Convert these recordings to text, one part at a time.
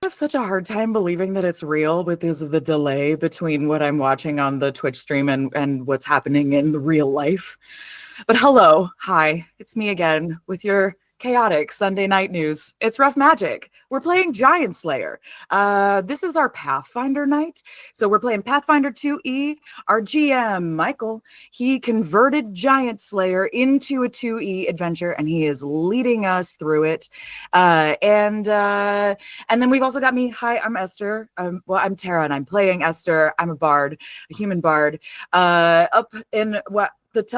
have such a hard time believing that it's real because of the delay between what I'm watching on the Twitch stream and what's happening in the real life. But hello, hi, it's me again with your chaotic Sunday night news. It's Rough Magic. We're playing Giantslayer. This is our Pathfinder night. So we're playing Pathfinder 2E. Our GM, Michael, he converted Giantslayer into a 2E adventure, and he is leading us through it. And then we've also got me. Hi, I'm Esther. I'm Tara, and I'm playing Esther. I'm a bard, a human bard. Up in what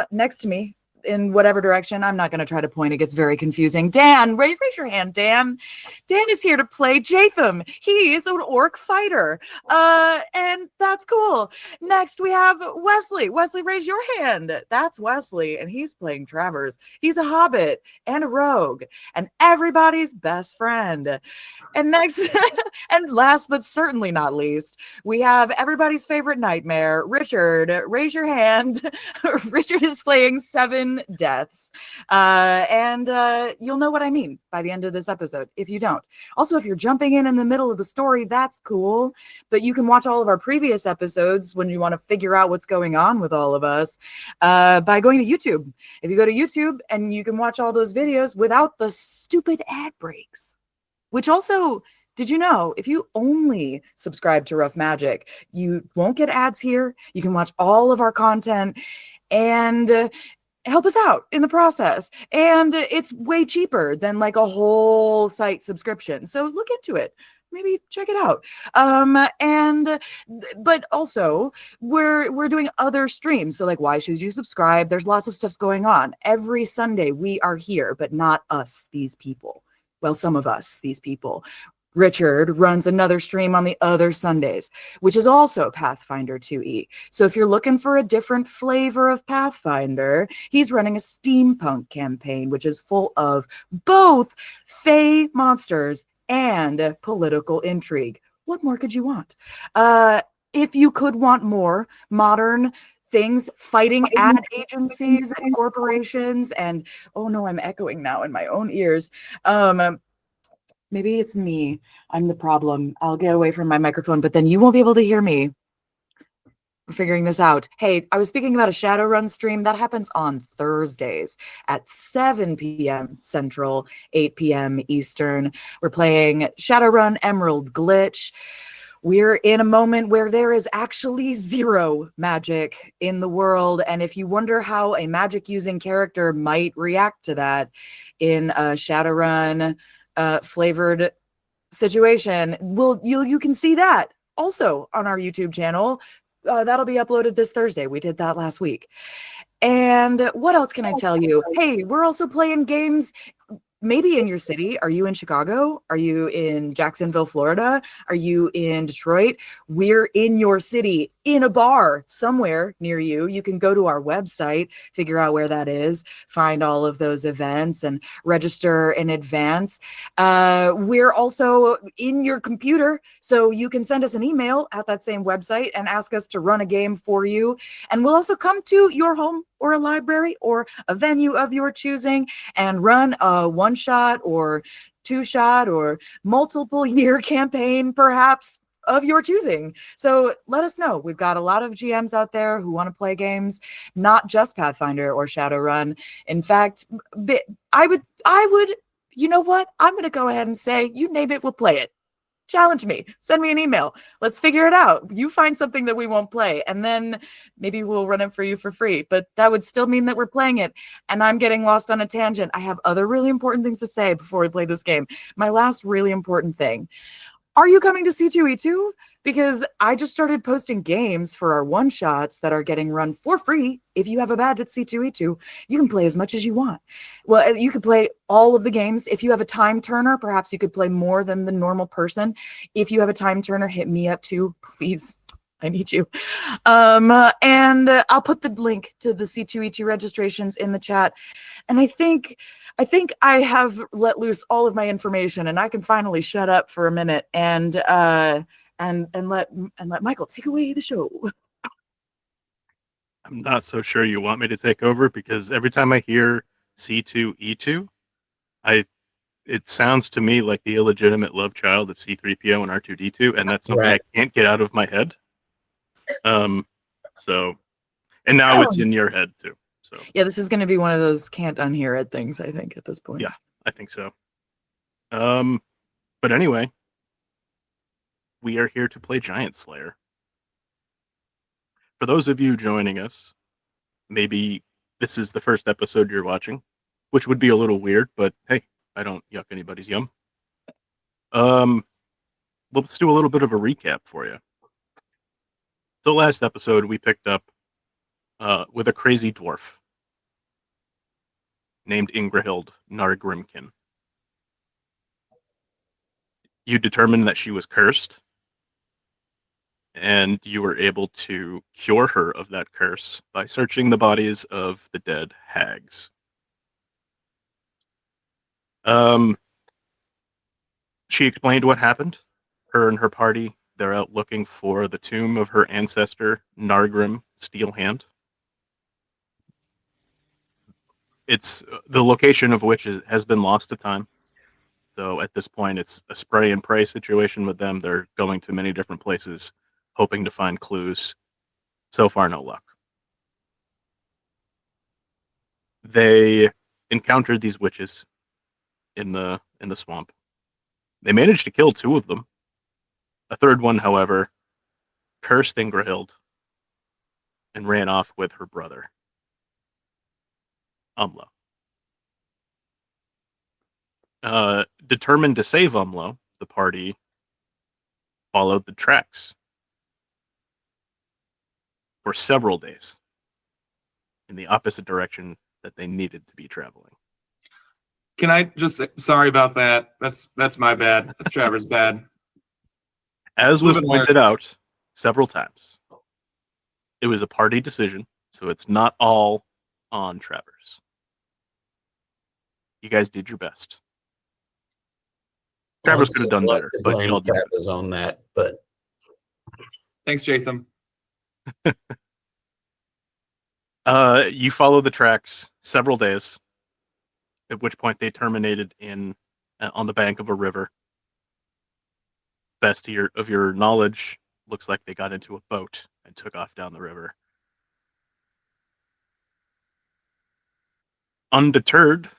next to me, in whatever direction. I'm not going to try to point. It gets very confusing. Dan, raise your hand, Dan. Dan is here to play Jaytham. He is an orc fighter. And that's cool. Next, we have Wesley. Wesley, raise your hand. That's Wesley, and he's playing Travers. He's a hobbit and a rogue and everybody's best friend. And next, and last but certainly not least, we have everybody's favorite nightmare, Richard. Raise your hand. Richard is playing 7 deaths. And you'll know what I mean by the end of this episode if you don't. Also, if you're jumping in the middle of the story, that's cool. But you can watch all of our previous episodes when you want to figure out what's going on with all of us by going to YouTube. If you go to YouTube, and you can watch all those videos without the stupid ad breaks. Which also, did you know, if you only subscribe to Rough Magic, you won't get ads here. You can watch all of our content and help us out in the process. And it's way cheaper than like a whole site subscription. So look into it. Maybe check it out. But also we're doing other streams. So like, why should you subscribe? There's lots of stuff's going on. Every Sunday we are here, but not us, these people. Well, some of us, these people. Richard runs another stream on the other Sundays, which is also Pathfinder 2E. So if you're looking for a different flavor of Pathfinder, he's running a steampunk campaign, which is full of both fae monsters and political intrigue. What more could you want? If you could want more modern things fighting ad agencies and corporations and, oh no, I'm echoing now in my own ears. Maybe it's me. I'm the problem. I'll get away from my microphone, but then you won't be able to hear me. We're figuring this out. Hey, I was speaking about a Shadowrun stream that happens on Thursdays at 7 p.m. Central, 8 p.m. Eastern. We're playing Shadowrun Emerald Glitch. We're in a moment where there is actually 0 magic in the world. And if you wonder how a magic using character might react to that in a Shadowrun flavored situation, you can see that also on our YouTube channel. That'll be uploaded this Thursday. We did that last week. And what else can I tell you? Hey, we're also playing games maybe in your city. Are you in Chicago? Are you in Jacksonville, Florida? Are you in Detroit? We're in your city, in a bar somewhere near you. You can go to our website, figure out where that is, find all of those events and register in advance. We're also in your computer, so you can send us an email at that same website and ask us to run a game for you. And we'll also come to your home or a library or a venue of your choosing and run a 1-shot or 2-shot or multiple year campaign, perhaps, of your choosing. So let us know. We've got a lot of GMs out there who want to play games, not just Pathfinder or Shadowrun. In fact, I would, you know what? I'm going to go ahead and say, you name it, we'll play it. Challenge me. Send me an email. Let's figure it out. You find something that we won't play, and then maybe we'll run it for you for free. But that would still mean that we're playing it, and I'm getting lost on a tangent. I have other really important things to say before we play this game. My last really important thing. Are you coming to C2E2? Because I just started posting games for our 1-shots that are getting run for free. If you have a badge at C2E2, you can play as much as you want. Well, you could play all of the games. If you have a time turner, perhaps you could play more than the normal person. If you have a time turner, hit me up too, please. I need you. And I'll put the link to the C2E2 registrations in the chat. And I think I have let loose all of my information, and I can finally shut up for a minute and let Michael take away the show. I'm not so sure you want me to take over, because every time I hear C2E2, It sounds to me like the illegitimate love child of C-3PO and R2-D2, and that's something I can't get out of my head. So, and now it's in your head too. So yeah, this is going to be one of those can't unhear it things, I think, at this point. Yeah, I think so. But anyway, we are here to play Giantslayer. For those of you joining us, maybe this is the first episode you're watching, which would be a little weird, but hey, I don't yuck anybody's yum. Let's do a little bit of a recap for you. The last episode we picked up with a crazy dwarf named Ingrahild Nargrimkin. You determined that she was cursed, and you were able to cure her of that curse by searching the bodies of the dead hags. She explained what happened. Her and her party, they're out looking for the tomb of her ancestor, Nargrim Steelhand. It's the location of which has been lost to time. So at this point, it's a spray and pray situation with them. They're going to many different places, hoping to find clues. So far, no luck. They encountered these witches in the swamp. They managed to kill 2 of them. A third one, however, cursed Ingrahild and ran off with her brother, Umlo. Determined to save Umlo, the party followed the tracks for several days in the opposite direction that they needed to be traveling. Can I just say, sorry about that? That's my bad. That's Travers' bad. As was pointed out several times, it was a party decision, so it's not all on Travers. You guys did your best. Travers could have done better, but y'all did. Travers on that, but thanks, Jaytham. You follow the tracks several days, at which point they terminated on the bank of a river. Best of your knowledge, looks like they got into a boat and took off down the river. Undeterred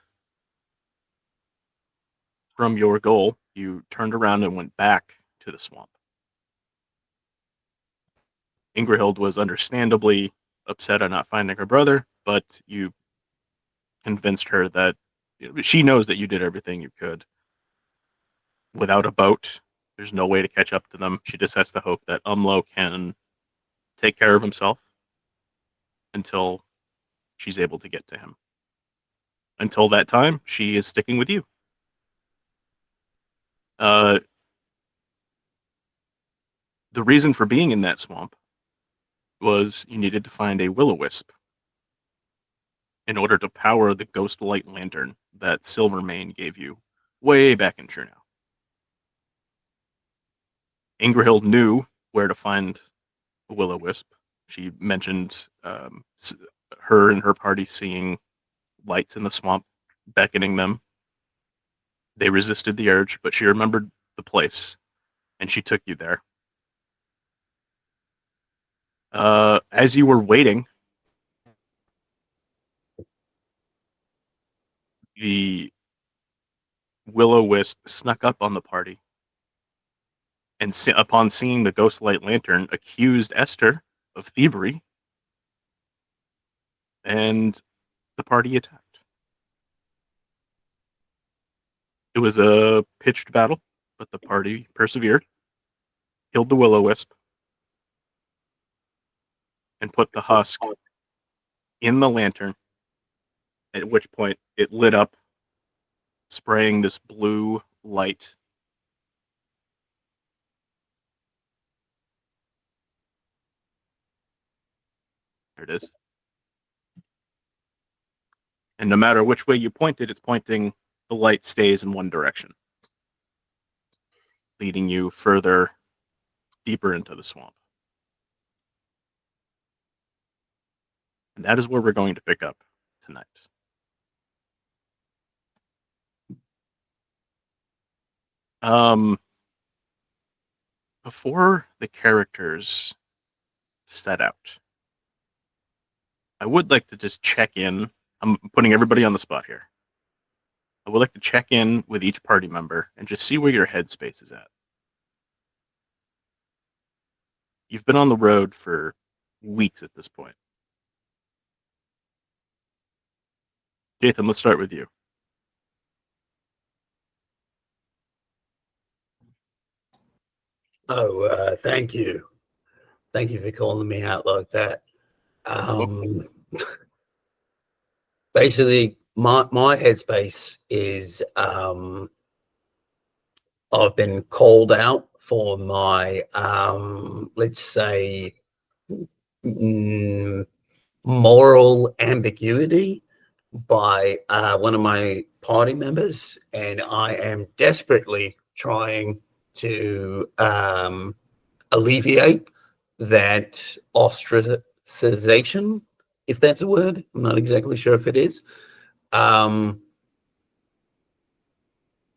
from your goal, you turned around and went back to the swamp. Ingrahild was understandably upset at not finding her brother, but you convinced her that she knows that you did everything you could. Without a boat, there's no way to catch up to them. She just has to hope that Umlo can take care of himself until she's able to get to him. Until that time, she is sticking with you. The reason for being in that swamp was you needed to find a will-o-wisp in order to power the ghost light lantern that Silvermane gave you way back in Chernow. Ingrahild knew where to find a will-o-wisp. She mentioned her and her party seeing lights in the swamp, beckoning them. They resisted the urge, but she remembered the place, and she took you there. As you were waiting, the will-o-wisp snuck up on the party, and upon seeing the ghost light lantern, accused Esther of thievery, and the party attacked. It was a pitched battle, but the party persevered, killed the will-o-wisp, and put the husk in the lantern, at which point it lit up, spraying this blue light. There it is. And no matter which way you point it, it's pointing, the light stays in one direction, leading you further, deeper into the swamp. And that is where we're going to pick up tonight. Um, before the characters set out, I would like to just check in. I'm putting everybody on the spot here. I would like to check in with each party member and just see where your headspace is at. You've been on the road for weeks at this point. Jaytham, let's start with you. Oh, thank you. Thank you for calling me out like that. Basically, my headspace is I've been called out for my let's say moral ambiguity by one of my party members, and I am desperately trying to alleviate that ostracization, if that's a word. I'm not exactly sure if it is. And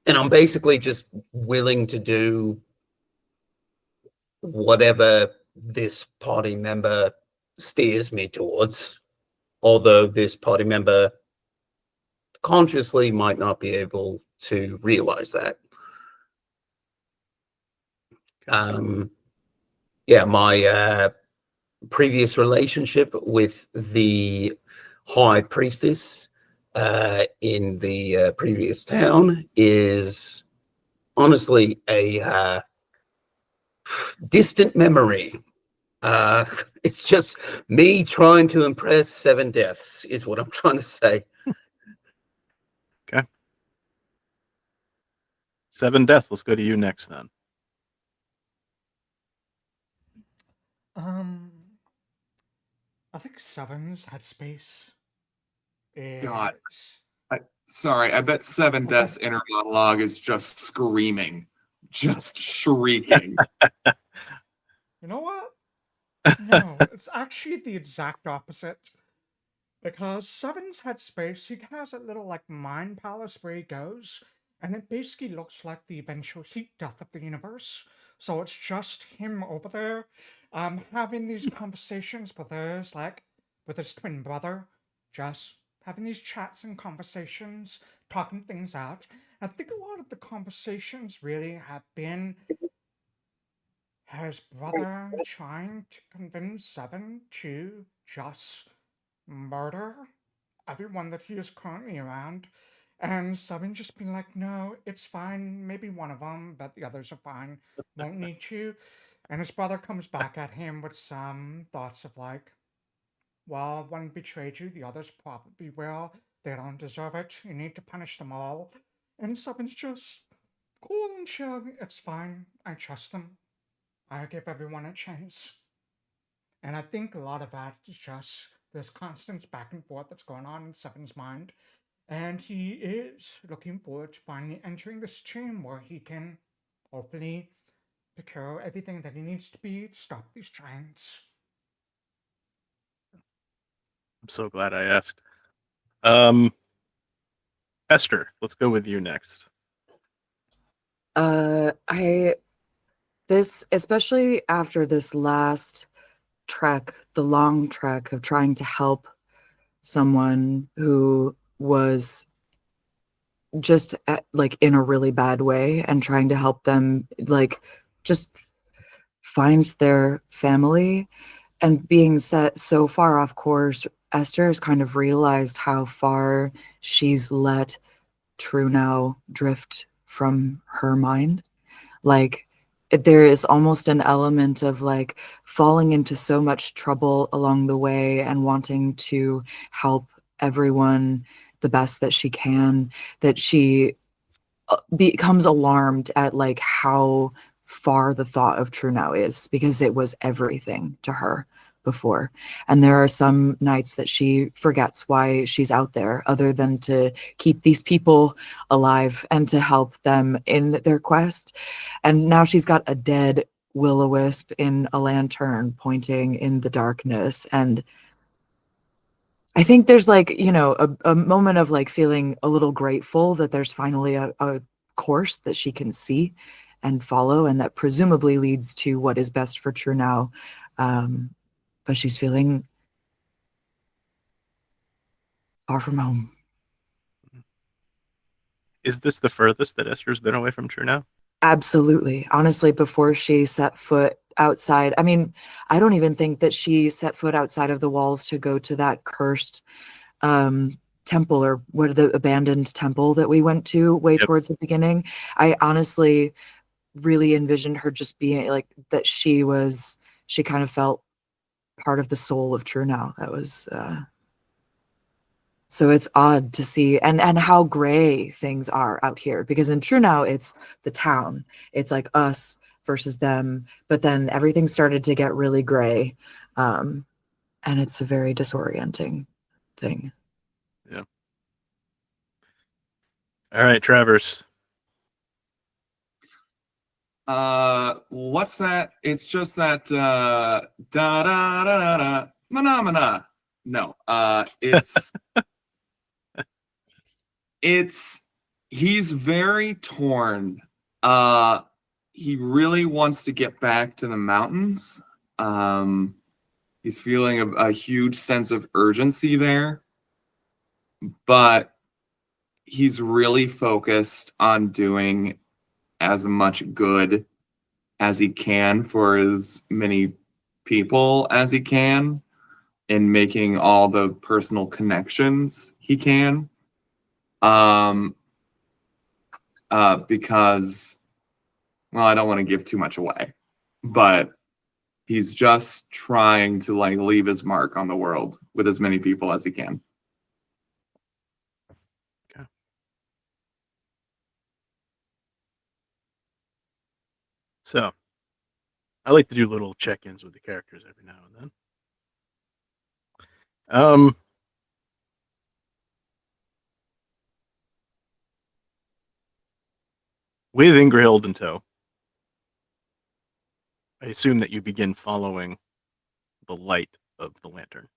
I'm basically just willing to do whatever this party member steers me towards, although this party member consciously might not be able to realize that. Yeah, my previous relationship with the high priestess in the previous town is honestly a distant memory. It's just me trying to impress 7 deaths is what I'm trying to say. Okay. 7 deaths. Let's go to you next then. I think Seven's headspace is... God. Sorry, I bet 7 deaths inner monologue is just screaming, just shrieking. You know what? No, it's actually the exact opposite. Because Seven's headspace, he has a little like mind palace where he goes, and it basically looks like the eventual heat death of the universe. So it's just him over there, having these conversations with with his twin brother, just having these chats and conversations, talking things out. I think a lot of the conversations really have been his brother trying to convince Seven to just murder everyone that he is currently around, and Seven just being like, no, it's fine, maybe one of them, but the others are fine, won't need to. And his brother comes back at him with some thoughts of like, well, one betrayed you, the others probably will, they don't deserve it, you need to punish them all. And Seven's just cool and chill, it's fine, I trust them, I give everyone a chance. And I think a lot of that is just this constant back and forth that's going on in Seven's mind. And he is looking forward to finally entering this chamber where he can hopefully procure everything that he needs to be to stop these giants. I'm so glad I asked. Esther, let's go with you next. Especially after this last trek, the long trek of trying to help someone who was just like in a really bad way, and trying to help them like just find their family, and being set so far off course, Esther has kind of realized how far she's let True Now drift from her mind. Like, there is almost an element of like falling into so much trouble along the way and wanting to help everyone the best that she can, that she becomes alarmed at like how far the thought of True Now is, because it was everything to her before. And there are some nights that she forgets why she's out there, other than to keep these people alive and to help them in their quest. And now she's got a dead will-o-wisp in a lantern pointing in the darkness. And I think there's like, you know, a moment of like feeling a little grateful that there's finally a course that she can see and follow, and that presumably leads to what is best for True now. But she's feeling far from home. Is this the furthest that Esther's been away from True now? Absolutely. Honestly, before she set foot outside, I mean, I don't even think that she set foot outside of the walls to go to that cursed temple, or what, the abandoned temple that we went to way Yep. towards the beginning. I honestly really envisioned her just being like that. She kind of felt part of the soul of True now. That was so it's odd to see, and how gray things are out here, because in True now it's the town, it's like us versus them, but then everything started to get really gray, and it's a very disorienting thing. Yeah. All right, Travers. What's that? It's just that da da da da da mana. No, it's he's very torn. He really wants to get back to the mountains. He's feeling a huge sense of urgency there, but he's really focused on doing as much good as he can for as many people as he can, and making all the personal connections he can. Because, well, I don't want to give too much away, but he's just trying to like leave his mark on the world with as many people as he can. Okay. So, I like to do little check-ins with the characters every now and then. With Ingrihild in tow, I assume that you begin following the light of the lantern.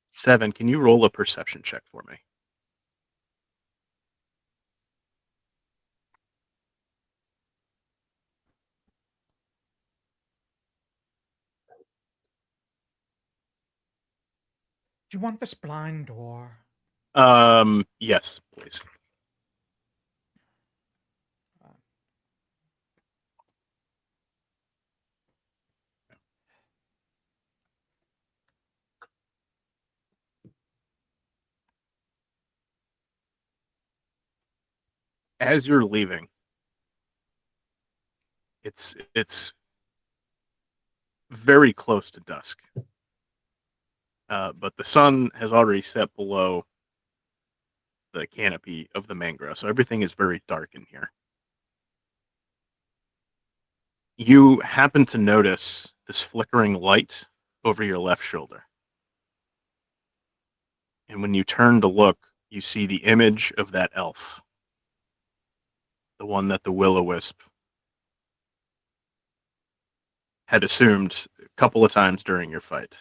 Seven, can you roll a perception check for me? Do you want this blind door? Yes, please. As you're leaving, it's very close to dusk, but the sun has already set below the canopy of the mangrove, so everything is very dark in here. You happen to notice this flickering light over your left shoulder, and when you turn to look, you see the image of that elf, the one that the will-o-wisp had assumed a couple of times during your fight.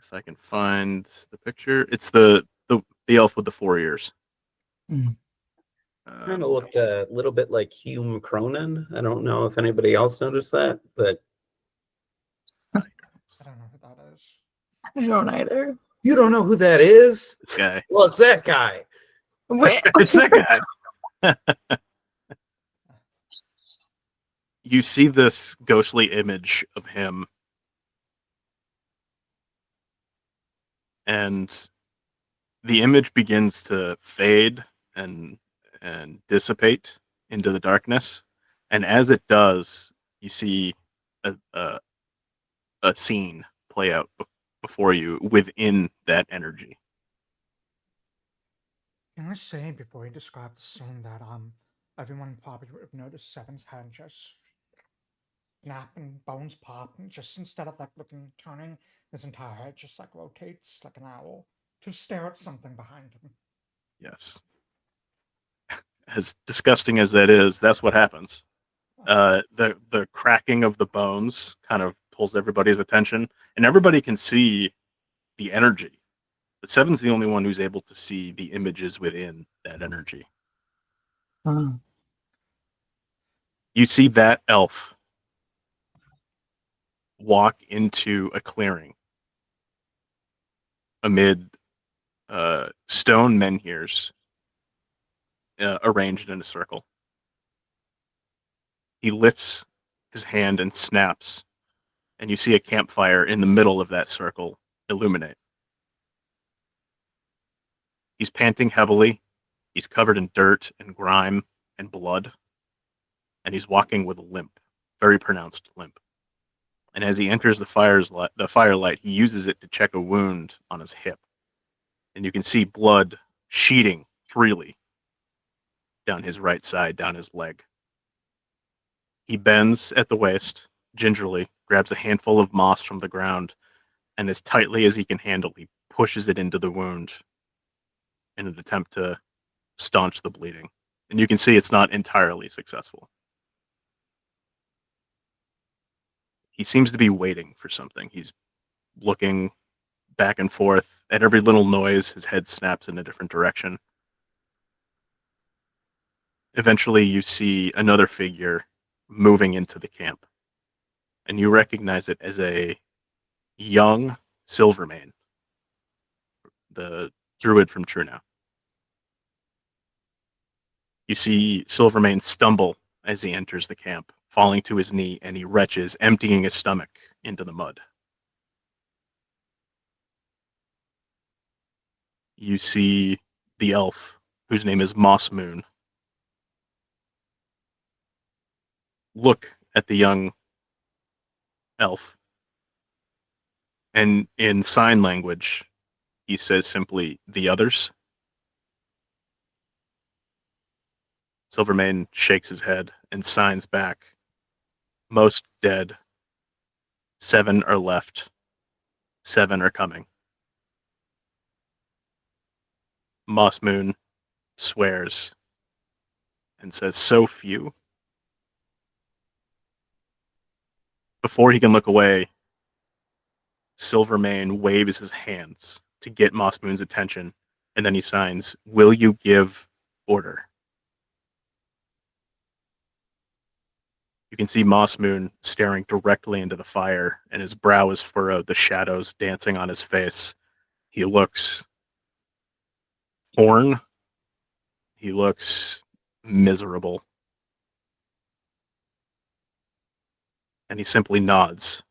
If I can find the picture, it's the elf with the 4 ears. Mm. Kind of looked a little bit like Hume Cronin. I don't know if anybody else noticed that, but I don't know who that is. I don't either. you don't know who that is? guy. Well, it's that guy. It's that guy. You see this ghostly image of him, and the image begins to fade and dissipate into the darkness. And as it does, you see a scene play out before you within that energy. Can I say before you describe the scene that everyone probably would have noticed Seven's hand just snap and bones pop, and just instead of like turning, his entire head just like rotates like an owl to stare at something behind him. Yes. As disgusting as that is, that's what happens. The cracking of the bones kind of pulls everybody's attention, and everybody can see the energy. The Seven's the only one who's able to see the images within that energy. Oh. You see that elf walk into a clearing amid stone menhirs arranged in a circle. He lifts his hand and snaps, and you see a campfire in the middle of that circle illuminate. He's panting heavily. He's covered in dirt and grime and blood, and he's walking with a limp, very pronounced limp. And as he enters the firelight, he uses it to check a wound on his hip. And you can see blood sheeting freely down his right side, down his leg. He bends at the waist, gingerly, grabs a handful of moss from the ground, and as tightly as he can handle, he pushes it into the wound in an attempt to staunch the bleeding. And you can see it's not entirely successful. He seems to be waiting for something. He's looking back and forth. At every little noise, his head snaps in a different direction. Eventually, you see another figure moving into the camp, and you recognize it as a young Silvermane, the druid from True Now. You see Silvermane stumble as he enters the camp, falling to his knee, and he retches, emptying his stomach into the mud. You see the elf, whose name is Moss Moon, look at the young elf, and in sign language, he says simply, "The others." Silvermane shakes his head and signs back, "Most dead. 7 are left. 7 are coming." Moss Moon swears and says, "So few." Before he can look away, Silvermane waves his hands to get Moss Moon's attention, and then he signs, "Will you give order?" You can see Moss Moon staring directly into the fire, and his brow is furrowed, the shadows dancing on his face. He looks torn. He looks miserable. And he simply nods.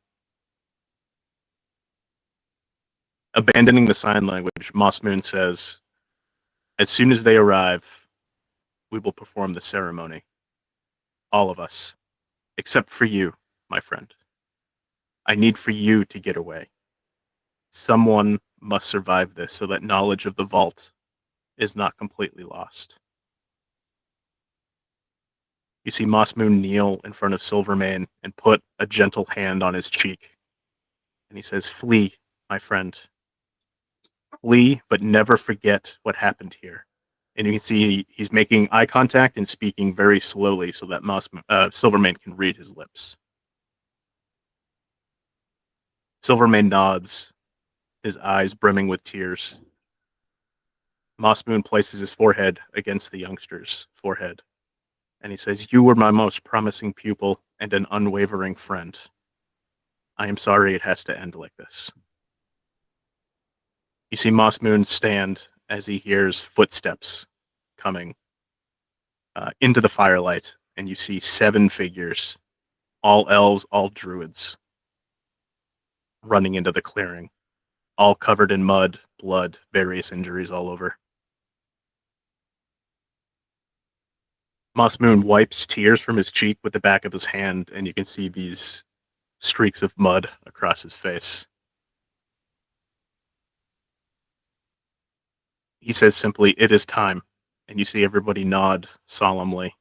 Abandoning the sign language, Moss Moon says, "As soon as they arrive, we will perform the ceremony. All of us. Except for you, my friend. I need for you to get away. Someone must survive this so that knowledge of the vault is not completely lost." You see Moss Moon kneel in front of Silvermane and put a gentle hand on his cheek. And he says, "Flee, my friend. Flee, but never forget what happened here." And you can see he's making eye contact and speaking very slowly so that Silvermane can read his lips. Silvermane nods, his eyes brimming with tears. Moss Moon places his forehead against the youngster's forehead, and he says, "You were my most promising pupil and an unwavering friend. I am sorry it has to end like this." You see Moss Moon stand as he hears footsteps coming into the firelight, and you see 7 figures, all elves, all druids, running into the clearing, all covered in mud, blood, various injuries all over. Moss Moon wipes tears from his cheek with the back of his hand, and you can see these streaks of mud across his face. He says simply, "It is time," and you see everybody nod solemnly.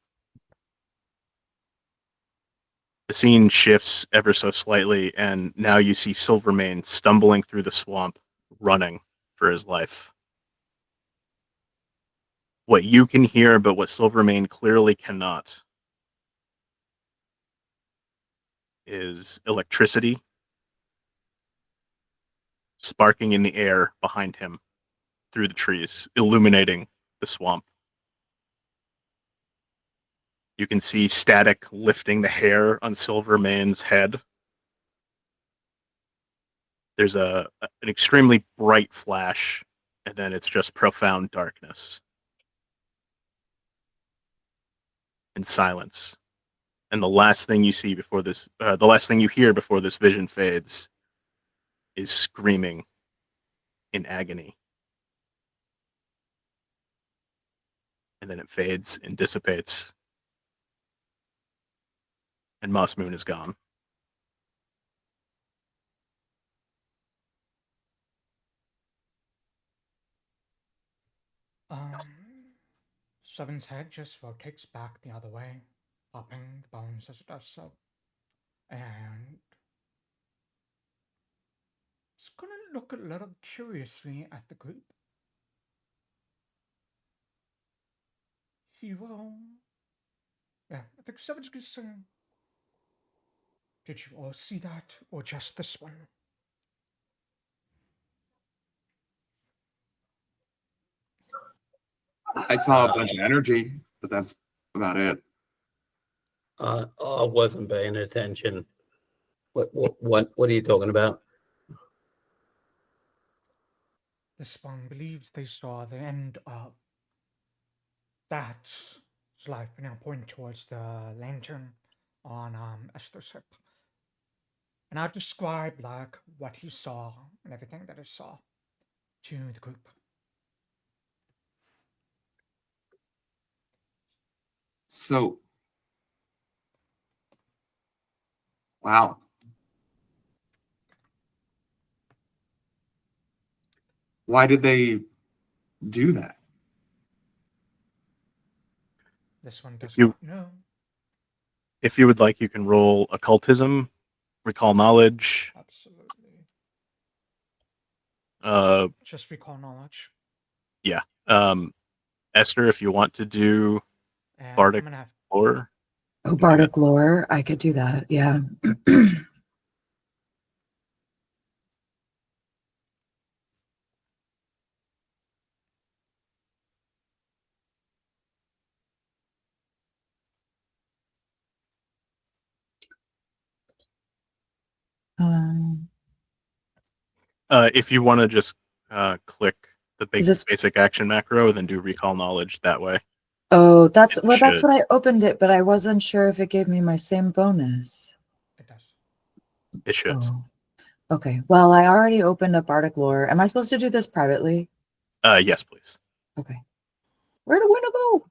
The scene shifts ever so slightly, and now you see Silvermane stumbling through the swamp, running for his life. What you can hear, but what Silvermane clearly cannot, is electricity, sparking in the air behind him through the trees, illuminating the swamp. You can see static lifting the hair on Silvermane's head. There's an extremely bright flash, and then it's just profound darkness and silence. And the last thing you see before this, the last thing you hear before this vision fades, is screaming in agony. And then it fades and dissipates, and Moss Moon is gone. Seven's head just rotates back the other way, popping the bones as it does so. And it's gonna look a little curiously at the group. He will. Yeah, I think Seven's gonna say, did you all see that, or just this one? I saw a bunch of energy, but that's about it. I wasn't paying attention. What are you talking about? This one believes they saw the end of that's life, now pointing towards the lantern on Esther's hip. And I described like what he saw and everything that he saw to the group. So, wow. Why did they do that? This one does You- not know. If you would like, you can roll occultism, recall knowledge. Absolutely. Just recall knowledge. Esther, if you want to do And Bardic I'm gonna have lore. Oh, Bardic lore. I could do that. Yeah. Um, If you want to just click the Is this- basic action macro, then do recall knowledge that way. oh, that's It that's should. what I opened it, but I wasn't sure if it gave me my same bonus. it does. It should. Oh. Okay. Well, I already opened up Bardic lore. Am I supposed to do this privately? Yes, please. Okay. Where do I go?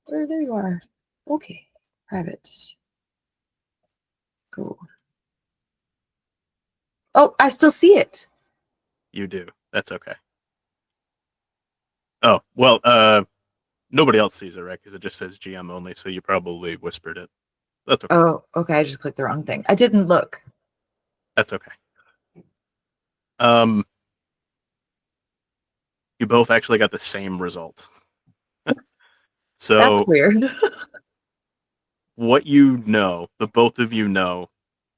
Where there you are. Okay. Private. Go. Oh, I still see it. You do. That's okay. Oh, well, nobody else sees it, right? Because it just says GM only, so you probably whispered it. That's okay. Oh, okay. I just clicked the wrong thing. I didn't look. That's okay. You both actually got the same result. So That's weird. what you know, the both of you know,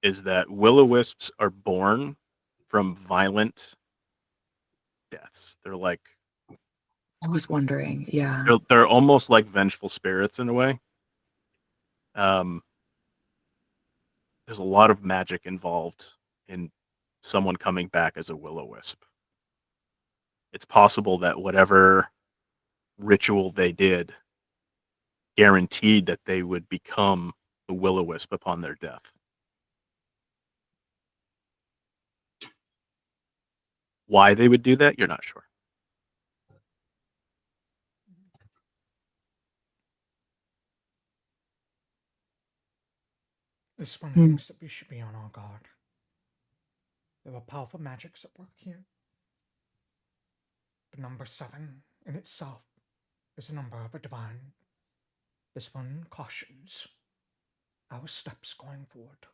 is that will-o-wisps are born from violent deaths. They're like I was wondering. Yeah. they're almost like vengeful spirits in a way. There's a lot of magic involved in someone coming back as a will-o-wisp. It's possible that whatever ritual they did guaranteed that they would become a will-o-wisp upon their death. Why they would do that, you're not sure. This one Hmm. thinks that we should be on our guard. There are powerful magics at work here. But number 7 in itself is a number of a divine. This one cautions our steps going forward.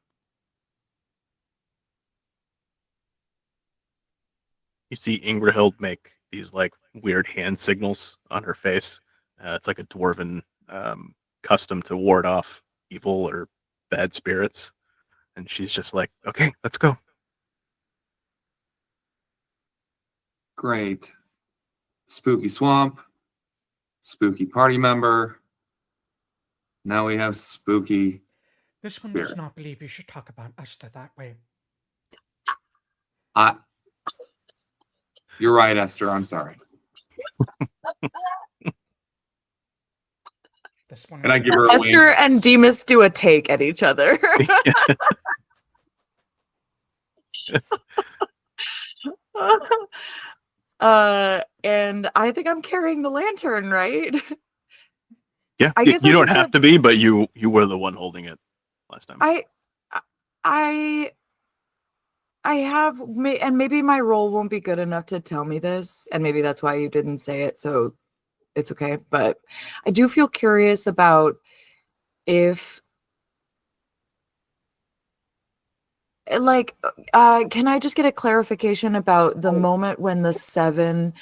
You see Ingrahild make these like weird hand signals on her face. It's like a dwarven custom to ward off evil or bad spirits. And she's just like, okay, let's go. Great. Spooky swamp. Spooky party member. Now we have spooky. This one Spirit. does not believe you should talk about Esther that way. You're right, Esther. I'm sorry. This one. And I give her a Esther wink. and Demas do a take at each other. And I think I'm carrying the lantern, right? Yeah, I guess you I don't just have to be, but you were the one holding it last time. I have, and maybe my role won't be good enough to tell me this, and maybe that's why you didn't say it, so it's okay. But I do feel curious about if, like, can I just get a clarification about the moment when the 7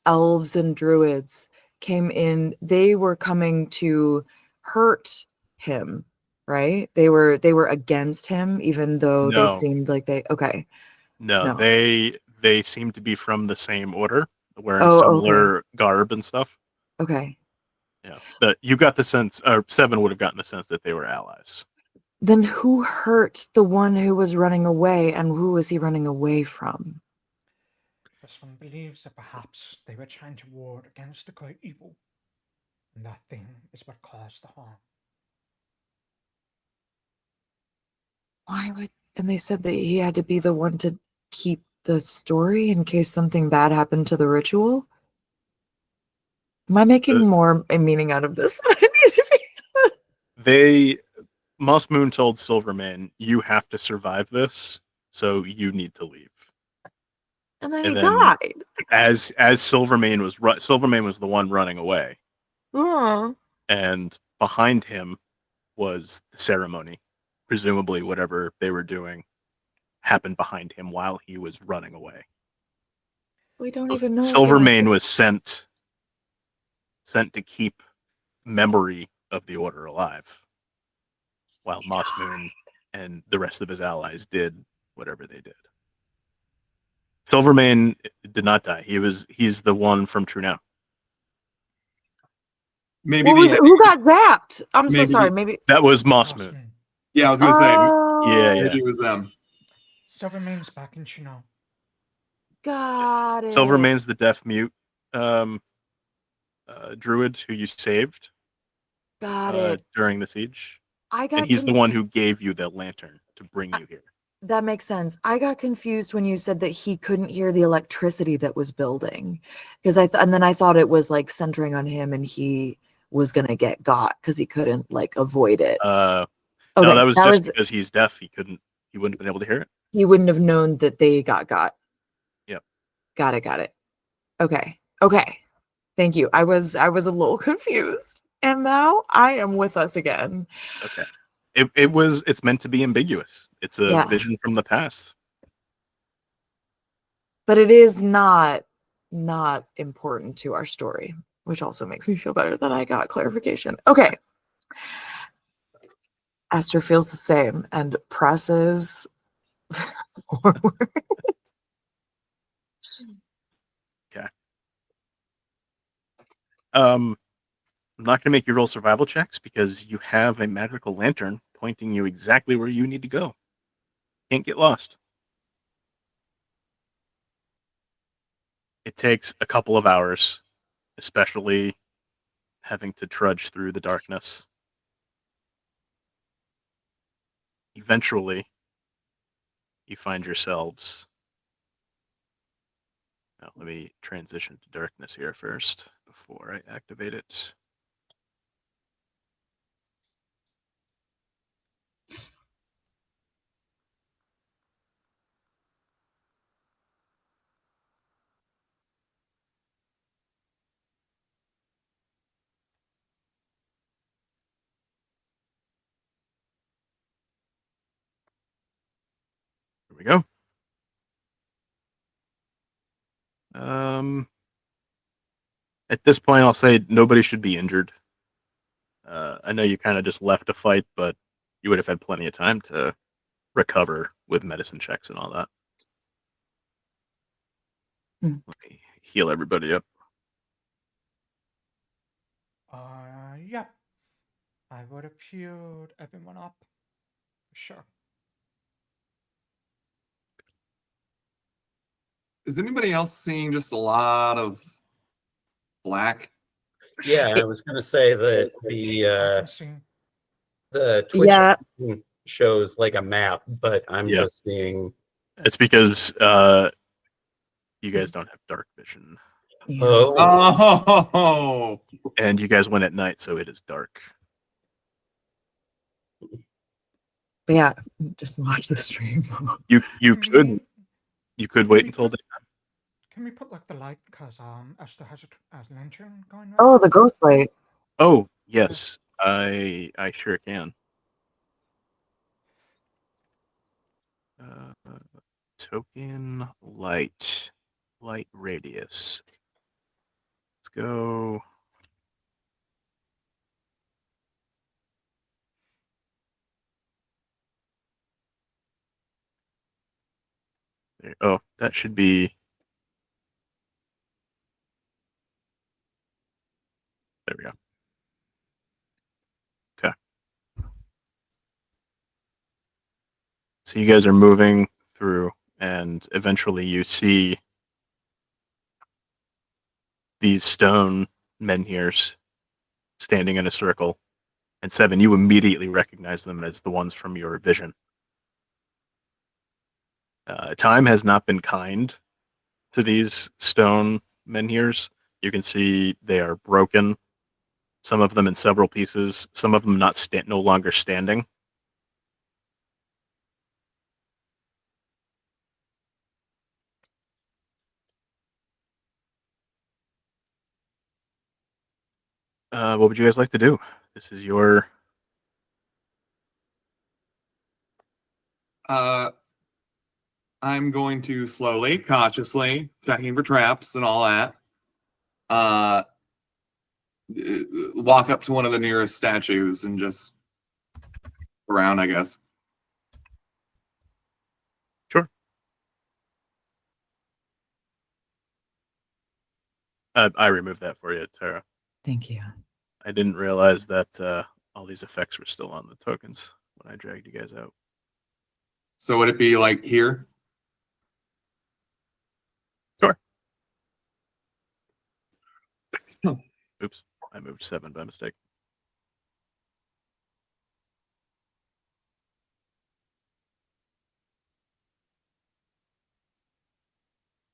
elves and druids came in? They were coming to hurt him, right? They were against him, even though they No. seemed like they. Okay. No, No. they seem to be from the same order, wearing Oh, similar garb and stuff. Okay. Yeah, you got the sense, or 7 would have gotten the sense that they were allies. Then who hurt the one who was running away, and who was he running away from? This one believes that perhaps they were trying to ward against the great evil. And that thing is what caused the harm. Why would? And they said that he had to be the one to keep the story in case something bad happened to the ritual. Am I making more a meaning out of this than I need to be? Moss Moon told Silvermane, "You have to survive this, so you need to leave." And then And he then died. As Silvermane was the one running away, Oh. and behind him was the ceremony. Presumably, whatever they were doing happened behind him while he was running away. We don't So even know. Silvermane was sent to keep memory of the Order alive, while Moss Moon and the rest of his allies did whatever they did. Silvermane did not die. He's the one from True Now. Maybe Who got zapped? I'm so maybe sorry. Maybe. That was Moss Moon. Yeah, I was gonna say Yeah, yeah. maybe it was them. Silvermane's back in Chino. Got it. Silvermane's the deaf mute druid who you saved Got it. during the siege. I got. And he's the one who gave you the lantern to bring you here. That makes sense. I got confused when you said that he couldn't hear the electricity that was building, because and then I thought it was like centering on him, and he was gonna get got because he couldn't like avoid it. No, Okay, that was just because he's deaf. He wouldn't have been able to hear it. He wouldn't have known that they got. Yep. Got it. Okay. Thank you. I was a little confused, and now I am with us again. Okay. It's meant to be ambiguous. It's a vision from the past. But it is not important to our story, which also makes me feel better that I got clarification. Okay. Esther feels the same and presses forward. Okay. I'm not going to make you roll survival checks because you have a magical lantern pointing you exactly where you need to go. Can't get lost. It takes a couple of hours, especially having to trudge through the darkness. Eventually, you find yourselves. Now, let me transition to darkness here first before I activate it. Here we go. At this point, I'll say nobody should be injured. I know you kind of just left a fight, but you would have had plenty of time to recover with medicine checks and all that. Let me heal everybody up. Yep. I would have healed everyone up. Sure. Is anybody else seeing just a lot of black? Yeah, I was going to say that I can see. the Twitch Yeah. shows like a map, but I'm Yeah. just seeing. It's because you guys don't have dark vision, Oh, Oh, and you guys went at night, so it is dark. But yeah, just watch the stream. You Can could wait until Can we put like the light because Esther has a lantern going right Oh, now? the ghost light. Oh, yes. I sure can. Token light radius. Let's go. There. Oh, that should be. There we go. Okay. So you guys are moving through, and eventually you see these stone menhirs standing in a circle. And Seven, you immediately recognize them as the ones from your vision. Time has not been kind to these stone menhirs. You can see they are broken, some of them in several pieces, some of them no longer standing. What would you guys like to do? This is your... I'm going to slowly, cautiously, checking for traps and all that. Walk up to one of the nearest statues and just around, I guess. Sure. I removed that for you, Tara. Thank you. I didn't realize that all these effects were still on the tokens when I dragged you guys out. So would it be like here? Sure. Oops, I moved 7 by mistake.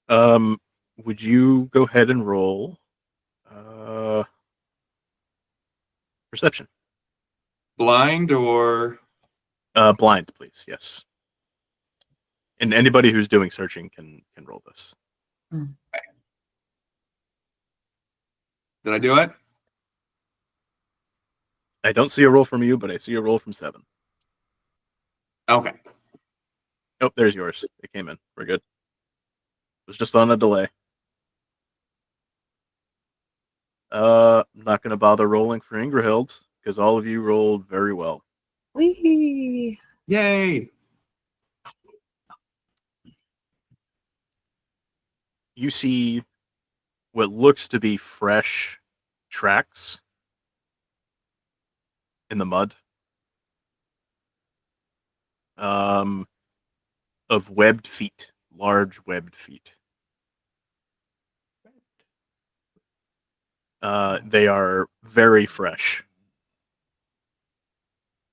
Would you go ahead and roll perception? Blind or Blind, please. Yes. And anybody who's doing searching can roll this. did I do it? I don't see a roll from you, but I see a roll from 7. Okay. Oh, there's yours. It came in. We're good. It was just on a delay. I'm not going to bother rolling for Ingrahild because all of you rolled very well. Whee! Yay! You see what looks to be fresh tracks in the mud. Of webbed feet, large webbed feet. They are very fresh.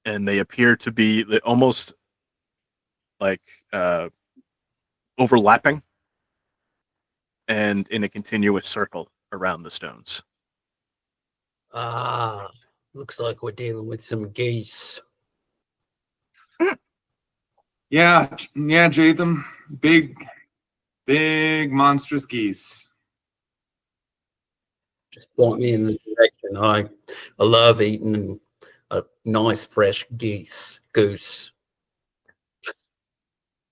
And they appear to be almost like overlapping and in a continuous circle around the stones. Looks like we're dealing with some geese. Yeah, Jaytham. Big monstrous geese. Just point me in the direction. I love eating a nice fresh goose.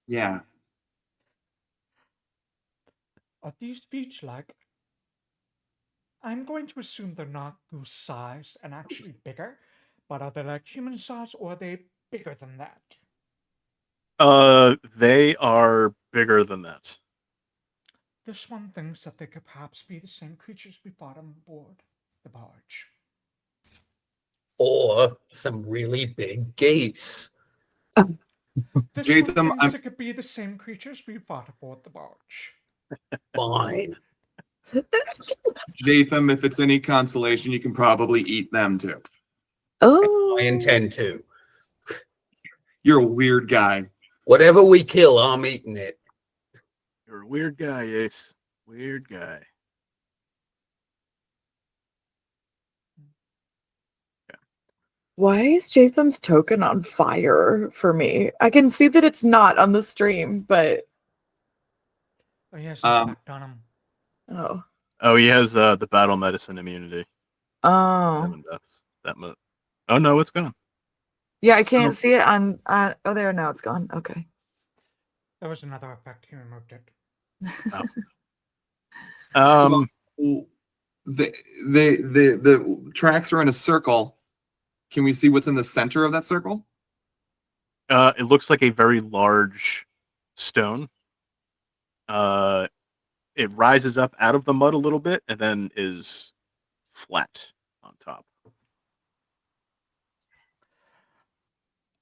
Yeah. Are these beach like? I'm going to assume they're not goose sized and actually bigger, but are they like human size or are they bigger than that? They are bigger than that. This one thinks that they could perhaps be the same creatures we fought on board the barge. Or some really big geese. This Jaytham, one thinks it could be the same creatures we fought aboard the barge. Fine. Jaytham, if it's any consolation, you can probably eat them too. Oh, I intend to. You're a weird guy. Whatever we kill, I'm eating it. You're a weird guy, Ace. Weird guy. Why is Jatham's token on fire for me? I can see that it's not on the stream, but Oh, he has an Um, effect on him. oh, Oh, he has the battle medicine immunity. oh, 7 deaths. That much. Oh no, it's gone. yeah. I So- can't see it on. Oh, there now it's gone. Okay. There was another effect. He removed it. Um, The tracks are in a circle. Can we see what's in the center of that circle? it looks like a very large stone. It rises up out of the mud a little bit and then is flat on top.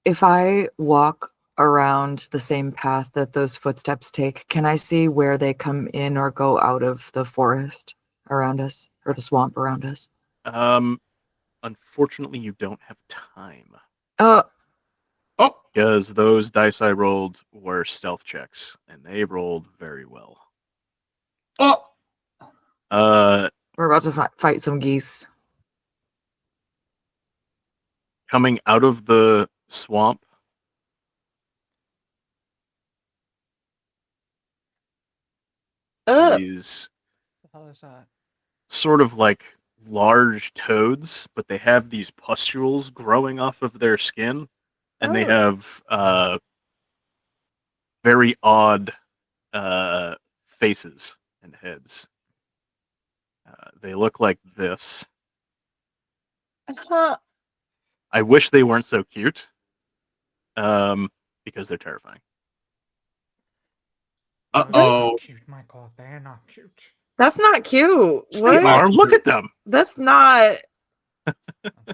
If I walk around the same path that those footsteps take, can I see where they come in or go out of the forest around us or the swamp around us? Unfortunately, you don't have time Oh, Oh, because those dice I rolled were stealth checks, and they rolled very well. oh, we're about to fight some geese. Coming out of the swamp is What the hell is that? sort of like large toads, but they have these pustules growing off of their skin, and they Oh. have very odd faces and heads. They look like this. I wish they weren't so cute, because they're terrifying. uh Those are oh. not cute, Michael. They're not cute. That's not cute. They What? are. Look at them. That's not.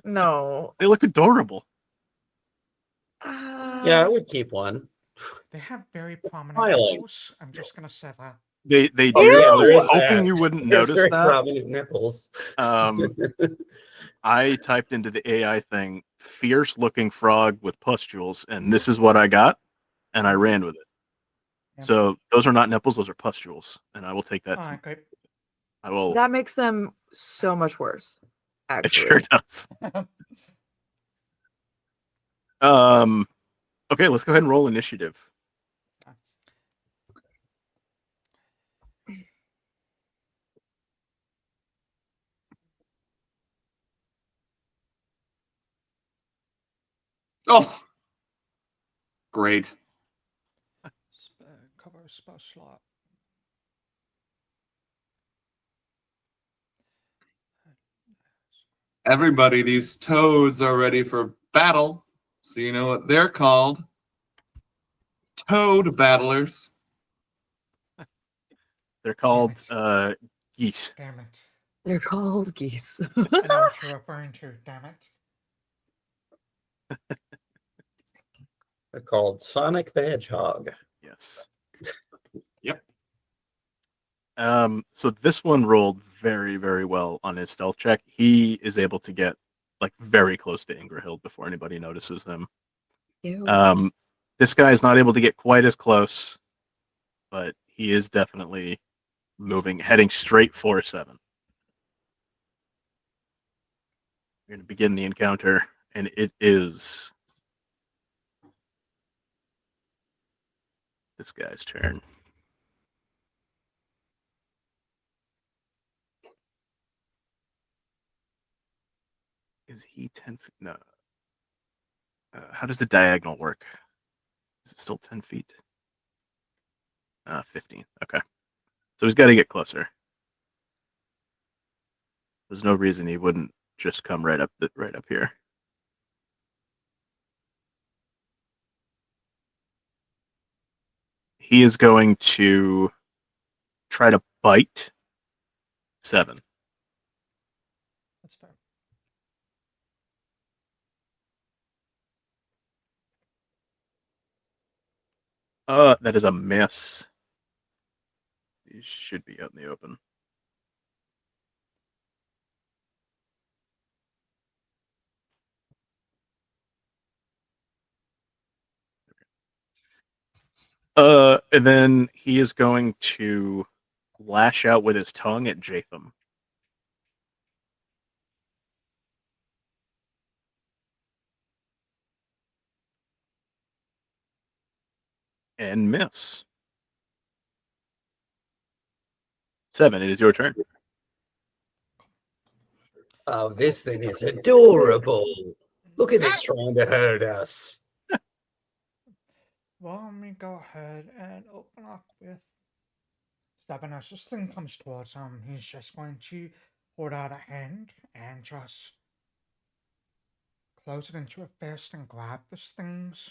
No. They look adorable. Yeah, I would keep one. They have very prominent Smiling. nipples. I'm just gonna say that. They do. Oh, yeah, I was there is hoping that. you wouldn't There's notice very that. prominent nipples. I typed into the AI thing, fierce looking frog with pustules, and this is what I got, and I ran with it. Yeah. So those are not nipples, those are pustules, and I will take that. Alright, great. I will. That makes them so much worse. It Actually. sure does. Okay, let's go ahead and roll initiative. Oh, great. Cover a spell slot. Everybody, these toads are ready for battle. So you know what they're called? Toad battlers. They're called Damn geese. Damn it. They're called geese. I know what you're referring to, damn it. They're called Sonic the Hedgehog. Yes. Yep. So this one rolled very, very well on his stealth check. He is able to get like very close to Ingrahild before anybody notices him. Ew. This guy is not able to get quite as close, but he is definitely heading straight for 7. We're going to begin the encounter, and it is this guy's turn. Is he 10 feet? No. How does the diagonal work? Is it still 10 feet? 15. Okay. So he's got to get closer. There's no reason he wouldn't just come right up here. He is going to try to bite. 7. That's fair. That is a miss. These should be out in the open. And then he is going to lash out with his tongue at Jaytham. And miss. 7, it is your turn. Oh, this thing is adorable. Look at it trying to hurt us. Well, let me go ahead and open up with 7. As this thing comes towards him, he's just going to hold out a hand and just close it into a fist and grab this thing's.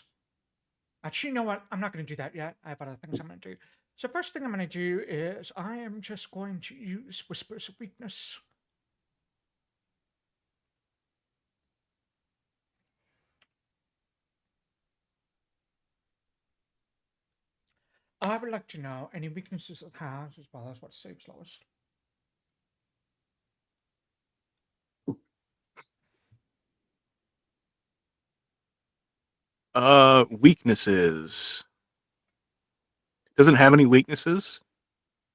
Actually, you know what? I'm not going to do that yet. I have other things I'm going to do. So first thing I'm going to do is I am just going to use Whispers of Weakness. I would like to know any weaknesses it has as well as what saves lowest. Weaknesses. Doesn't have any weaknesses,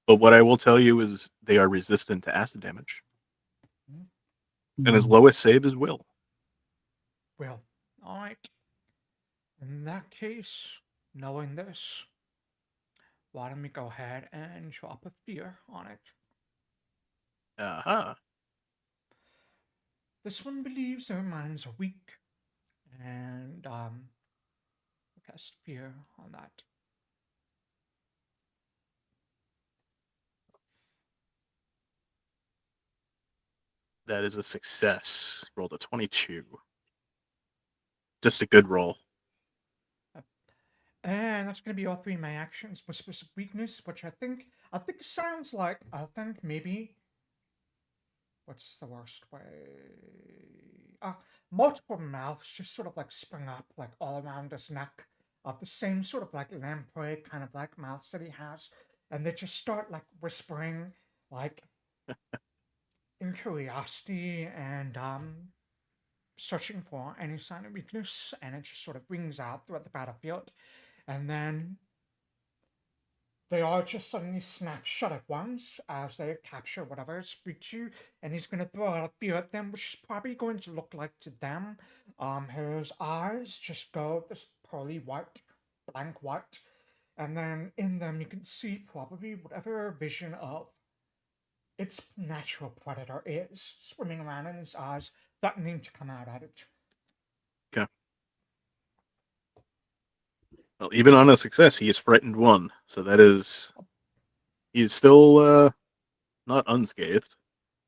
but what I will tell you is they are resistant to acid damage. And his lowest save is will. Well, alright. In that case, knowing this, why don't we go ahead and drop a fear on it? Uh-huh. This one believes their minds are weak, and cast fear on that. That is a success. Rolled a 22. Just a good roll. And that's going to be all 3 of my actions. Whispers of Weakness, which I think sounds like, maybe, what's the worst way? Multiple mouths just sort of like spring up like all around his neck of the same sort of like lamprey kind of like mouths that he has. And they just start like whispering like in curiosity and searching for any sign of weakness, and it just sort of rings out throughout the battlefield. And then they all just suddenly snap shut at once as they capture whatever it speaks to, and he's going to throw out a fear at them, which is probably going to look like to them. His eyes just go this pearly white, blank white, and then in them you can see probably whatever vision of its natural predator is swimming around in his eyes, threatening to come out at it. Okay. Well, even on a success, he is frightened 1. So that is... He is still not unscathed.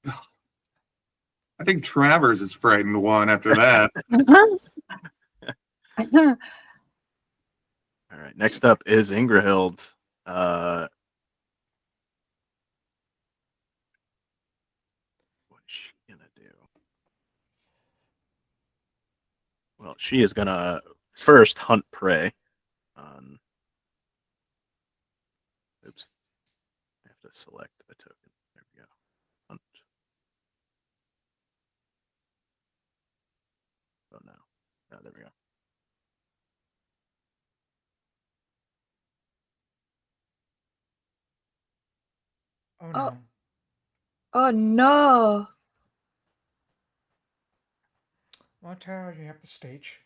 I think Travers is frightened 1 after that. All right. Next up is Ingrahild. What is she going to do? Well, she is going to first hunt prey on... Oops. I have to select a token. There we go. Hunt. Oh, no. Oh, there we go. Oh no. Oh no. Well, Tara, you have the stage.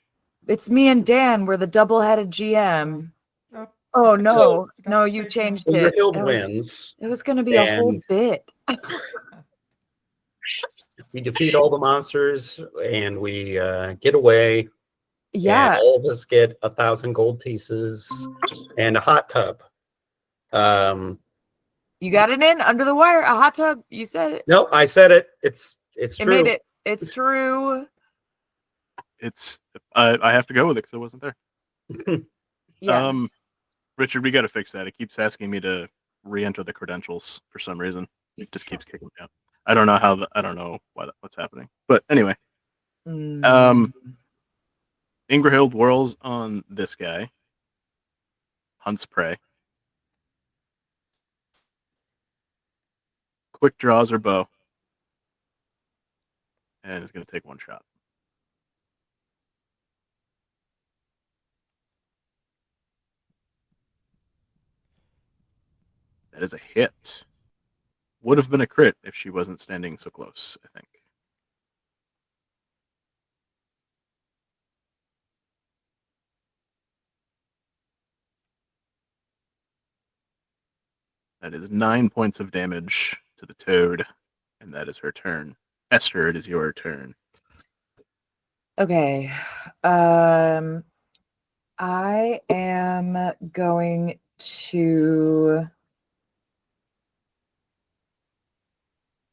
It's me and Dan. We're the double-headed GM. Oh, Oh you got the no. stage- got No, the you stage now. changed it. Ingrahild wins. It was gonna be a whole And- bit. We defeat all the monsters, and we get away. Yeah. And all of us get 1,000 gold pieces and a hot tub. You got it in under the wire. A hot tub. You said it. No, I said it. It's It true. made it. It's true. It's... I have to go with it because I wasn't there. Yeah. Richard, we got to fix that. It keeps asking me to re-enter the credentials for some reason. It just keeps kicking me out. I don't know how. I don't know what's happening. But anyway, Mm. Ingrahild whirls on this guy, hunts prey, quick draws her bow, and is going to take one shot. That is a hit. Would have been a crit if she wasn't standing so close, I think. That is 9 points of damage to the toad, and that is her turn. Esther, it is your turn. Okay. I am going to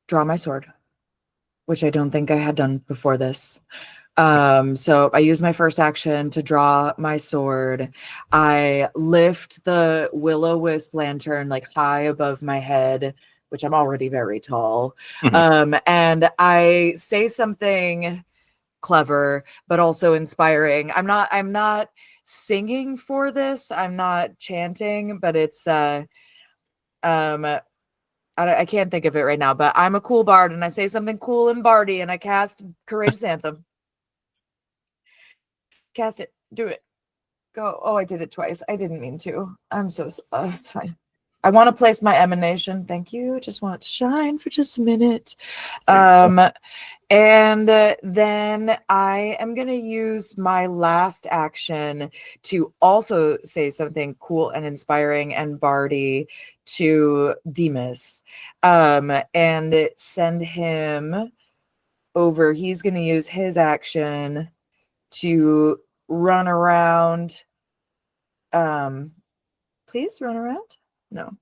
draw my sword, which I don't think I had done before this. So I use my first action to draw my sword. I lift the will-o-wisp lantern like high above my head, which I'm already very tall. And I say something clever, but also inspiring. I'm not singing for this. I'm not chanting, but it's I can't think of it right now, but I'm a cool bard and I say something cool and bardy and I cast Courageous Anthem. Cast it. Do it. Go. Oh, I did it twice. I didn't mean to. I'm so it's fine. I want to place my emanation. Thank you. Just want it to shine for just a minute. And then I am going to use my last action to also say something cool and inspiring and bardy to Demas, and send him over. He's going to use his action to run around. Please run around. No.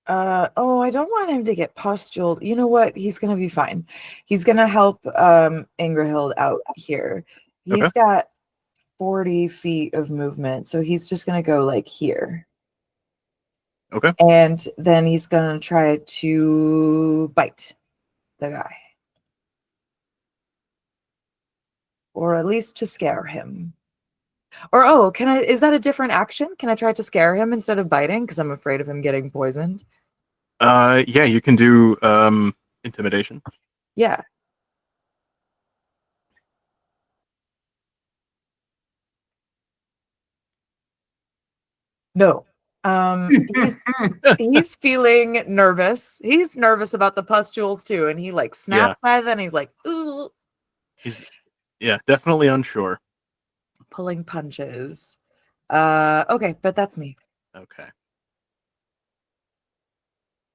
I don't want him to get pustuled. You know what? He's gonna be fine. He's gonna help Ingrahild out here. He's got 40 feet of movement, so he's just gonna go like here. Okay. And then he's gonna try to bite the guy. Or at least to scare him. Or is that a different action? Can I try to scare him instead of biting? Because I'm afraid of him getting poisoned. Yeah, you can do intimidation. Yeah. No. He's feeling nervous. He's nervous about the pustules too, and he like snaps at it and he's like, ooh. He's definitely unsure. Pulling punches. Okay, but that's me. Okay.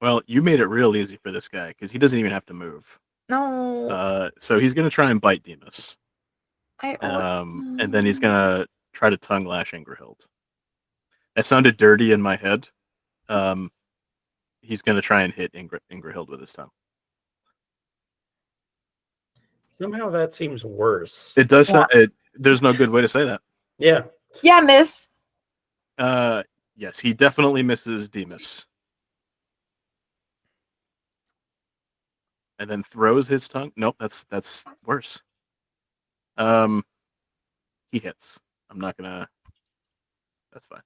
Well, you made it real easy for this guy because he doesn't even have to move. No. So he's gonna try and bite Demas. And then he's gonna try to tongue lash Ingrahild. That sounded dirty in my head. He's gonna try and hit Ingrahild with his tongue. Somehow that seems worse. It does. There's no good way to say that. Yeah. Yeah, miss. Yes, he definitely misses Demas. And then throws his tongue. Nope, that's worse. He hits. I'm not gonna. That's fine.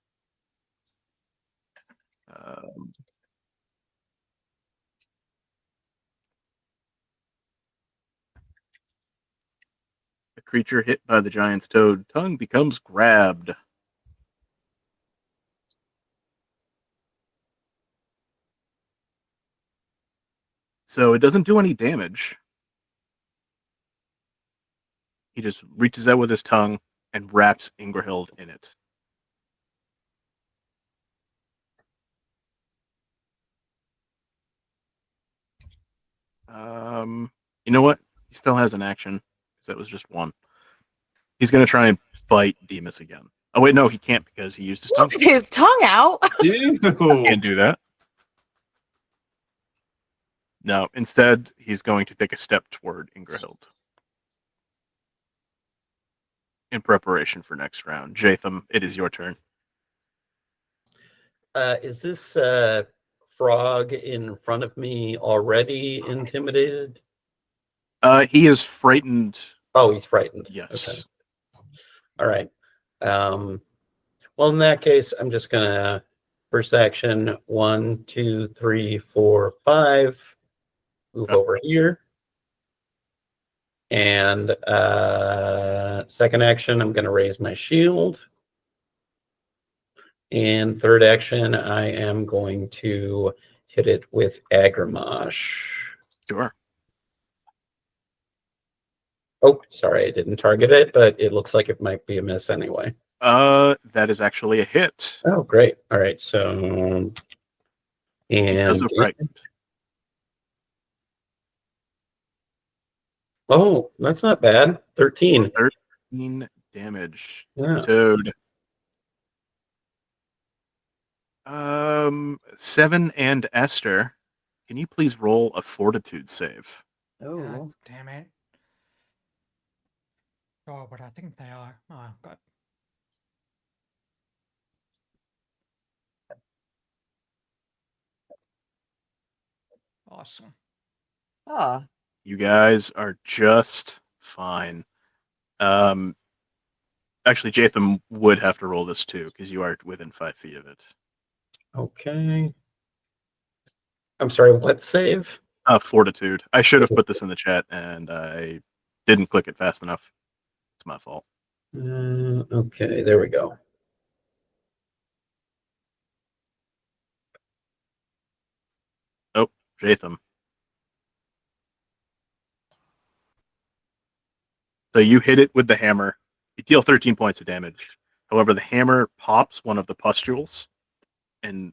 The creature hit by the giant's toad tongue becomes grabbed. So it doesn't do any damage. He just reaches out with his tongue and wraps Ingrahild in it. You know what? He still has an action because that was just one. He's going to try and bite Demas again. Oh wait, no, he can't because he used his tongue. His tongue out. Ew. Can't do that. No, instead, he's going to take a step toward Ingrahild in preparation for next round. Jaytham, it is your turn. Is this frog in front of me already intimidated? He is frightened. Oh, he's frightened. Yes. Okay. All right. Well, in that case, I'm just gonna first action 1, 2, 3, 4, 5. Move Okay. over here. And second action, I'm gonna raise my shield. And third action, I am going to hit it with Agramash. Sure. Oh, sorry, I didn't target it, but it looks like it might be a miss anyway. That is actually a hit. Oh, great. All right, so Because and of frightened. oh, that's not bad. 13. 13 damage. Yeah. Toad. 7 and Esther. Can you please roll a fortitude save? Oh. Damn it. Oh, but I think they are. Oh, God. Awesome. Ah. You guys are just fine. Actually, Jaytham would have to roll this too, because you are within 5 feet of it. Okay. I'm sorry, what save? Fortitude. I should have put this in the chat, and I didn't click it fast enough. It's my fault. Okay, there we go. Oh, Jaytham. So you hit it with the hammer. You deal 13 points of damage. However, the hammer pops one of the pustules and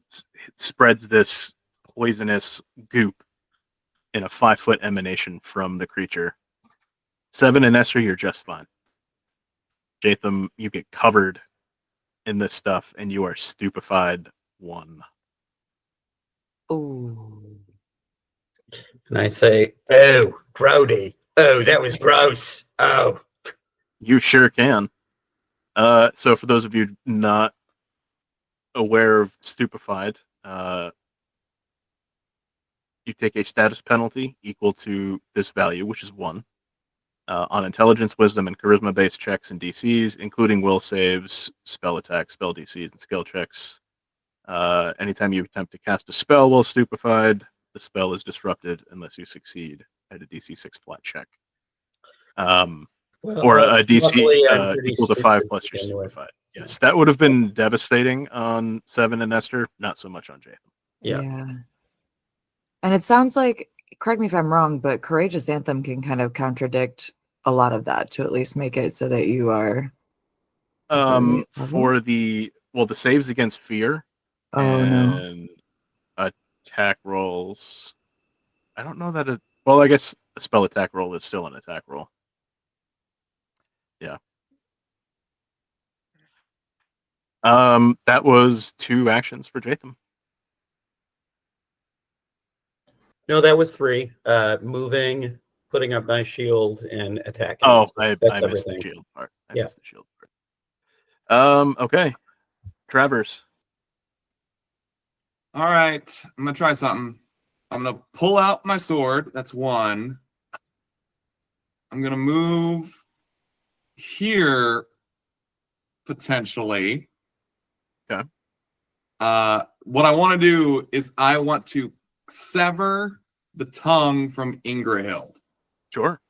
spreads this poisonous goop in a 5-foot emanation from the creature. 7 and Esther, you're just fine. Jaytham, you get covered in this stuff and you are stupefied 1. Oh. And I say, oh, grody. Oh, that was gross. Oh. You sure can. So for those of you not aware of stupefied, you take a status penalty equal to this value, which is 1, on intelligence, wisdom, and charisma-based checks and DCs, including will saves, spell attacks, spell DCs, and skill checks. Anytime you attempt to cast a spell while stupefied, the spell is disrupted unless you succeed at a DC 6 flat check. Or a DC luckily, I'm pretty equal to 5 stupid plus to you're begin with. stupefied. Yes, that would have been devastating on 7 and Esther, not so much on Jaytham. Yeah. And it sounds like, correct me if I'm wrong, but Courageous Anthem can kind of contradict a lot of that to at least make it so that you are For the saves against fear and attack rolls, I don't know that it. Well, I guess a spell attack roll is still an attack roll. Yeah. That was 2 actions for Jaytham. No, that was 3. Moving, putting up my shield, and attacking. Oh, So I that's missed everything. the shield part. I Yeah. missed the shield part. Okay. Travers. All right, I'm gonna try something. I'm gonna pull out my sword. That's 1. I'm gonna move here potentially. Okay. What I want to do is I want to sever the tongue from Ingrahild. Sure.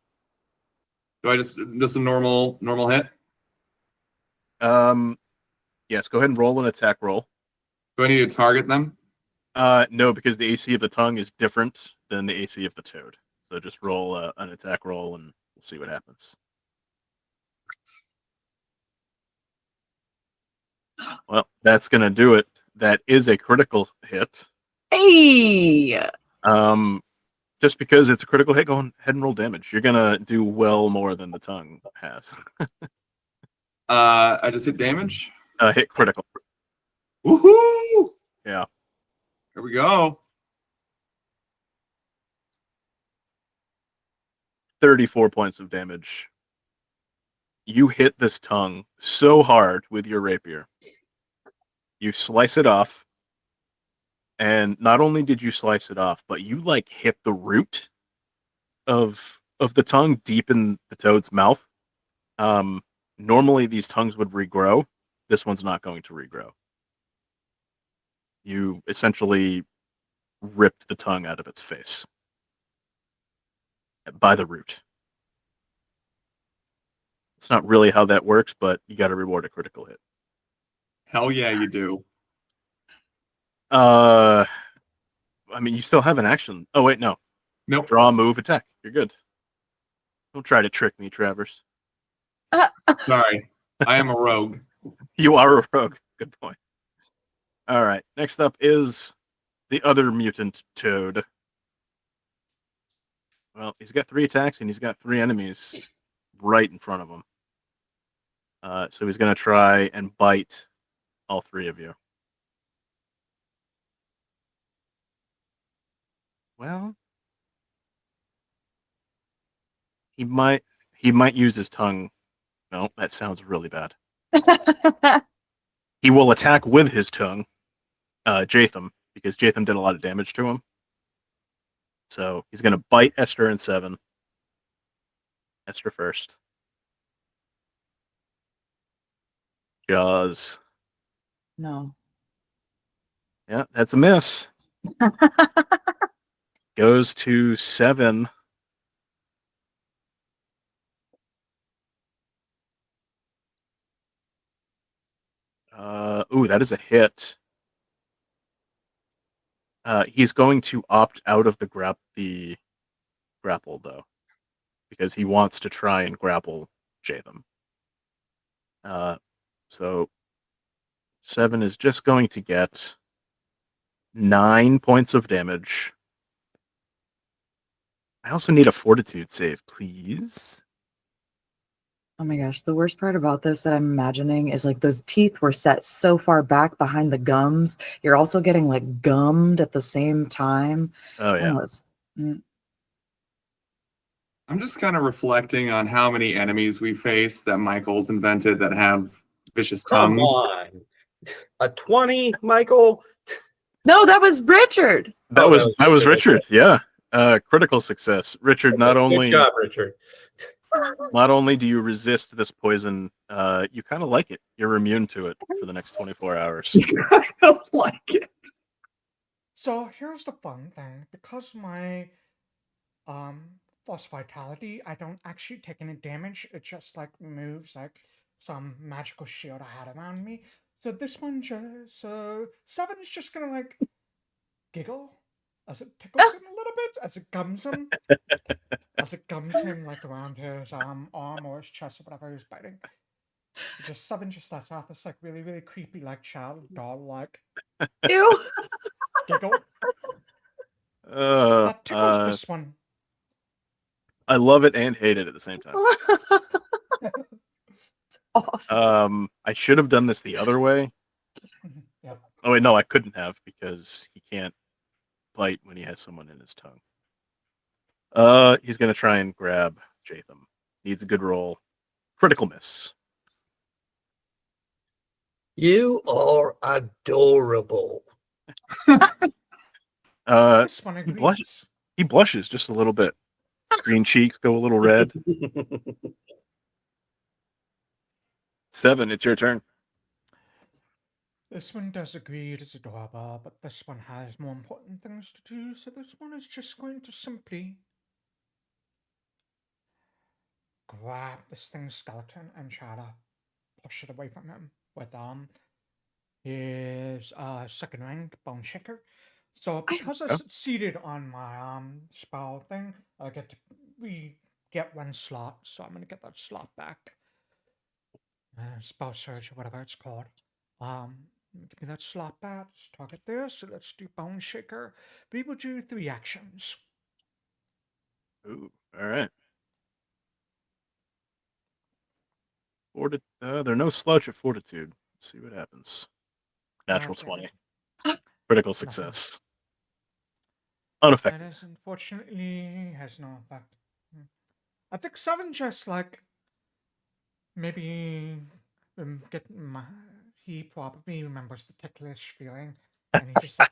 Do I just a normal hit? Yes, go ahead and roll an attack roll. Do I need to target them? No, because the AC of the tongue is different than the AC of the toad. So just roll an attack roll and we'll see what happens. Well, that's going to do it. That is a critical hit. Hey! Just because it's a critical hit, go ahead and roll damage. You're going to do well more than the tongue has. I just hit damage. Hit critical. Woohoo! Yeah. Here we go. 34 points of damage. You hit this tongue so hard with your rapier. You slice it off, and not only did you slice it off, but you like hit the root of the tongue deep in the toad's mouth. Normally these tongues would regrow. This one's not going to regrow. You essentially ripped the tongue out of its face by the root. It's not really how that works, but you got to reward a critical hit. Hell yeah, you do. I mean, you still have an action. Oh wait, no. Nope. Draw, move, attack. You're good. Don't try to trick me, Travers. Sorry. I am a rogue. You are a rogue. Good point. All right. Next up is the other mutant toad. Well, he's got 3 attacks and he's got 3 enemies right in front of him. So he's going to try and bite all 3 of you. Well, he might use his tongue. No, that sounds really bad. He will attack with his tongue, Jaytham, because Jaytham did a lot of damage to him. So he's going to bite Esther and 7. Esther first. Jaws. No. Yeah, that's a miss. Goes to 7. Ooh, that is a hit. He's going to opt out of the grapple though, because he wants to try and grapple Jaytham. So 7 is just going to get 9 points of damage. I also need a fortitude save, please. Oh my gosh, the worst part about this that I'm imagining is like those teeth were set so far back behind the gums. You're also getting like gummed at the same time. Oh yeah. I'm just kind of reflecting on how many enemies we face that Michael's invented that have vicious Come tongues. on. A 20, Michael? No, that was Richard. That Oh, was Richard. Yeah. Critical success. Richard, not only Good job, Richard. Not only do you resist this poison, you kind of like it. You're immune to it for the next 24 hours. I don't like it. So here's the fun thing. Because my force vitality, I don't actually take any damage. It just like moves like some magical shield I had around me. So this one just Seven is just gonna like giggle as it tickles him a little bit, as it gums him. As it gums him like around his arm or his chest or whatever he's biting. Just Seven just lets out this like really, really creepy like child doll like Ew. giggle. Uh, That tickles this one. I love it and hate it at the same time. It's awful. I should have done this the other way. Yep. Oh wait, no, I couldn't have because he can't bite when he has someone in his tongue. He's gonna try and grab Jaytham. Needs a good roll. Critical miss. You are adorable. This one agrees. blushes. He blushes just a little bit. Green cheeks go a little red. 7, it's your turn. This one does agree it is adorable, but this one has more important things to do, so this one is just going to simply grab this thing's skeleton and try to push it away from him with his second rank bone shaker. So because I succeeded on my spell thing, I get 1 slot, so I'm gonna get that slot back. Spell surge or whatever it's called. Give me that slot back. Let's target this. So let's do bone shaker. We will do 3 actions. Ooh, all right. There are no slouch at fortitude. Let's see what happens. Natural Okay. 20. Critical success. Unaffected. That is unfortunately has no effect. I think 7 just like maybe he probably remembers the ticklish feeling, and he just like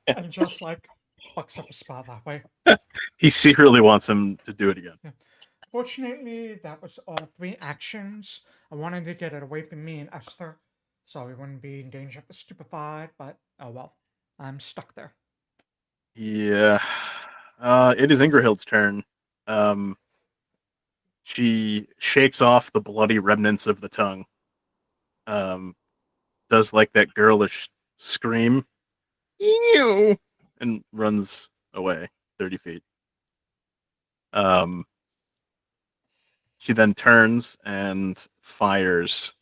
and just like fucks up a spell that way. He secretly wants him to do it again. Fortunately, that was all 3 actions. I wanted to get it away from me and Esther, so we wouldn't be in danger of the stupefied, but oh well. I'm stuck there. Yeah. It is Ingrahild's turn. She shakes off the bloody remnants of the tongue. Does like that girlish scream, "Ew," and runs away 30 feet. She then turns and fires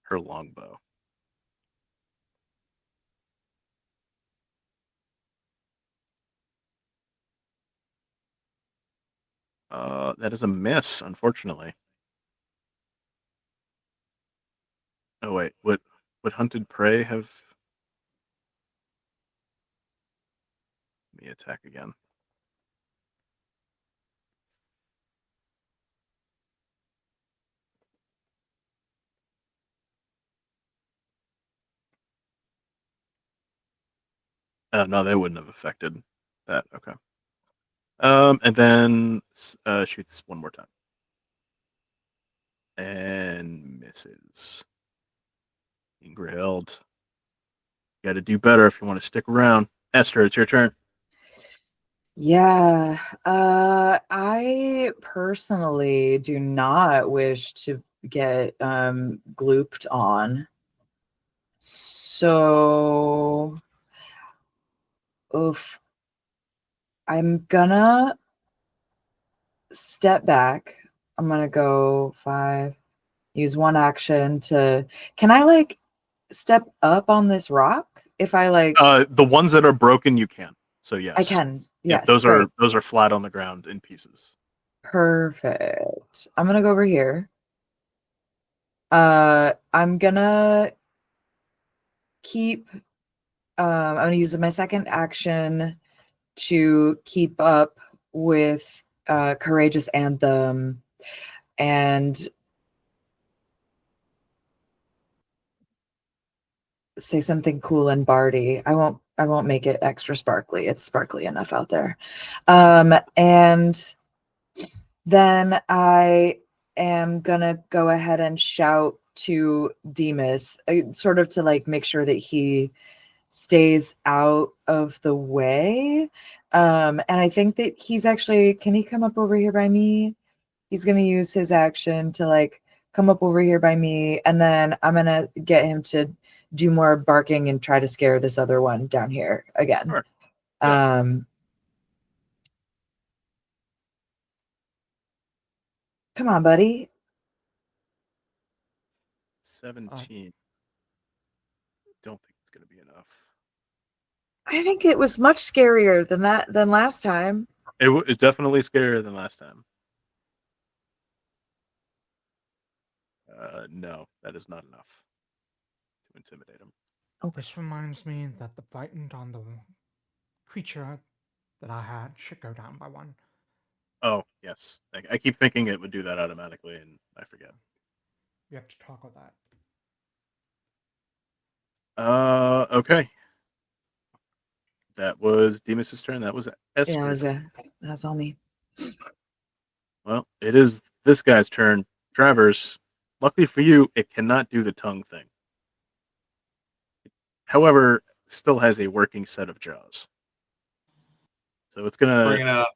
her longbow. That is a miss, unfortunately. Oh wait, would hunted prey have? Let me attack again. No, they wouldn't have affected that. Okay. And then shoots one more time and misses. Ingrild, you got to do better if you want to stick around. Esther, it's your turn. Yeah, I personally do not wish to get glooped on. So, oof. I'm gonna step back. I'm gonna go 5, use one action to. Can I like step up on this rock? If I like, The ones that are broken, you can. So yes, I can. Yeah, Yes, those great. are flat on the ground in pieces. Perfect. I'm gonna go over here. I'm gonna keep. I'm gonna use my second action to keep up with Courageous Anthem and say something cool and bardy. I won't make it extra sparkly. It's sparkly enough out there. And then I am gonna go ahead and shout to Demas, sort of to like make sure that he stays out of the way. And I think that he's actually, can he come up over here by me? He's gonna use his action to like come up over here by me, and then I'm gonna get him to do more barking and try to scare this other one down here again. Sure. Yeah. Come on, buddy. 17. Don't think it's going to be enough. I think it was much scarier than last time. It's definitely scarier than last time. No, that is not enough to intimidate him. Okay. This reminds me that the frightened on the creature that I had should go down by 1. Oh, yes. I keep thinking it would do that automatically, and I forget. We have to toggle that. Okay. That was Demas' turn. That was Esther's. Yeah, that's all me. Well, it is this guy's turn. Travers, luckily for you, it cannot do the tongue thing. However, still has a working set of jaws. So it's Bring it gonna up.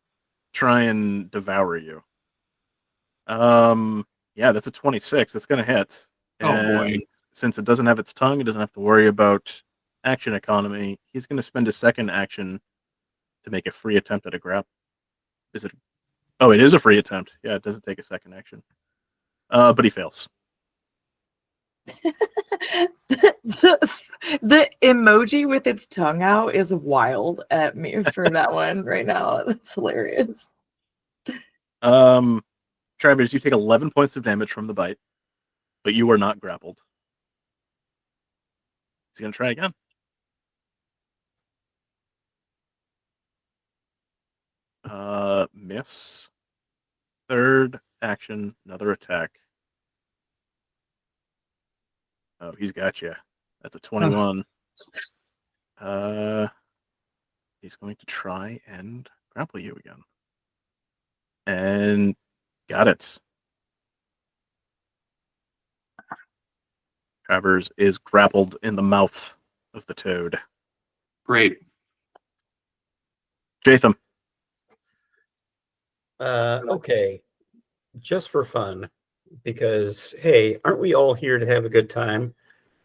try and devour you. Yeah, that's a 26. That's gonna hit. And Oh boy. since it doesn't have its tongue, it doesn't have to worry about action economy. He's gonna spend a second action to make a free attempt at a grab. Is it? Oh, it is a free attempt. Yeah, it doesn't take a second action. But he fails. the emoji with its tongue out is wild at me for that one right now. That's hilarious. Travers, you take 11 points of damage from the bite, but you are not grappled. He's gonna try again. Miss. Third action, another attack. Oh, he's got you. That's a 21. He's going to try and grapple you again. And got it. Travers is grappled in the mouth of the toad. Great. Jaytham. Okay. Just for fun, because hey, aren't we all here to have a good time?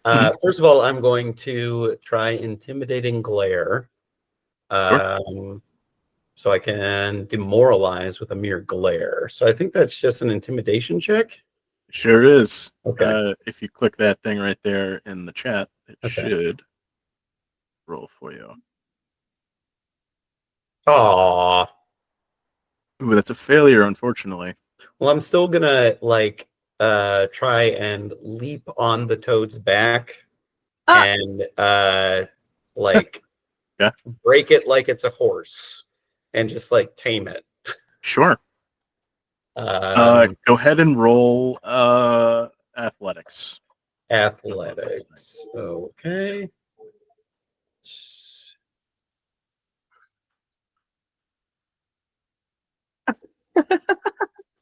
First of all, I'm going to try intimidating glare. So I can demoralize with a mere glare. So I think that's just an intimidation check. Sure is. Okay. If you click that thing right there in the chat, it Okay. should roll for you. Aw. Ooh, that's a failure, unfortunately. Well, I'm still gonna try and leap on the toad's back and Yeah. break it like it's a horse and just like tame it. Sure. Go ahead and roll athletics. Athletics. Okay.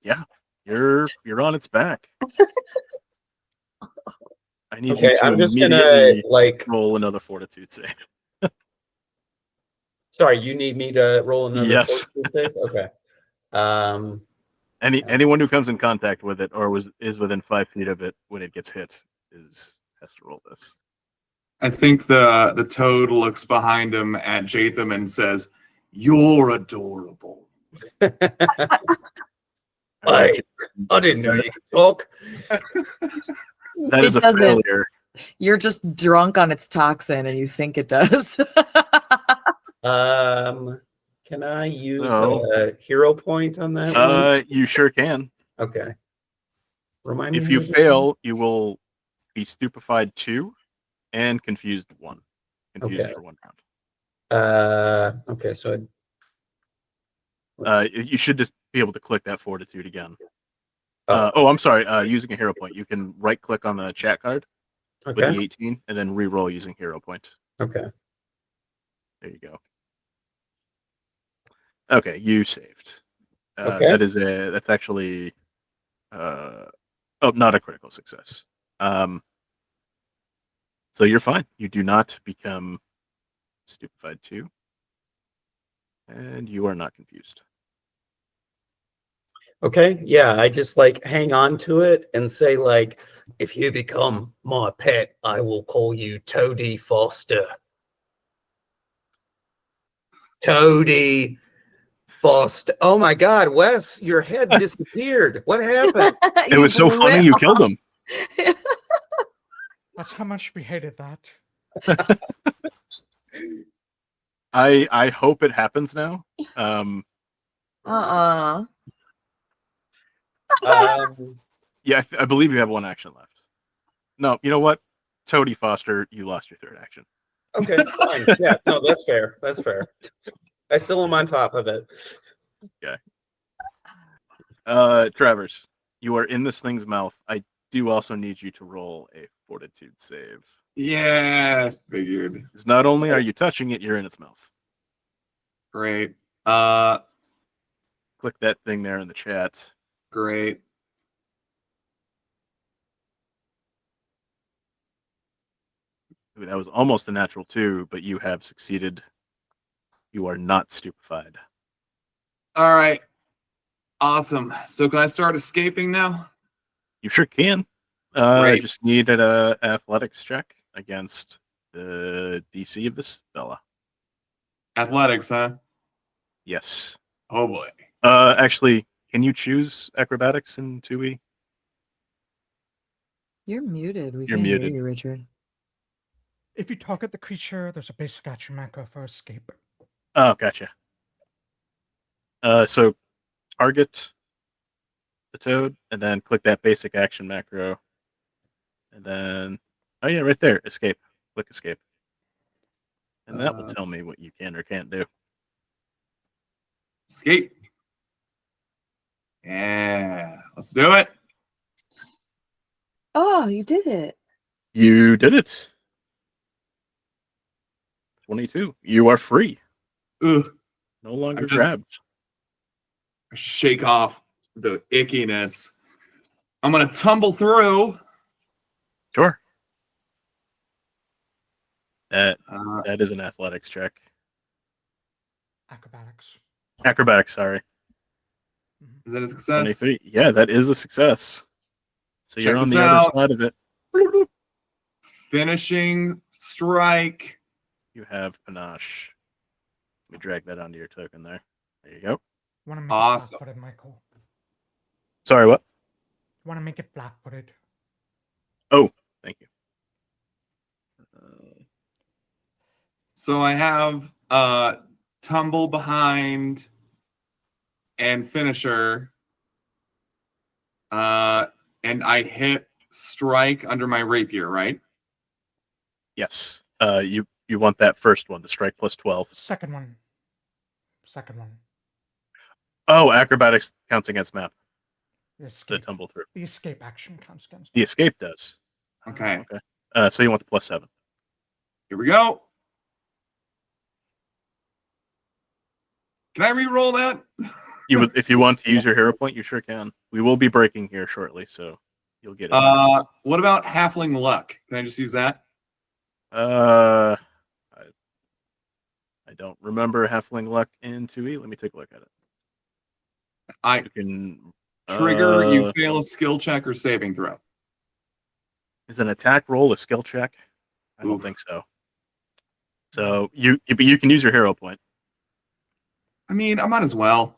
Yeah, you're on its back. I need Okay, you to I'm just gonna immediately roll another fortitude save. Sorry, you need me to roll another Yes. fortitude save? Okay. Anyone who comes in contact with it or is within 5 feet of it when it gets hit has to roll this. I think the toad looks behind him at Jaytham and says, "You're adorable." I didn't know you could talk. That is It a doesn't. failure. You're just drunk on its toxin and you think it does. Can I use So- a hero point on that one? You sure can. Okay. Remind me. If how you to do fail, you will be stupefied 2 and confused 1. Confused Okay. for 1 round. that? Okay, so You should just be able to click that fortitude again. oh, I'm sorry. Using a hero point, you can right click on the chat card with okay. the 18 and then re-roll using hero point. Okay. There you go. Okay, you saved. Okay. That's actually not a critical success. So you're fine. You do not become stupefied 2, and you are not confused. Okay. Yeah, I just hang on to it and say if you become my pet, I will call you Toady Foster. Toady Foster. Oh my God, Wes, your head disappeared. What happened? It was so funny you killed him. That's how much we hated that. I hope it happens now. Yeah, I believe you have 1 action left. No, you know what? Toady Foster, you lost your 3rd action. Okay, fine. Yeah, no, that's fair. That's fair. I still am on top of it. Okay. Travers, you are in this thing's mouth. I do also need you to roll a fortitude save. Yeah, figured. Because not only are you touching it, you're in its mouth. Great. Click that thing there in the chat. Great. Ooh, that was almost a natural 2, but you have succeeded. You are not stupefied. All right. Awesome. So can I start escaping now? You sure can. Great. Just need an athletics check against the DC of this fella. Athletics, huh? Yes. Oh boy. Actually, can you choose acrobatics in 2E? You're muted. We You're can't muted. hear you, Richard. If you target the creature, there's a basic action macro for escape. Oh, gotcha. So target the toad, and then click that basic action macro. And then, oh yeah, right there, escape. Click escape. And that will tell me what you can or can't do. Escape. Yeah. Let's do it. Oh, you did it. You did it. 22. You are free. Ugh, No longer I'm just- grabbed. shake off the ickiness. I'm gonna tumble through. Sure. That Uh, that is an athletics check. Acrobatics. Acrobatics, sorry. is that a success? 23. Yeah, that is a success. So you're Check on this the out. other side of it. Finishing strike. You have panache. Let me drag that onto your token there. There you go. Want to make Awesome. it flat-footed, Michael? Sorry, what? Want to make it flat-footed? Oh, thank you. So I have tumble behind and finisher. And I hit strike under my rapier, right? Yes. You want that first one, the strike plus 12. Second one. Second one. Oh, acrobatics counts against map. The The escape. tumble through. The escape action counts against. The escape does. Okay. Okay. So you want the plus 7. Here we go. Can I re-roll that? You would, if you want to use your hero point, you sure can. We will be breaking here shortly, so you'll get it. What about halfling luck? Can I just use that? I don't remember halfling luck in 2E. Let me take a look at it. You can Trigger, you fail a skill check or saving throw. Is an attack roll a skill check? I don't Oof. think so. So you can use your hero point. I mean, I might as well.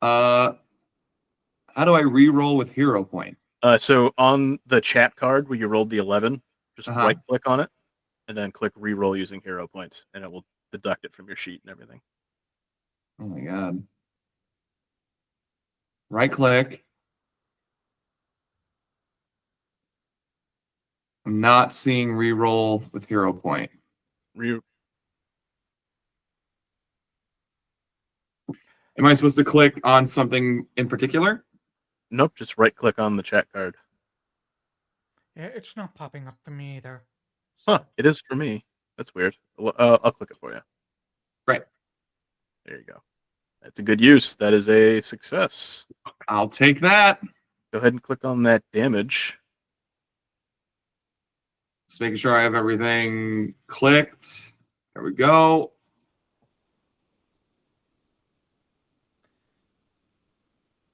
How do I re-roll with hero point? So on the chat card where you rolled the 11, just Uh-huh. right click on it, and then click re-roll using hero points, and it will deduct it from your sheet and everything. Oh my god. Right click. I'm not seeing re-roll with hero point. Am I supposed to click on something in particular? Nope, just right click on the chat card. Yeah, it's not popping up for me either. Huh, it is for me. That's weird. I'll click it for you. Right. There you go. That's a good use. That is a success. I'll take that. Go ahead and click on that damage. Just making sure I have everything clicked. There we go.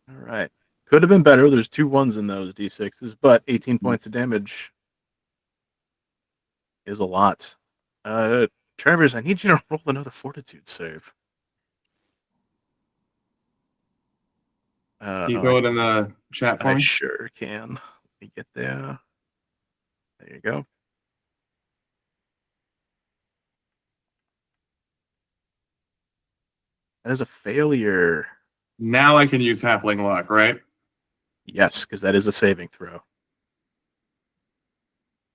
All right. Could have been better. There's 2 1s in those D6s, but 18 points of damage is a lot. Travers, I need you to roll another fortitude save. Can you throw it in the chat for I me? sure can. Let me get there. There you go. That is a failure. Now I can use halfling luck, right? Yes, because that is a saving throw.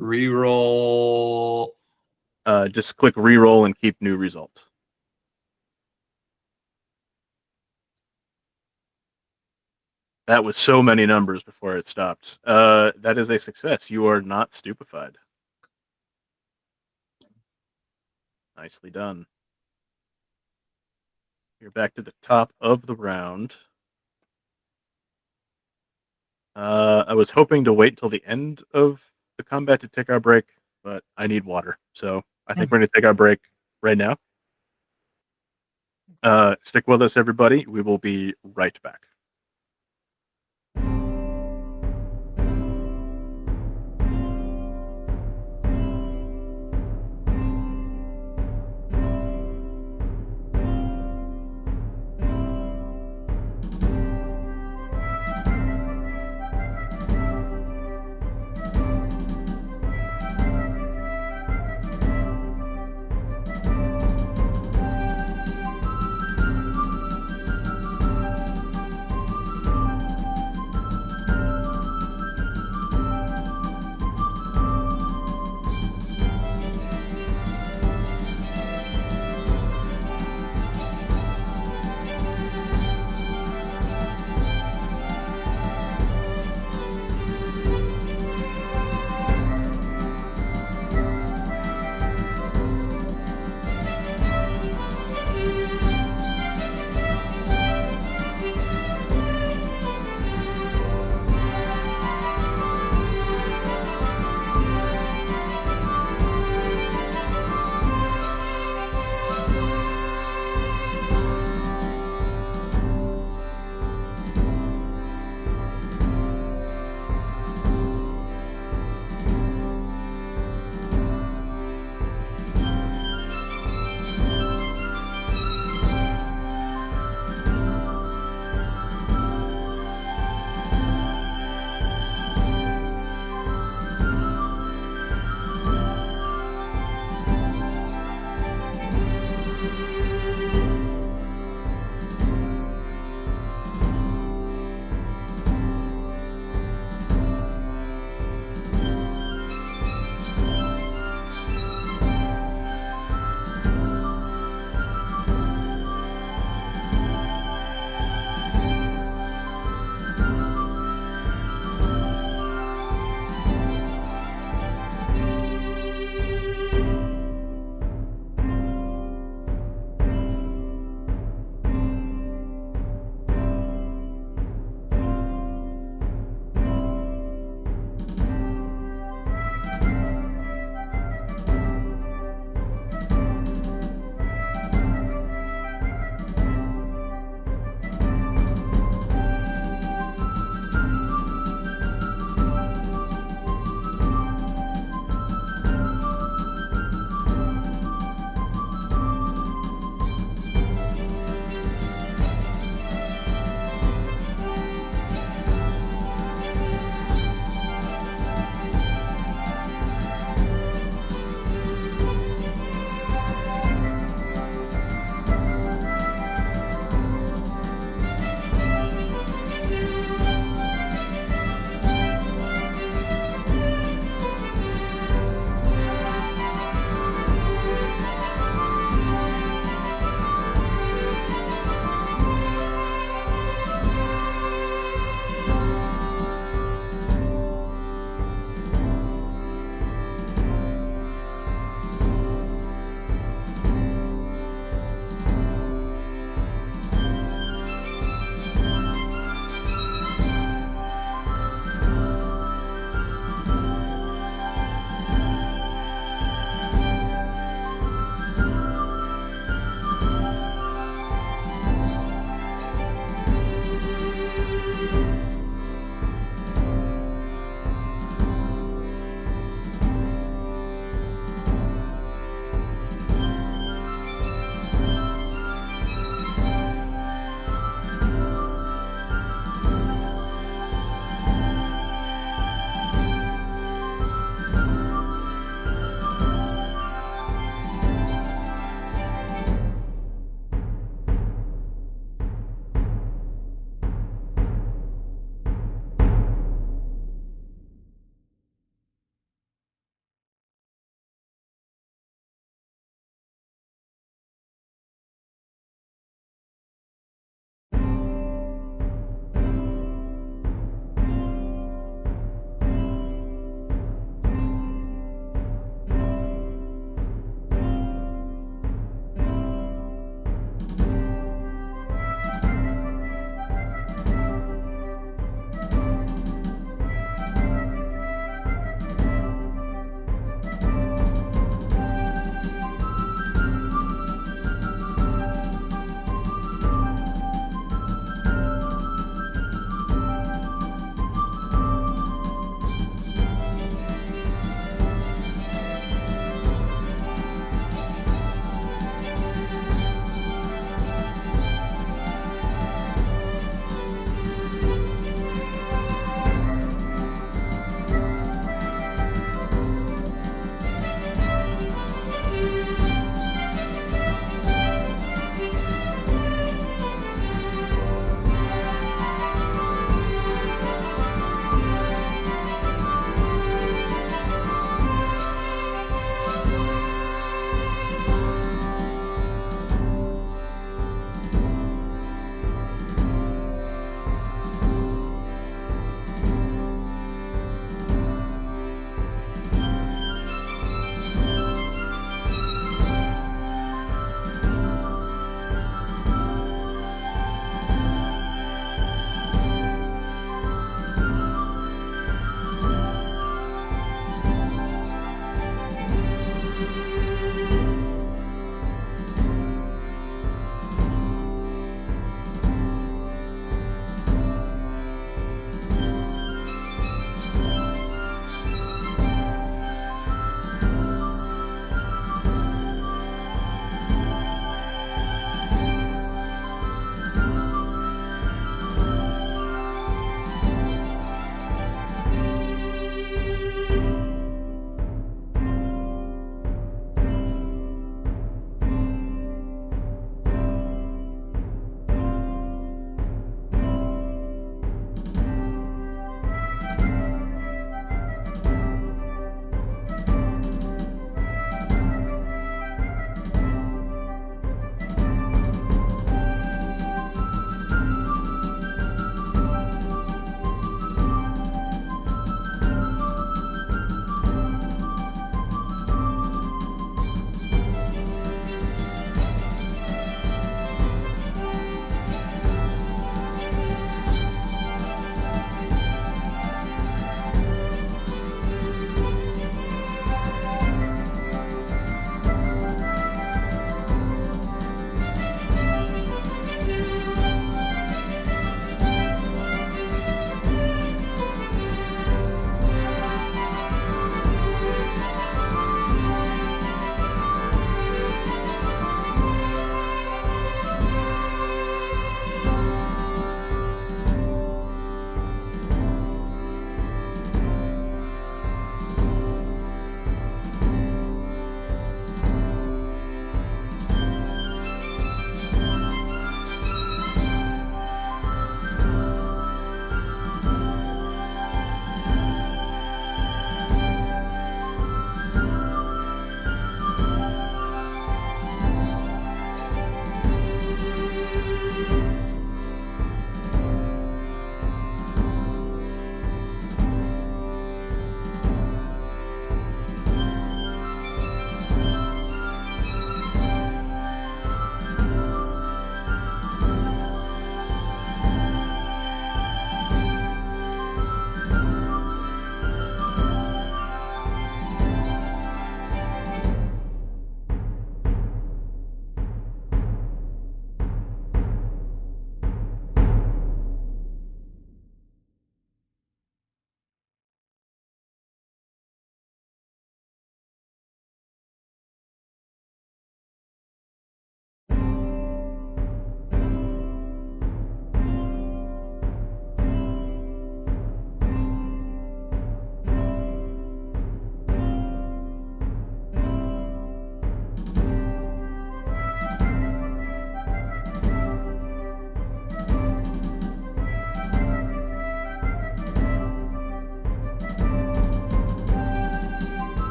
Reroll. Just click reroll and keep new result. That was so many numbers before it stopped. That is a success. You are not stupefied. Nicely done. You're back to the top of the round. I was hoping to wait till the end of the combat to take our break, but I need water. So I think we're going to take our break right now. Stick with us, everybody. We will be right back.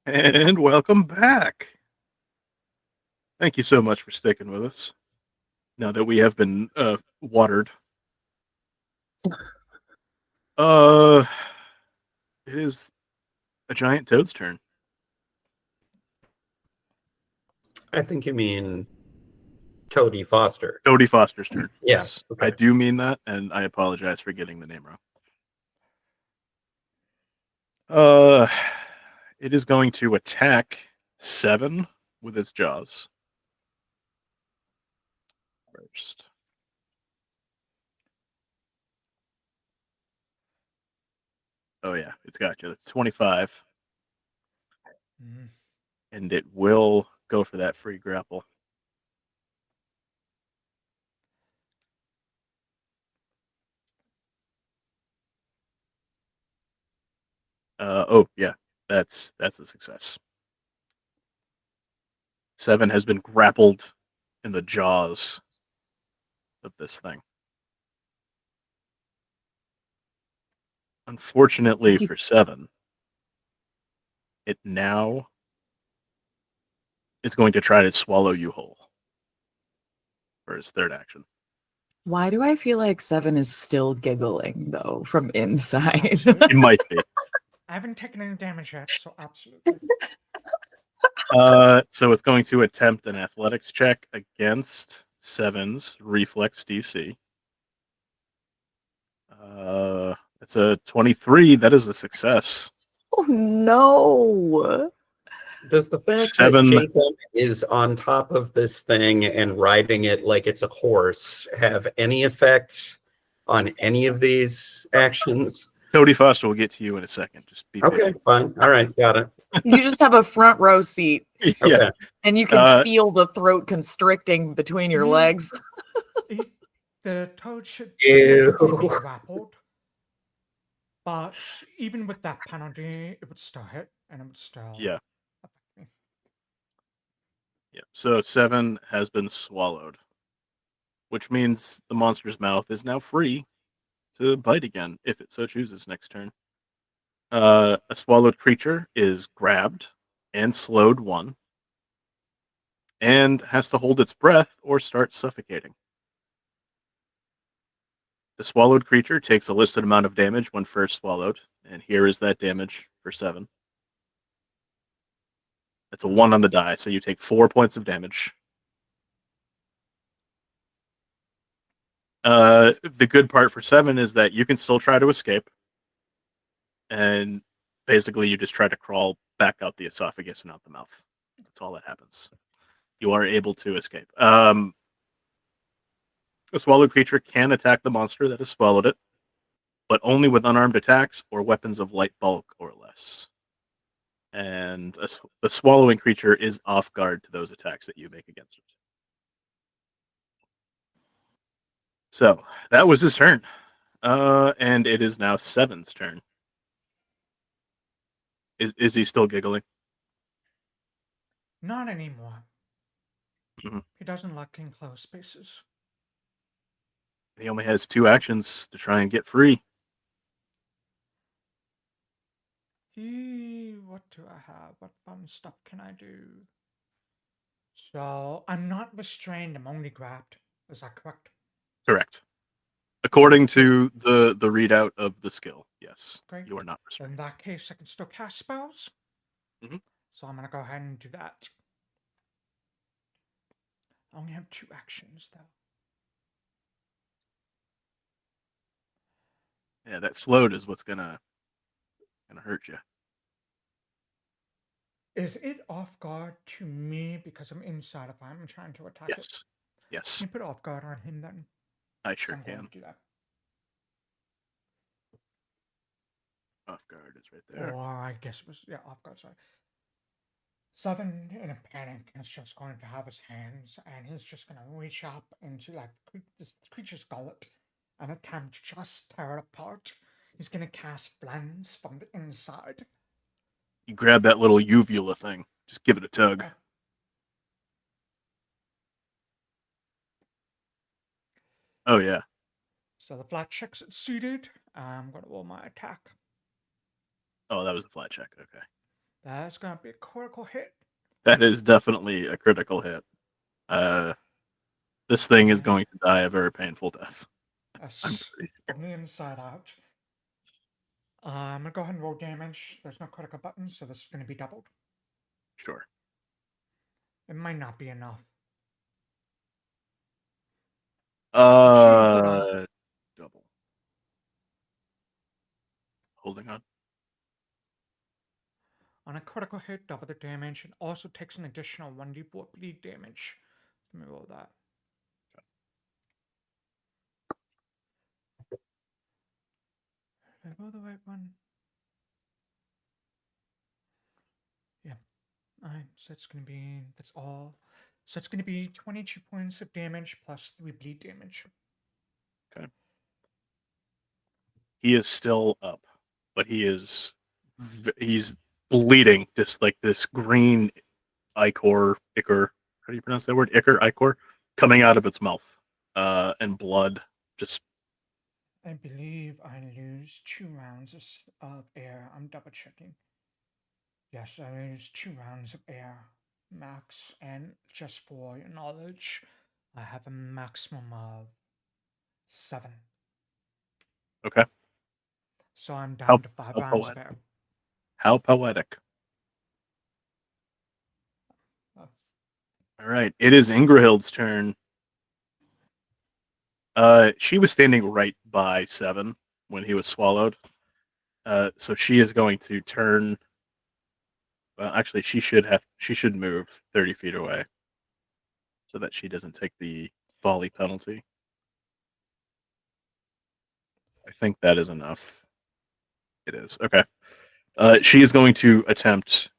And welcome back. Thank you so much for sticking with us. Now that we have been watered. It is a giant toad's turn. I think you mean Cody Foster. Cody Foster's turn. Yeah, Yes. okay. I do mean that, and I apologize for getting the name wrong. It is going to attack 7 with its jaws. First. Oh yeah, it's got you. That's 25. Mhm. And it will go for that free grapple. Oh yeah, that's a success. 7 has been grappled in the jaws of this thing. Unfortunately for 7, it now is going to try to swallow you whole for his third action. Why do I feel like 7 is still giggling, though, from inside? Absolutely. It might be. I haven't taken any damage yet, so absolutely. So it's going to attempt an athletics check against 7's reflex DC. It's a 23. That is a success. Oh, no. Does the fact 7. that Jaytham is on top of this thing and riding it like it's a horse have any effect on any of these actions? Cody Foster will get to you in a second. Just be Okay, patient. fine. All right, got it. You just have a front row seat, Yeah. Okay. and you can feel the throat constricting between your Mhm. legs. The toad should Ew. technically be grappled, but even with that penalty, it would still hit, and it would still Yeah. affect me. Yeah. So 7 has been swallowed, which means the monster's mouth is now free to bite again if it so chooses next turn. A swallowed creature is grabbed and slowed 1 and has to hold its breath or start suffocating. The swallowed creature takes a listed amount of damage when first swallowed, and here is that damage for 7. It's a 1 on the die, so you take 4 points of damage. The good part for 7 is that you can still try to escape, and basically you just try to crawl back out the esophagus and out the mouth. That's all that happens. You are able to escape. A swallowed creature can attack the monster that has swallowed it, but only with unarmed attacks or weapons of light bulk or less. And the swallowing creature is off guard to those attacks that you make against it. So that was his turn. And it is now 7's turn. Is he still giggling? Not anymore. Mhm. He doesn't like enclosed spaces. He only has 2 actions to try and get free. What do I have? What fun stuff can I do? So I'm not restrained. I'm only grabbed. Is that correct? Correct. According to the readout of the skill, yes. Great. You are not In restrained. that case, I can still cast spells. Mhm. So I'm gonna go ahead and do that. I only have 2 actions though. Yeah, that slowed is what's gonna hurt you. Is it off guard to me because I'm inside if I'm trying to attack it? Yes. Yes, Can you put off guard on him then? I sure I'm going can. to do that. Off guard is right there. Or I guess it was, yeah, off guard, sorry. 7 in a panic is just going to have his hands and he's just going to reach up into like this creature's gullet and attempt to just tear it apart. He's going to cast flings from the inside. You grab that little uvula thing. Just give it a tug. Okay. Oh yeah. So the flat check succeeded. I'm going to roll my attack. Oh, that was a flat check. Okay. That's gonna be a critical hit. That is definitely a critical hit. This thing is going to die a very painful death. I'm Yes, pretty from the inside out. I'm gonna go ahead and roll damage. There's no critical button, so this is gonna be doubled. sure. It might not be enough. Shooting, hold on. Double. Holding on. On a critical hit, double the damage. It also takes an additional 1d4 bleed damage. Let me roll that. Did I roll the right one? Yeah. Alright, so it's gonna be, that's all. So it's gonna be 22 points of damage plus 3 bleed damage. He is still up, but he's bleeding. Just like this green ichor. How do you pronounce that word? Ichor coming out of its mouth, and blood just. I believe I lose 2 rounds of air. I'm double checking. Yes, I lose 2 rounds of air max, and just for your knowledge, I have a maximum of 7. Okay. So I'm down How, to 5 how rounds of poetic. air. How poetic. Oh. All right. It is Ingrahild's turn. She was standing right by Seven when he was swallowed. So she is going to turn. Well, actually, she should move 30 feet away, so that she doesn't take the volley penalty. I think that is enough. It is okay. She is going to attempt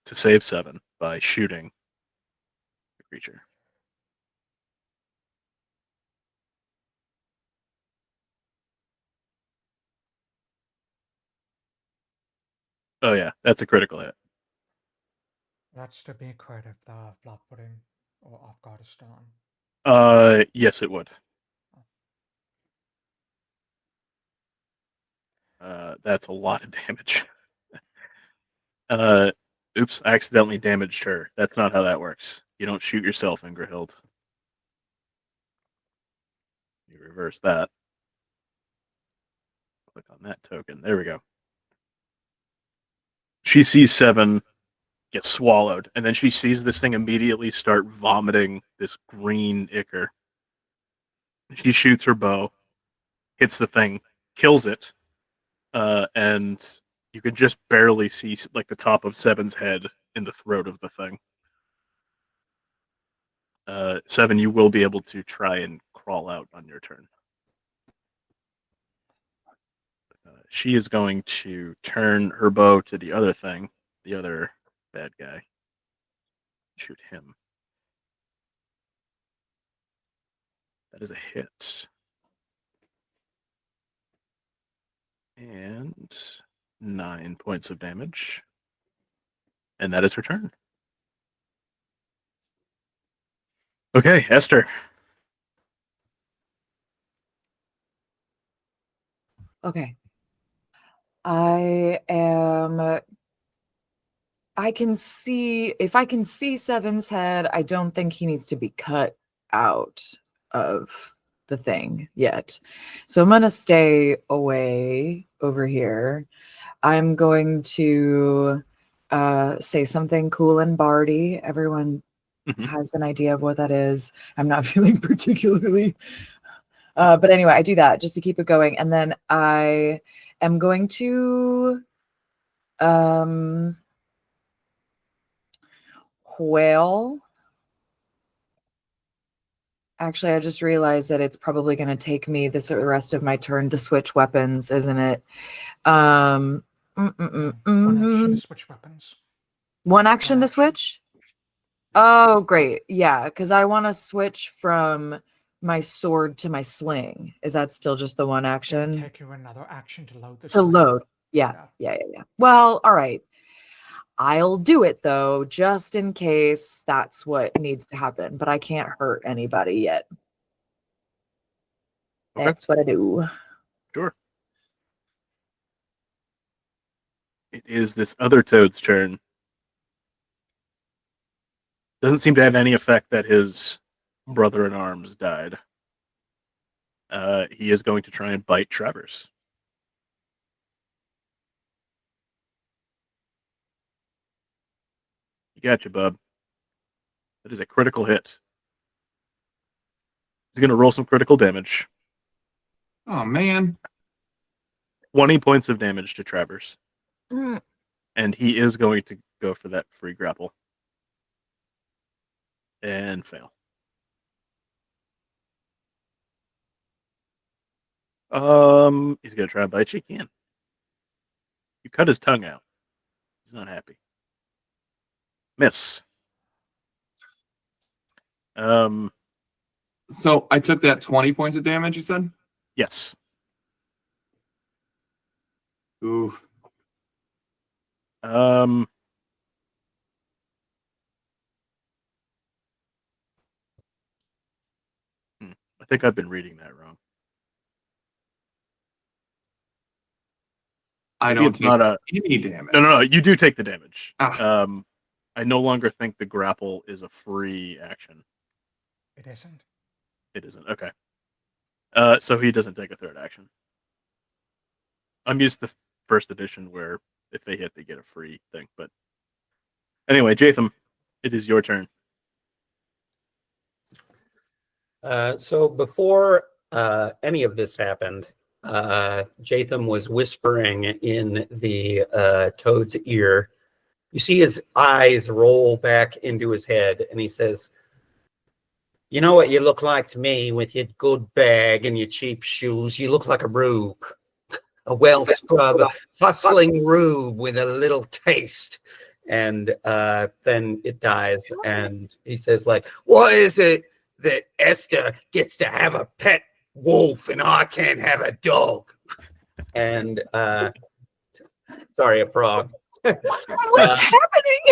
to save Seven by shooting the creature. Oh yeah, that's a critical hit. That's to be crit if the flat footing or off guard is still on. Yes, it would. That's a lot of damage. Oops, I accidentally damaged her. That's not how that works. You don't shoot yourself, Ingrahild. You reverse that. Click on that token. There we go. She sees Seven get swallowed, and then she sees this thing immediately start vomiting this green ichor. She shoots her bow, hits the thing, kills it, and you can just barely see like the top of Seven's head in the throat of the thing. Seven, you will be able to try and crawl out on your turn. She is going to turn her bow to the other thing, the other bad guy. Shoot him. That is a hit. And 9 points of damage. And that is her turn. Okay, Esther. Okay. I can see, if I can see Seven's head, I don't think he needs to be cut out of the thing yet. So I'm going to stay away over here. I'm going to say something cool and bardy. Everyone has an idea of what that is. I'm not feeling particularly. But anyway, I do that just to keep it going. And then I am going to whale. Actually, I just realized that it's probably going to take me the rest of my turn to switch weapons, isn't it? One action to switch weapons. One action to action. switch? Oh, great. Yeah, because I want to switch from my sword to my sling. Is that still just the one It'll action? take you another action to load the To sling. load. Yeah. Well, all right. I'll do it though, just in case that's what needs to happen. But I can't hurt anybody yet. Okay. That's what I do. Sure. It is this other toad's turn. Doesn't seem to have any effect that his brother-in-arms died. He is going to try and bite Travers. You gotcha, bub. That is a critical hit. He's going to roll some critical damage. Oh man. 20 points of damage to Travers. Mm. And he is going to go for that free grapple. And fail. He's going to try and bite you again. You cut his tongue out. He's not happy. Miss. So I took that 20 points of damage, you said? Yes. Ooh. I think I've been reading that wrong. I Maybe don't it's take not any damage. No. You do take the damage. Ah. I no longer think the grapple is a free action. It isn't. It isn't. Okay. So he doesn't take a third action. I'm used to first edition where if they hit, they get a free thing. But anyway, Jaytham, it is your turn. So before any of this happened, Jaytham was whispering in the toad's ear. You see his eyes roll back into his head, and he says, "You know what you look like to me with your good bag and your cheap shoes? You look like a rube, a well-scrubbed, hustling rube with a little taste." And then it dies, and he says, like, "What is it that Esther gets to have a pet wolf and I can't have a dog?" And sorry, a frog. What's happening?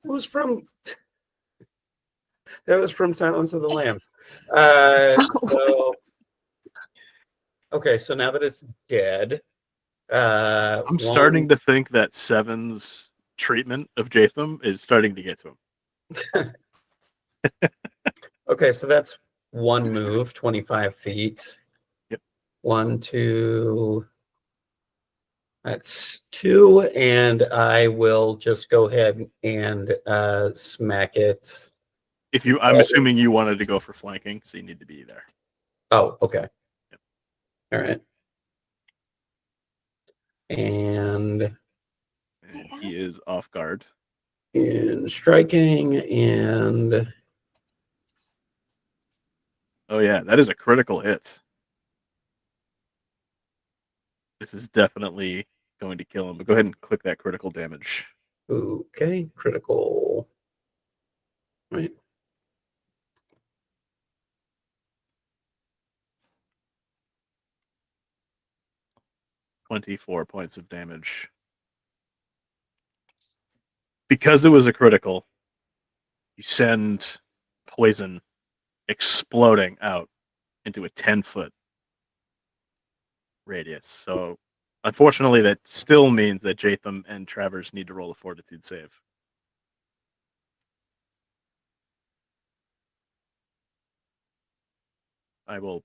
It was from Silence of the Lambs. So okay, so now that it's dead, I'm starting to think that Seven's treatment of Jaytham is starting to get to him. Okay, so that's one move, 25 feet. Yep. 1, 2. That's 2, and I will just go ahead and smack it. I'm assuming you wanted to go for flanking, so you need to be there. Oh, okay. Yep. All right. And He is off guard. in striking, and Oh yeah, that is a critical hit. This is definitely going to kill him, but go ahead and click that critical damage. okay, critical. Right. 24 points of damage. Because it was a critical, you send poison exploding out into a 10-foot radius. So, unfortunately, that still means that Jaytham and Travers need to roll a fortitude save. I will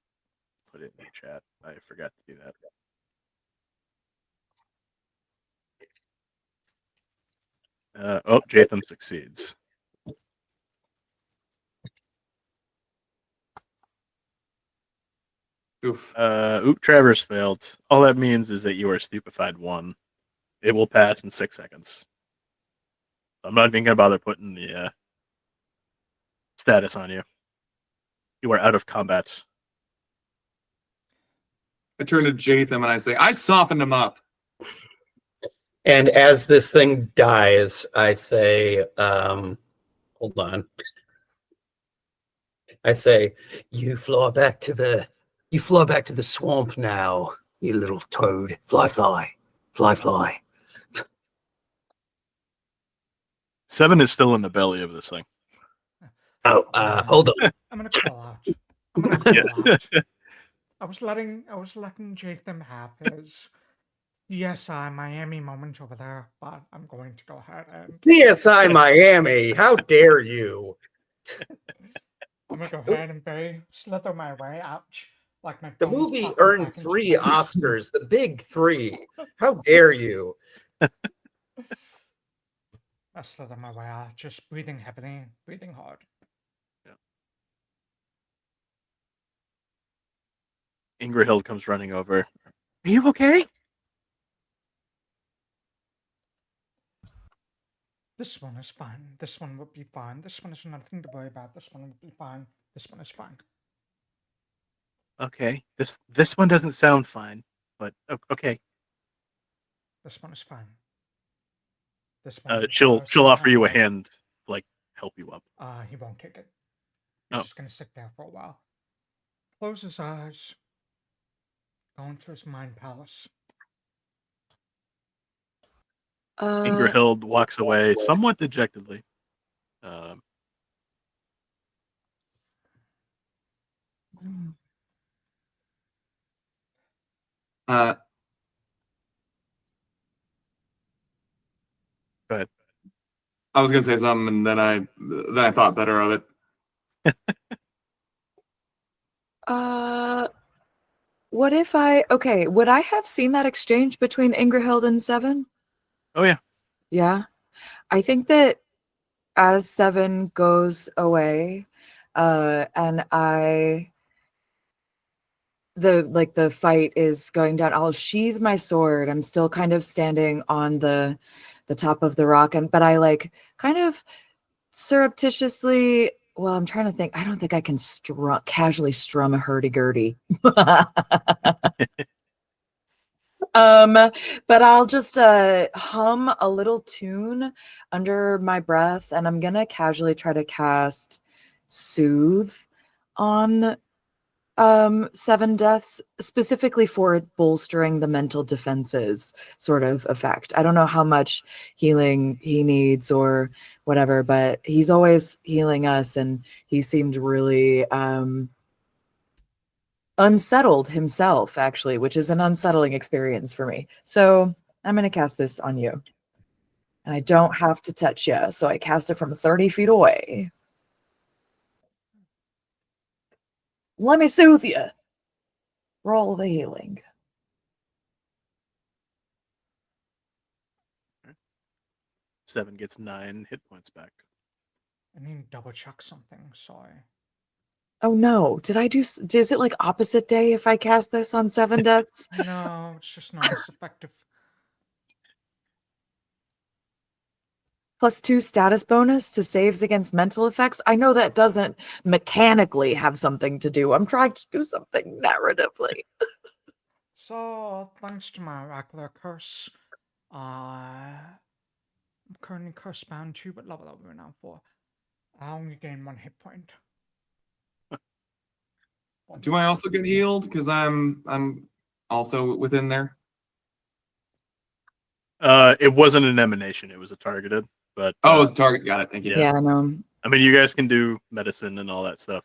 put it in the chat. I forgot to do that. Jaytham succeeds. Oof. Travers failed. All that means is that you are stupefied 1. It will pass in 6 seconds. I'm not even going to bother putting the status on you. You are out of combat. I turn to Jaytham and I say, I softened him up. And as this thing dies, I say, hold on. I say, you fly back to the swamp now, you little toad. Fly, fly, fly, fly. 7 is still in the belly of this thing. Oh, hold on. I'm gonna call out. I'm gonna call out. I was letting Jaytham have his CSI Miami moment over there, but I'm going to go ahead and CSI Miami, how dare you? I'm gonna go ahead and very slither my way out, like my The bones movie popping earned back into 3 place. Oscars, the big 3. How dare you? I slither my way out, just breathing heavily, breathing hard. Ingrahild comes running over. Are you okay? This one is fine. This one will be fine. This one is nothing to worry about. This one will be fine. This one is fine. Okay. This one doesn't sound fine, but okay. This one is fine. This one She'll does not offer have you a heart. hand, like help you up. He won't take it. He's Oh. just gonna sit there for a while. Close his eyes. Go into his mind palace. Ingrahild walks away somewhat dejectedly. Uh, Go ahead. I was gonna say something, and then I thought better of it. What if would I have seen that exchange between Ingrahild and Seven? Oh yeah. Yeah. I think that as Seven goes away, and the fight is going down, I'll sheathe my sword. I'm still kind of standing on the top of the rock, but I kind of surreptitiously, well, I'm trying to think. I don't think I can casually strum a hurdy-gurdy. But I'll just hum a little tune under my breath, and I'm gonna casually try to cast Soothe on Seven Deaths, specifically for bolstering the mental defenses sort of effect. I don't know how much healing he needs or whatever, but he's always healing us, and he seemed really unsettled himself, actually, which is an unsettling experience for me. So I'm going to cast this on you. And I don't have to touch you, so I cast it from 30 feet away. Let me soothe you. Roll the healing. Seven gets 9 hit points back. I need to double check something. Sorry. Oh no, did I do, is it like opposite day if I cast this on Seven Deaths? No, it's just not as effective. +2 status bonus to saves against mental effects. I know that doesn't mechanically have something to do. I'm trying to do something narratively. So, thanks to my oracular curse, I'm currently curse bound 2, but level over now 4. I only gain 1 hit point. Do I also get healed because I'm also within there? It wasn't an emanation; it was a targeted. But Oh, it's a target. Got it. Thank you. Yeah, I know. I mean, you guys can do medicine and all that stuff.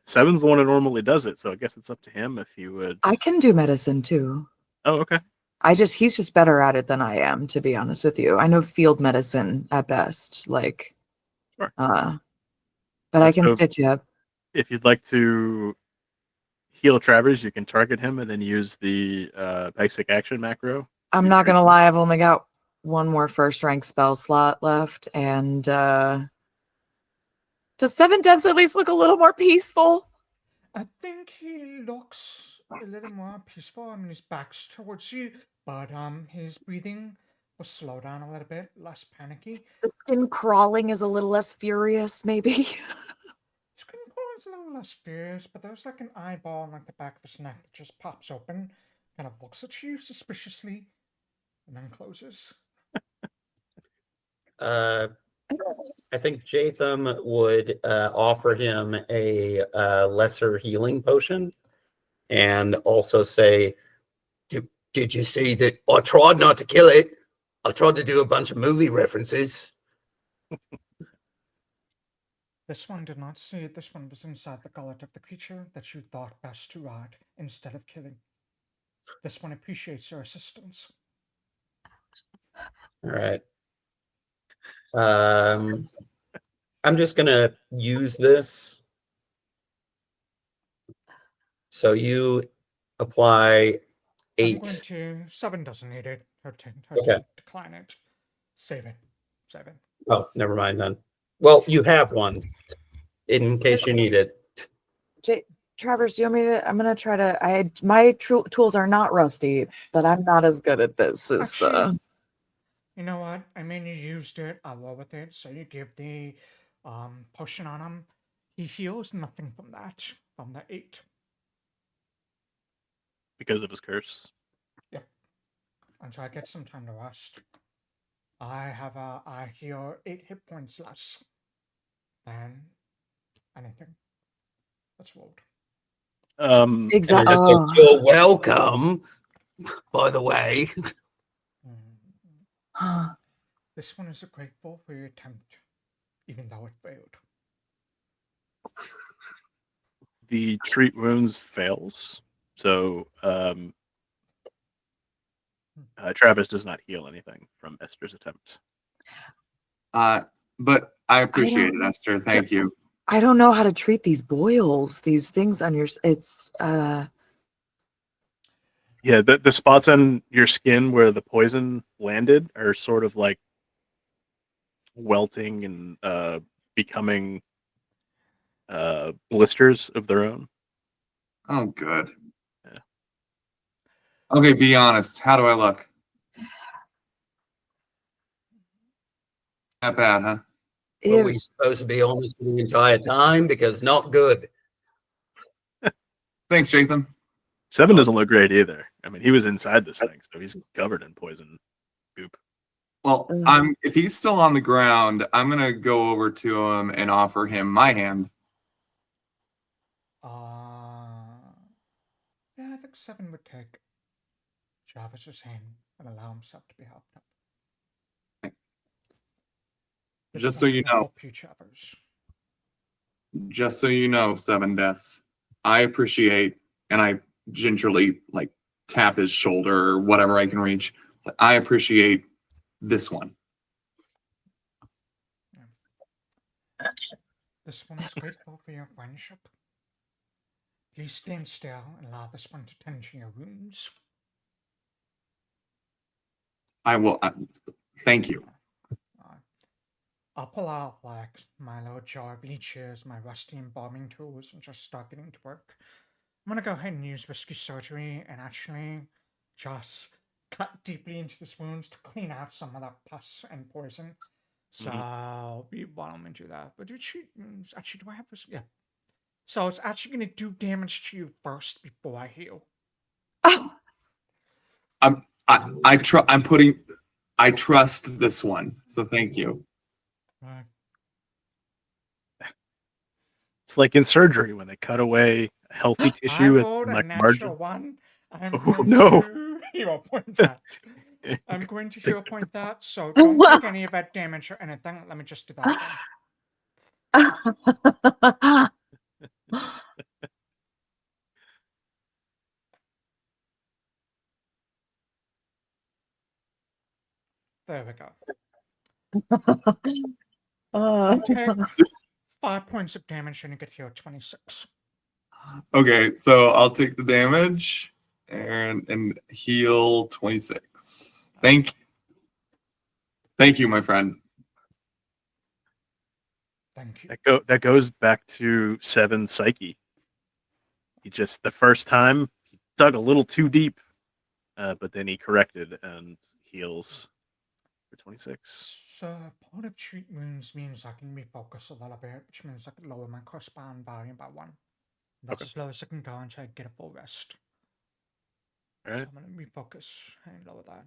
Seven's the one who normally does it, so I guess it's up to him if you would. I can do medicine too. Oh, okay. He's just better at it than I am, to be honest with you. I know field medicine at best, Sure. but I can So stitch you up. if you'd like to heal Travers, you can target him and then use the basic action macro. I'm not gonna lie, I've only got one more first rank spell slot left, and does Seven Deaths at least look a little more peaceful? I think he looks a little more peaceful. I mean, his back's towards you, but his breathing will slow down a little bit, less panicky. The skin crawling is a little less furious, maybe. His skin is a little less fierce, but there's like an eyeball on like the back of his neck that just pops open, kind of looks at you suspiciously, and then closes. I think Jaytham would offer him a lesser healing potion and also say, did you see that I tried not to kill it? I tried to do a bunch of movie references. This one did not see it. This one was inside the gullet of the creature that you thought best to ride instead of killing. This one appreciates your assistance. All right. I'm just gonna use this. So you apply I'm going 8. to 7 doesn't need it. Her Okay. to decline it. Save it. 7. Oh, never mind then. Well, you have one in case you need it. Travers, do you want me to? I'm gonna try to. My tools are not rusty, but I'm not as good at this as. Actually, you know what? I mean, you used it. I'll roll with it. So you give the potion on him. He heals nothing from that. From the 8. Because of his curse. Yep. Until I get some time to rest. I heal 8 hit points less than anything that's rolled. And Exactly. I just said, you're welcome, by the way. This one is grateful for your attempt, even though it failed. The treat wounds fails, so Travis does not heal anything from Esther's attempt. But I appreciate it, Esther. Thank you. I don't know how to treat these boils. These things on your. It's. Yeah, the spots on your skin where the poison landed are sort of like welting and becoming blisters of their own. Oh, good. Yeah. Okay, be honest. How do I look? Not bad, huh? Were we supposed to be honest the entire time? Because not good. Thanks, Jaytham. 7 doesn't look great either. I mean, he was inside this thing, so he's covered in poison goop. Well, if he's still on the ground, I'm gonna go over to him and offer him my hand. Yeah, I think 7 would take Travis's hand and allow himself to be helped up. Just so you know. Help you, Travers. Just so you know, 7 deaths. I appreciate, and I gingerly like tap his shoulder or whatever I can reach. So I appreciate this one. This one is grateful for your friendship. Please stand still and allow this one to tend to your wounds. I will. Thank you. I'll pull out like my little jar of leeches, my rusty embalming tools, and just start getting to work. I'm gonna go ahead and use rescue surgery and actually just cut deeply into this wounds to clean out some of that pus and poison. So why don't we do that? But actually, do I have this? Yeah. So it's actually gonna do damage to you first before I heal. I trust this one. So thank you. It's like in surgery when they cut away healthy tissue. I rolled a natural one. I'm going to hero point that. I'm going to hero point that. So don't take any of that damage or anything. Let me just do that again. There we go. Take 5 points of damage and you get healed 26. Okay, so I'll take the damage and heal 26. Thank you, my friend. Thank you. That goes back to 7's psyche. He just the first time he dug a little too deep, but then he corrected and heals for 26. So part of treat wounds means I can refocus a little bit, which means I can lower my corresponding value by 1. That's as low as I can go until I get a full rest. All right. So I'm going to refocus and lower that.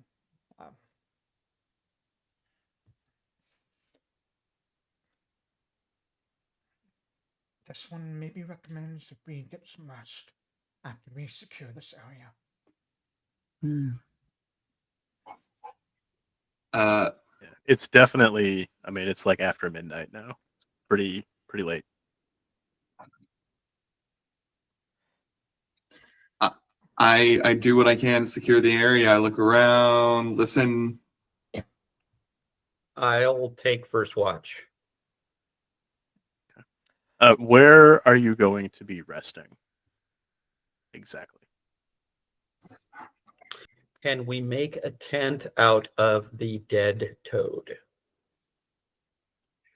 This one maybe recommends if we get some rest after we secure this area. Yeah, it's definitely. I mean, it's like after midnight now. Pretty late. I do what I can to secure the area. I look around, listen. I'll take first watch. Where are you going to be resting? Exactly. Can we make a tent out of the dead toad?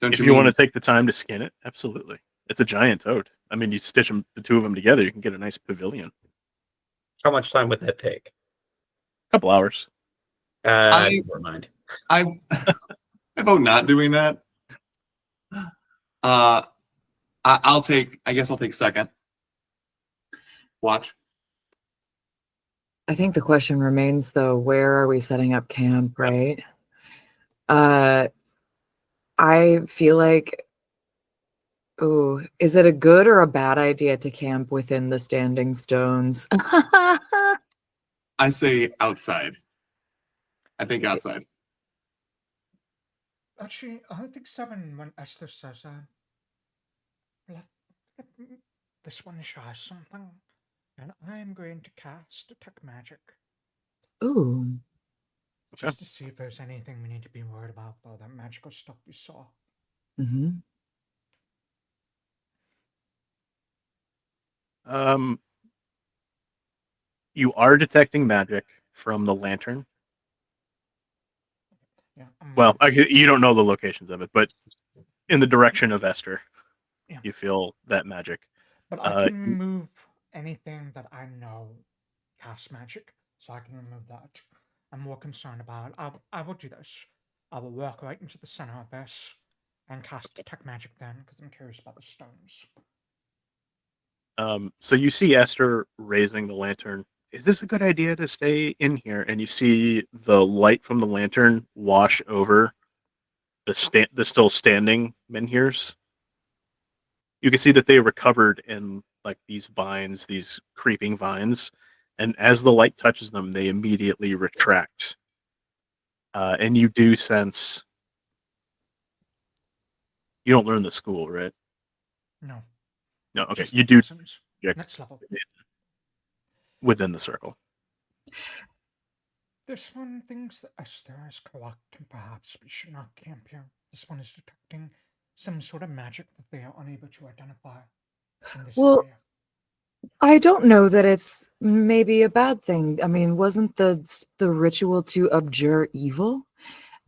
Don't If you you mean want to take the time to skin it, absolutely. It's a giant toad. I mean, you stitch the two of them together, you can get a nice pavilion. How much time would that take? A couple hours. Never mind. I vote not doing that. I'll take. I guess I'll take second. Watch. I think the question remains though, where are we setting up camp, right? I feel like, oh, is it a good or a bad idea to camp within the standing stones? I say outside. I think outside. Actually, I think 7 when Esther says this one tries something, and I am going to cast Detect Magic. Ooh. Just to see if there's anything we need to be worried about, though, that magical stuff we saw. Mm-hmm. You are detecting magic from the lantern. Yeah. Well, you don't know the locations of it, but in the direction of Esther, Yeah. you feel that magic. But I can remove anything that I know casts magic, so I can remove that. I'm more concerned about. I will do this. I will walk right into the center of this and cast Detect Magic then, because I'm curious about the stones. So you see Esther raising the lantern. Is this a good idea to stay in here? And you see the light from the lantern wash over the still standing menhirs. You can see that they recovered in like these vines, these creeping vines, and as the light touches them, they immediately retract. And you do sense you don't learn the school, right? No. No, okay. Just You do lessons. check Next level. within the circle. This one thinks that Esther is correct, and perhaps we should not camp here. This one is detecting some sort of magic that they are unable to identify in this Well, area. I don't know that it's maybe a bad thing. I mean, wasn't the ritual to abjure evil?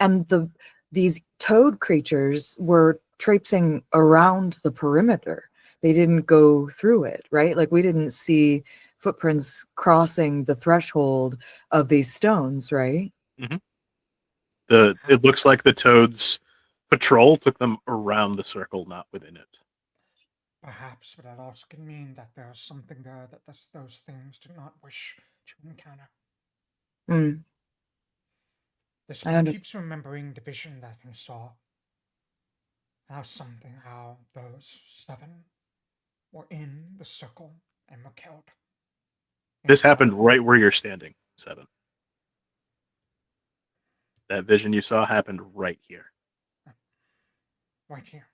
And these toad creatures were traipsing around the perimeter. They didn't go through it, right? Like we didn't see footprints crossing the threshold of these stones, right? It looks like the toads patrol took them around the circle, not within it. Perhaps, but that also can mean that there's something there that those things do not wish to encounter. Mm. This I one understand. keeps remembering the vision that he saw. How those 7 were in the circle and were killed. This happened right where you're standing, 7. That vision you saw happened right here. Right here.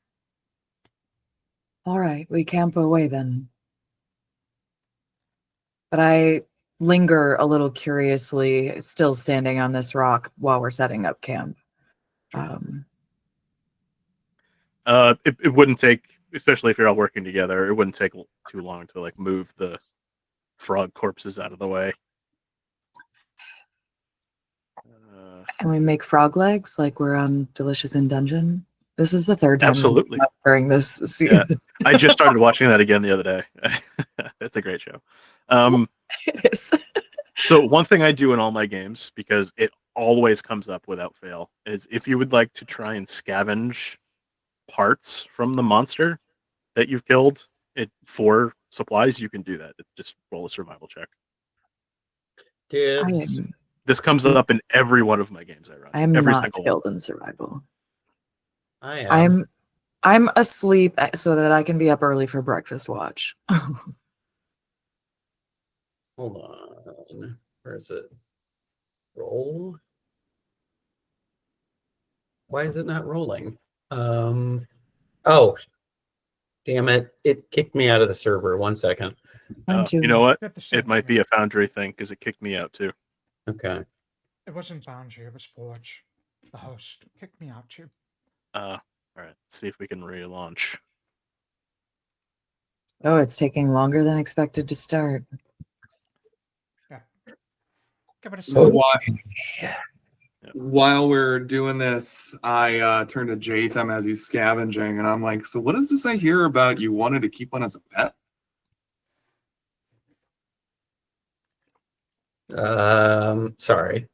All right, we camp away then. But I linger a little curiously, still standing on this rock while we're setting up camp. It wouldn't take, especially if you're all working together, it wouldn't take too long to like move the frog corpses out of the way. And we make frog legs like we're on Delicious in Dungeon. This is the 3rd time Absolutely. during this season. Yeah. I just started watching that again the other day. It's a great show. It is. So one thing I do in all my games, because it always comes up without fail, is if you would like to try and scavenge parts from the monster that you've killed for supplies, you can do that. It's just roll a survival check. This comes up in every one of my games I run. I am every not single skilled one. in survival. I am. I'm asleep so that I can be up early for breakfast watch. Hold on. Where is it? Roll. Why is it not rolling? Oh. Damn it. It kicked me out of the server. 1 second. Mine too. You know what? Did the same It might to be me. a Foundry thing because it kicked me out too. Okay. It wasn't Boundary, it was Forge. The host kicked me out too. All right. Let's see if we can relaunch. Oh, it's taking longer than expected to start. Give it a Oh. second. While we're doing this, I turn to Jaytham as he's scavenging, and I'm like, so what is this I hear about you wanted to keep one as a pet? Sorry.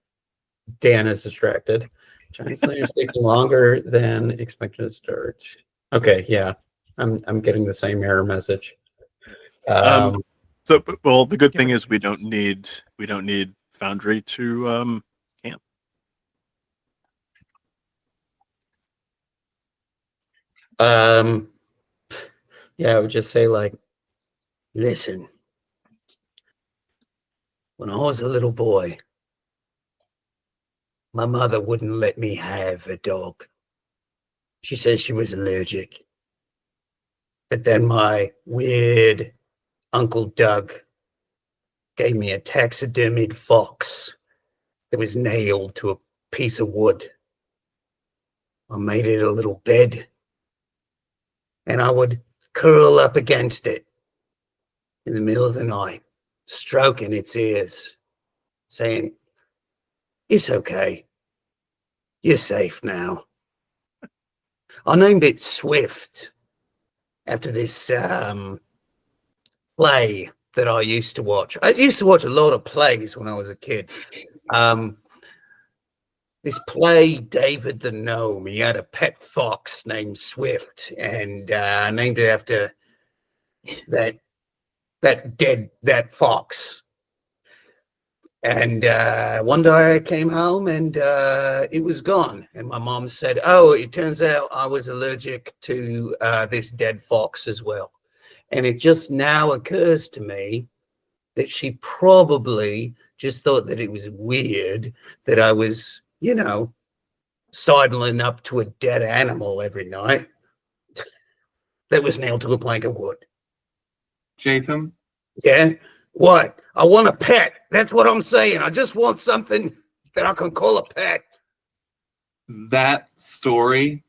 Dan is distracted. Giantslayer is taking longer than expected to start. Okay, yeah. I'm getting the same error message. So, well, the good Give thing it a is we don't need Foundry to camp. Yeah, I would just say like, listen, when I was a little boy, my mother wouldn't let me have a dog. She says she was allergic. But then my weird Uncle Doug gave me a taxidermied fox that was nailed to a piece of wood. I made it a little bed, and I would curl up against it in the middle of the night, stroking its ears, saying, "It's okay. You're safe now." I named it Swift after this play that I used to watch. I used to watch a lot of plays when I was a kid. This play, David the Gnome, he had a pet fox named Swift, and I named it after that fox. And one day I came home and it was gone. And my mom said, "Oh, it turns out I was allergic to this dead fox as well." And it just now occurs to me that she probably just thought that it was weird that I was, sidling up to a dead animal every night that was nailed to a plank of wood. Jaytham, Yeah? What? I want a pet. That's what I'm saying. I just want something that I can call a pet. that story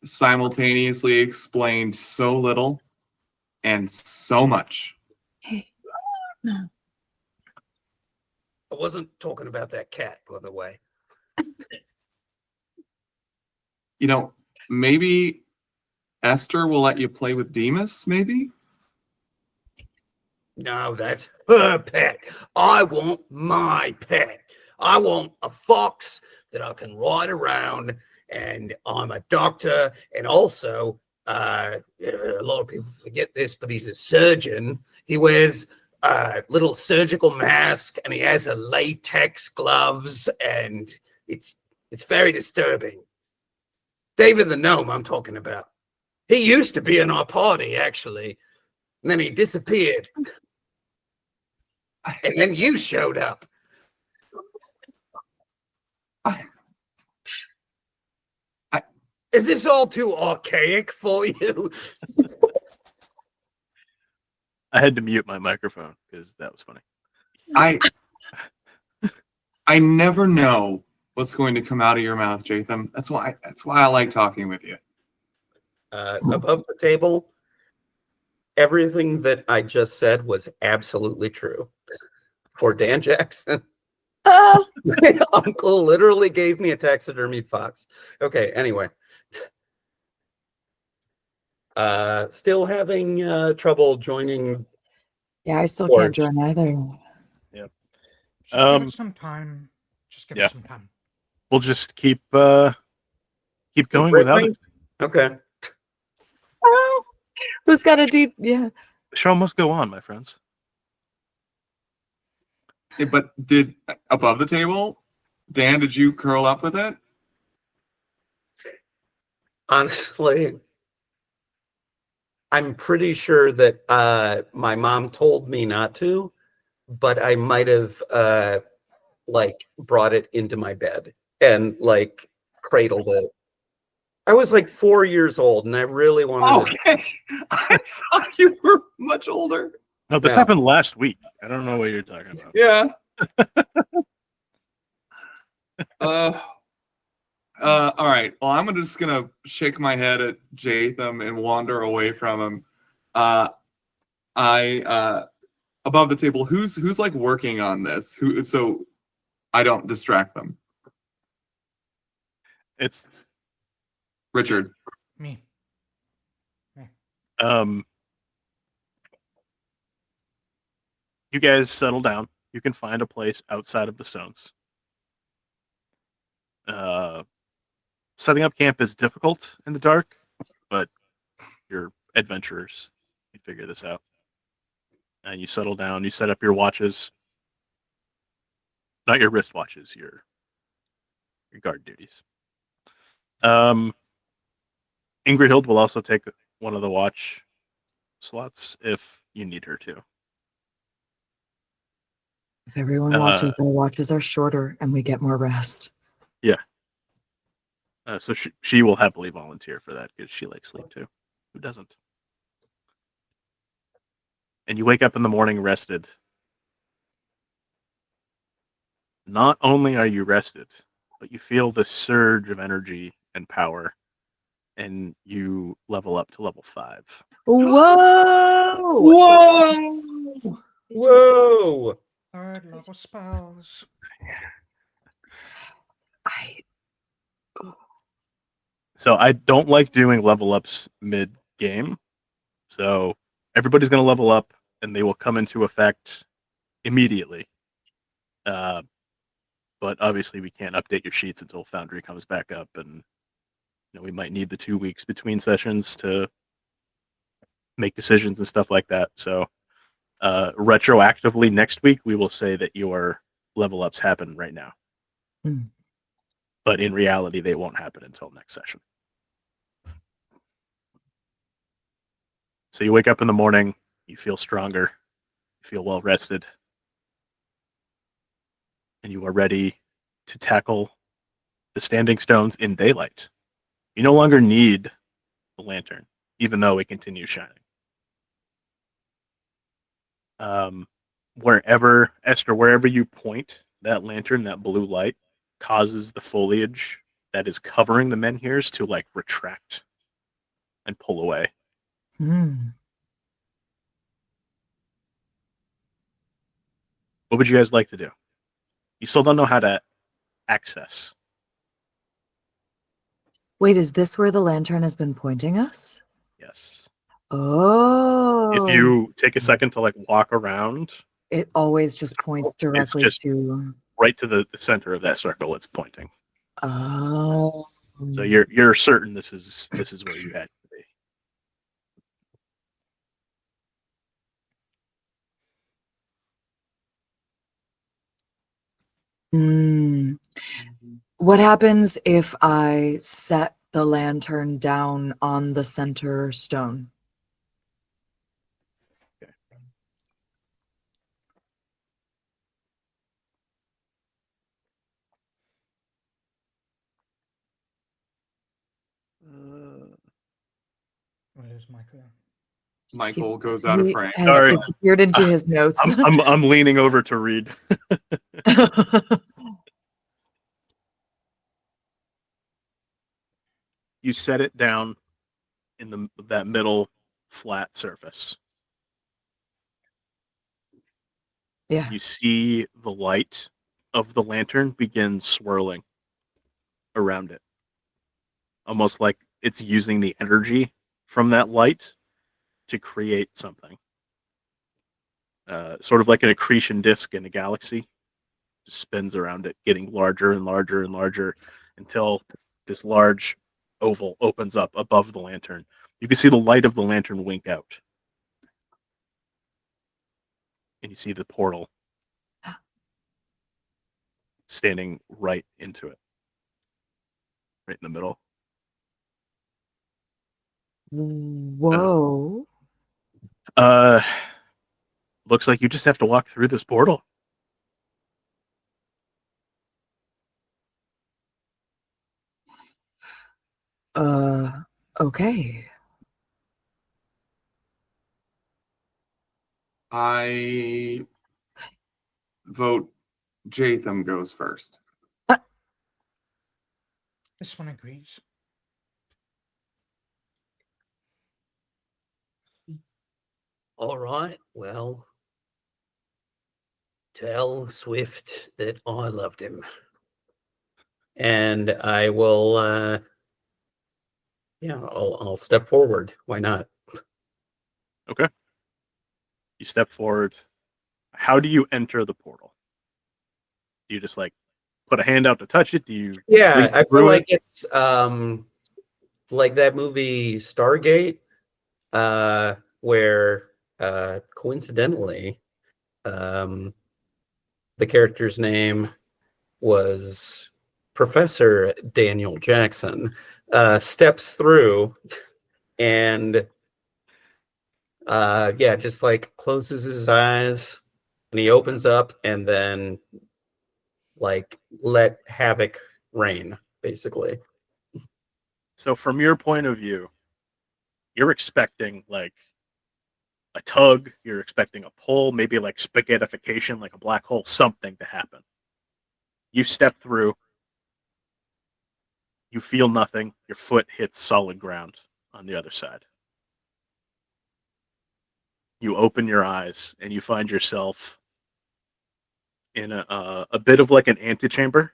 simultaneously explained so little and so much. Hey. I wasn't talking about that cat, by the way. Maybe Esther will let you play with Demas, maybe? No, that's her pet. I want my pet. I want a fox that I can ride around, and I'm a doctor, and also a lot of people forget this, but he's a surgeon. He wears a little surgical mask, and he has a latex gloves, and it's very disturbing. David the Gnome I'm talking about. He used to be in our party, actually, and then he disappeared. And then you showed up. Is this all too archaic for you? I had to mute my microphone because that was funny. I never know what's going to come out of your mouth, Jaytham. That's why I like talking with you. Above the table, everything that I just said was absolutely true. For Dan Jackson, Oh, my uncle literally gave me a taxidermied fox. Okay, anyway. Still having trouble joining. yeah, I still Forge. can't join either. Just give it some time. Just give yeah. it some time. We'll just keep going without it. Okay. Who's got a deep? Yeah. The show must go on, my friends. Hey, but did above the table, Dan, did you curl up with it? Honestly, I'm pretty sure that my mom told me not to, but I might have brought it into my bed and cradled it. I was like 4 years old, and I really wanted to. Okay. I thought you were much older. No, this Yeah. happened last week. I don't know what you're talking about. Yeah. All right. Well, I'm just gonna shake my head at Jaytham and wander away from him. I above the table. Who's like working on this? Who? So I don't distract them. It's Richard. Me. you guys settle down. You can find a place outside of the stones. Setting up camp is difficult in the dark, but you're adventurers. You figure this out. And you settle down. You set up your watches. Not your wristwatches, your guard duties. Ingrid will also take one of the watch slots if you need her to. If everyone watches, our watches are shorter and we get more rest. Yeah. So she will happily volunteer for that because she likes sleep too. Who doesn't? And you wake up in the morning rested. Not only are you rested, but you feel the surge of energy and power, and you level up to level 5. Whoa! Whoa! Whoa! Third level spells. So I don't like doing level ups mid game. So everybody's going to level up, and they will come into effect immediately. But obviously, we can't update your sheets until Foundry comes back up, and we might need the 2 weeks between sessions to make decisions and stuff like that. So retroactively next week, we will say that your level ups happen right now. But in reality, they won't happen until next session. So you wake up in the morning, you feel stronger, you feel well rested, and you are ready to tackle the standing stones in daylight. You no longer need the lantern, even though it continues shining. Wherever you point that lantern, that blue light causes the foliage that is covering the menhirs to like retract and pull away. What would you guys like to do? You still don't know how to access. Wait, is this where the lantern has been pointing us? Yes. Oh. If you take a second to like walk around, it always just points directly just to right to the center of that circle it's pointing. Oh. So you're certain this is where you had to be. What happens if I set the lantern down on the center stone? Okay. Where's Michael? Michael goes out of He frame. has Sorry. disappeared into his notes. I'm leaning over to read. You set it down in that middle flat surface. Yeah. You see the light of the lantern begin swirling around it. Almost like it's using the energy from that light to create something. Sort of like an accretion disk in a galaxy. Just spins around it, getting larger and larger and larger until this large oval opens up above the lantern. You can see the light of the lantern wink out. And you see the portal standing right into it. Right in the middle. Whoa. Looks like you just have to walk through this portal. Okay. I vote Jaytham goes first. This one agrees. All right, well, tell Swift that I loved him. And I will, I'll step forward. Why not? Okay. You step forward. How do you enter the portal? Do you just like put a hand out to touch it? Do you Yeah, leap I feel through like it? it's like that movie Stargate, where coincidentally, the character's name was Professor Daniel Jackson, steps through and just like closes his eyes and he opens up and then like let havoc reign, basically. So from your point of view, you're expecting like a tug, you're expecting a pull, maybe like spaghettification, like a black hole, something to happen. You step through, you feel nothing, your foot hits solid ground on the other side. You open your eyes and you find yourself in a bit of like an antechamber,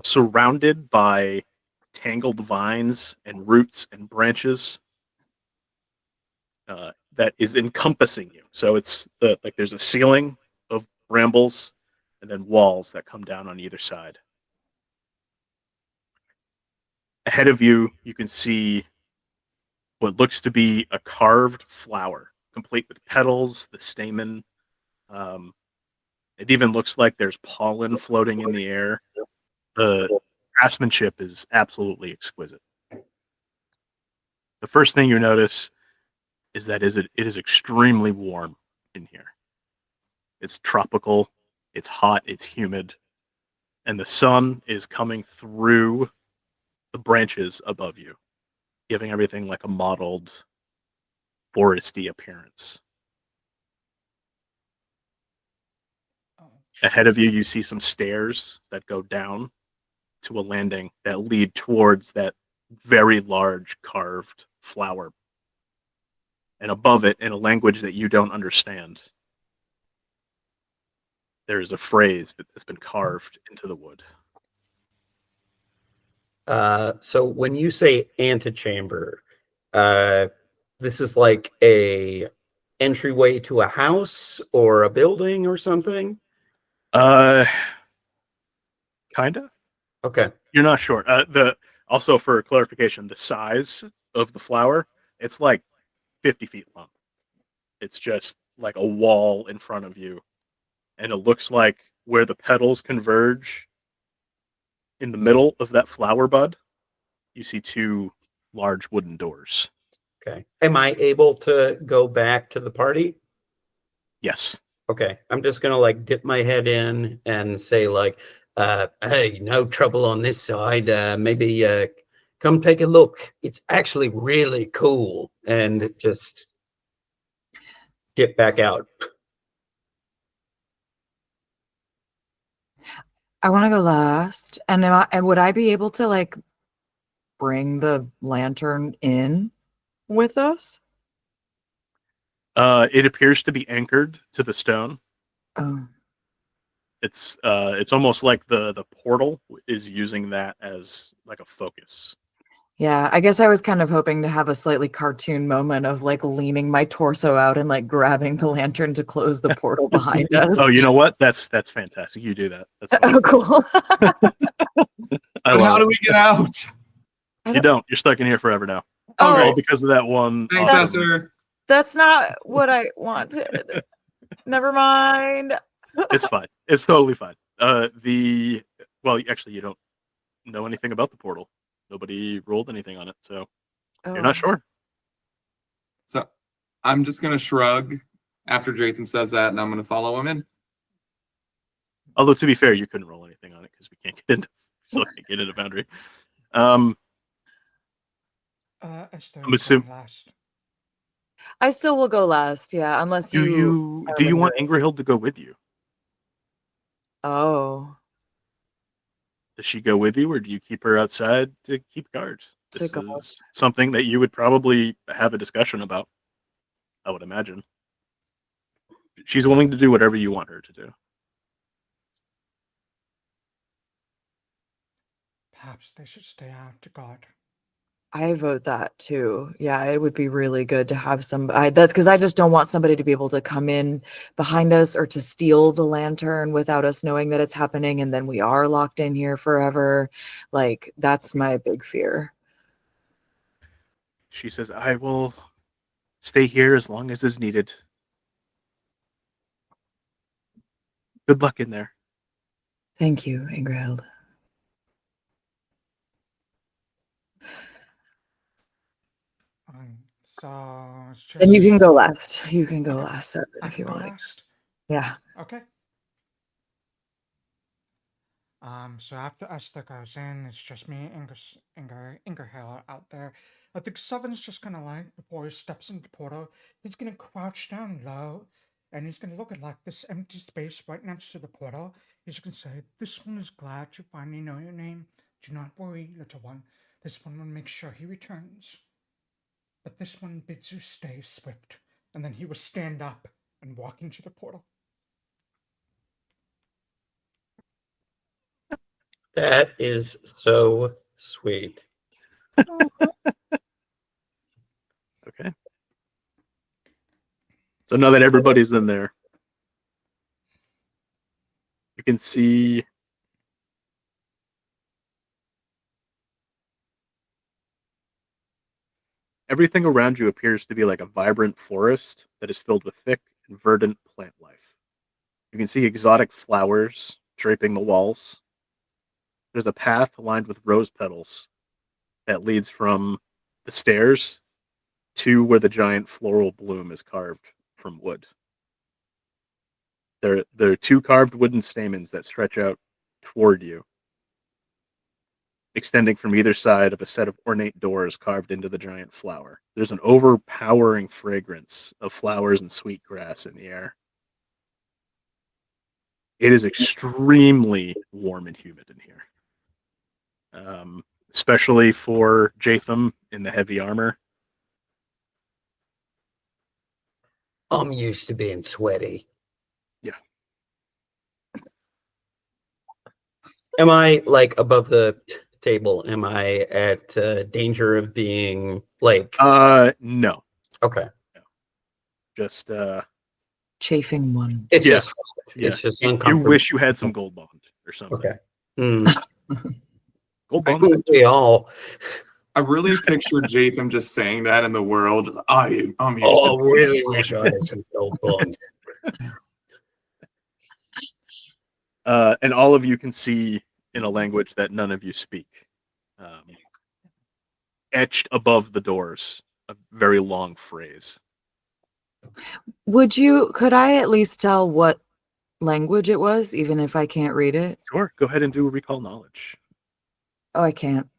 surrounded by tangled vines and roots and branches that is encompassing you. So it's like there's a ceiling of brambles and then walls that come down on either side. Ahead of you, you can see what looks to be a carved flower, complete with petals, the stamen. Um, it even looks like there's pollen floating in the air. The craftsmanship is absolutely exquisite. The first thing you notice is that it is extremely warm in here. It's tropical, it's hot, it's humid, and the sun is coming through the branches above you, giving everything like a mottled, foresty appearance. Oh. Ahead of you, you see some stairs that go down to a landing that lead towards that very large carved flower. And above it, in a language that you don't understand, there is a phrase that has been carved into the wood. So when you say antechamber, this is like a entryway to a house or a building or something? Kinda. Okay. You're not sure. Also for clarification, the size of the flower, it's like 50 feet long. It's just like a wall in front of you, and it looks like where the petals converge in the middle of that flower bud, you see two large wooden doors. Okay. Am I able to go back to the party? Yes. Okay. I'm just gonna like dip my head in and say like, hey, no trouble on this side. Maybe come take a look. It's actually really cool. And just dip back out. I want to go last. And would I be able to like bring the lantern in with us? It appears to be anchored to the stone. Oh, It's almost like the portal is using that as like a focus. yeah. I guess I was kind of hoping to have a slightly cartoon moment of like leaning my torso out and like grabbing the lantern to close the portal behind us. Oh, you know what? That's fantastic. You do that. That's fine. Oh, cool. I But how love do it. we get out? You don't. You're stuck in here forever now. Oh, All because of that one. Thanks, awesome- Esther. that's not what I wanted. Never mind. It's fine. It's totally fine. Well, actually, you don't know anything about the portal. Nobody rolled anything on it, so you're not sure. So I'm just gonna shrug after Jaytham says that, and I'm gonna follow him in. Although to be fair, you couldn't roll anything on it because we can't get into. Still can't get into Foundry. Esther, I'm you're going assuming. last. I still will go last, yeah, unless Do you you want lingering. Ingrahild to go with you? Oh, Does she go with you, or do you keep her outside to keep guard? to This guard. is something that you would probably have a discussion about, I would imagine. She's willing to do whatever you want her to do. Perhaps they should stay out to guard. I vote that too. Yeah, it would be really good to have that's because I just don't want somebody to be able to come in behind us or to steal the lantern without us knowing that it's happening, and then we are locked in here forever. Like, that's my big fear. She says, I will stay here as long as is needed. Good luck in there. Thank you, Ingrahild. So it's just. Then you can go last. You can go Okay. last, Seven, I if can you go want. last. Yeah. Okay. So after Esther goes in, it's just me, Ingerhill out there. I think Seven's just gonna before he steps into the portal, he's gonna crouch down low, and he's gonna look at this empty space right next to the portal. He's gonna say, "This one is glad to finally know your name. Do not worry, little one. This one will make sure he returns. But this one bids you stay swift." And then he will stand up and walk into the portal. That is so sweet. Okay. So now that everybody's in there, you can see everything around you appears to be like a vibrant forest that is filled with thick and verdant plant life. You can see exotic flowers draping the walls. There's a path lined with rose petals that leads from the stairs to where the giant floral bloom is carved from wood. There are two carved wooden stamens that stretch out toward you, extending from either side of a set of ornate doors carved into the giant flower. There's an overpowering fragrance of flowers and sweet grass in the air. It is extremely warm and humid in here, especially for Jaytham in the heavy armor. I'm used to being sweaty. Yeah. Am I above the table? Am I at danger of being No. Okay. No. Just Chafing one. It's yeah. it's just you uncomfortable. wish you had some gold bond or something. Okay. Hmm. Gold bond. We all. I really picture Jaytham just saying that in the world. I'm used Oh, to really wish I had some gold bond. And all of you can see in a language that none of you speak. Etched above the doors, a very long phrase. Could I at least tell what language it was, even if I can't read it? Sure, go ahead and do a recall knowledge. Oh, I can't.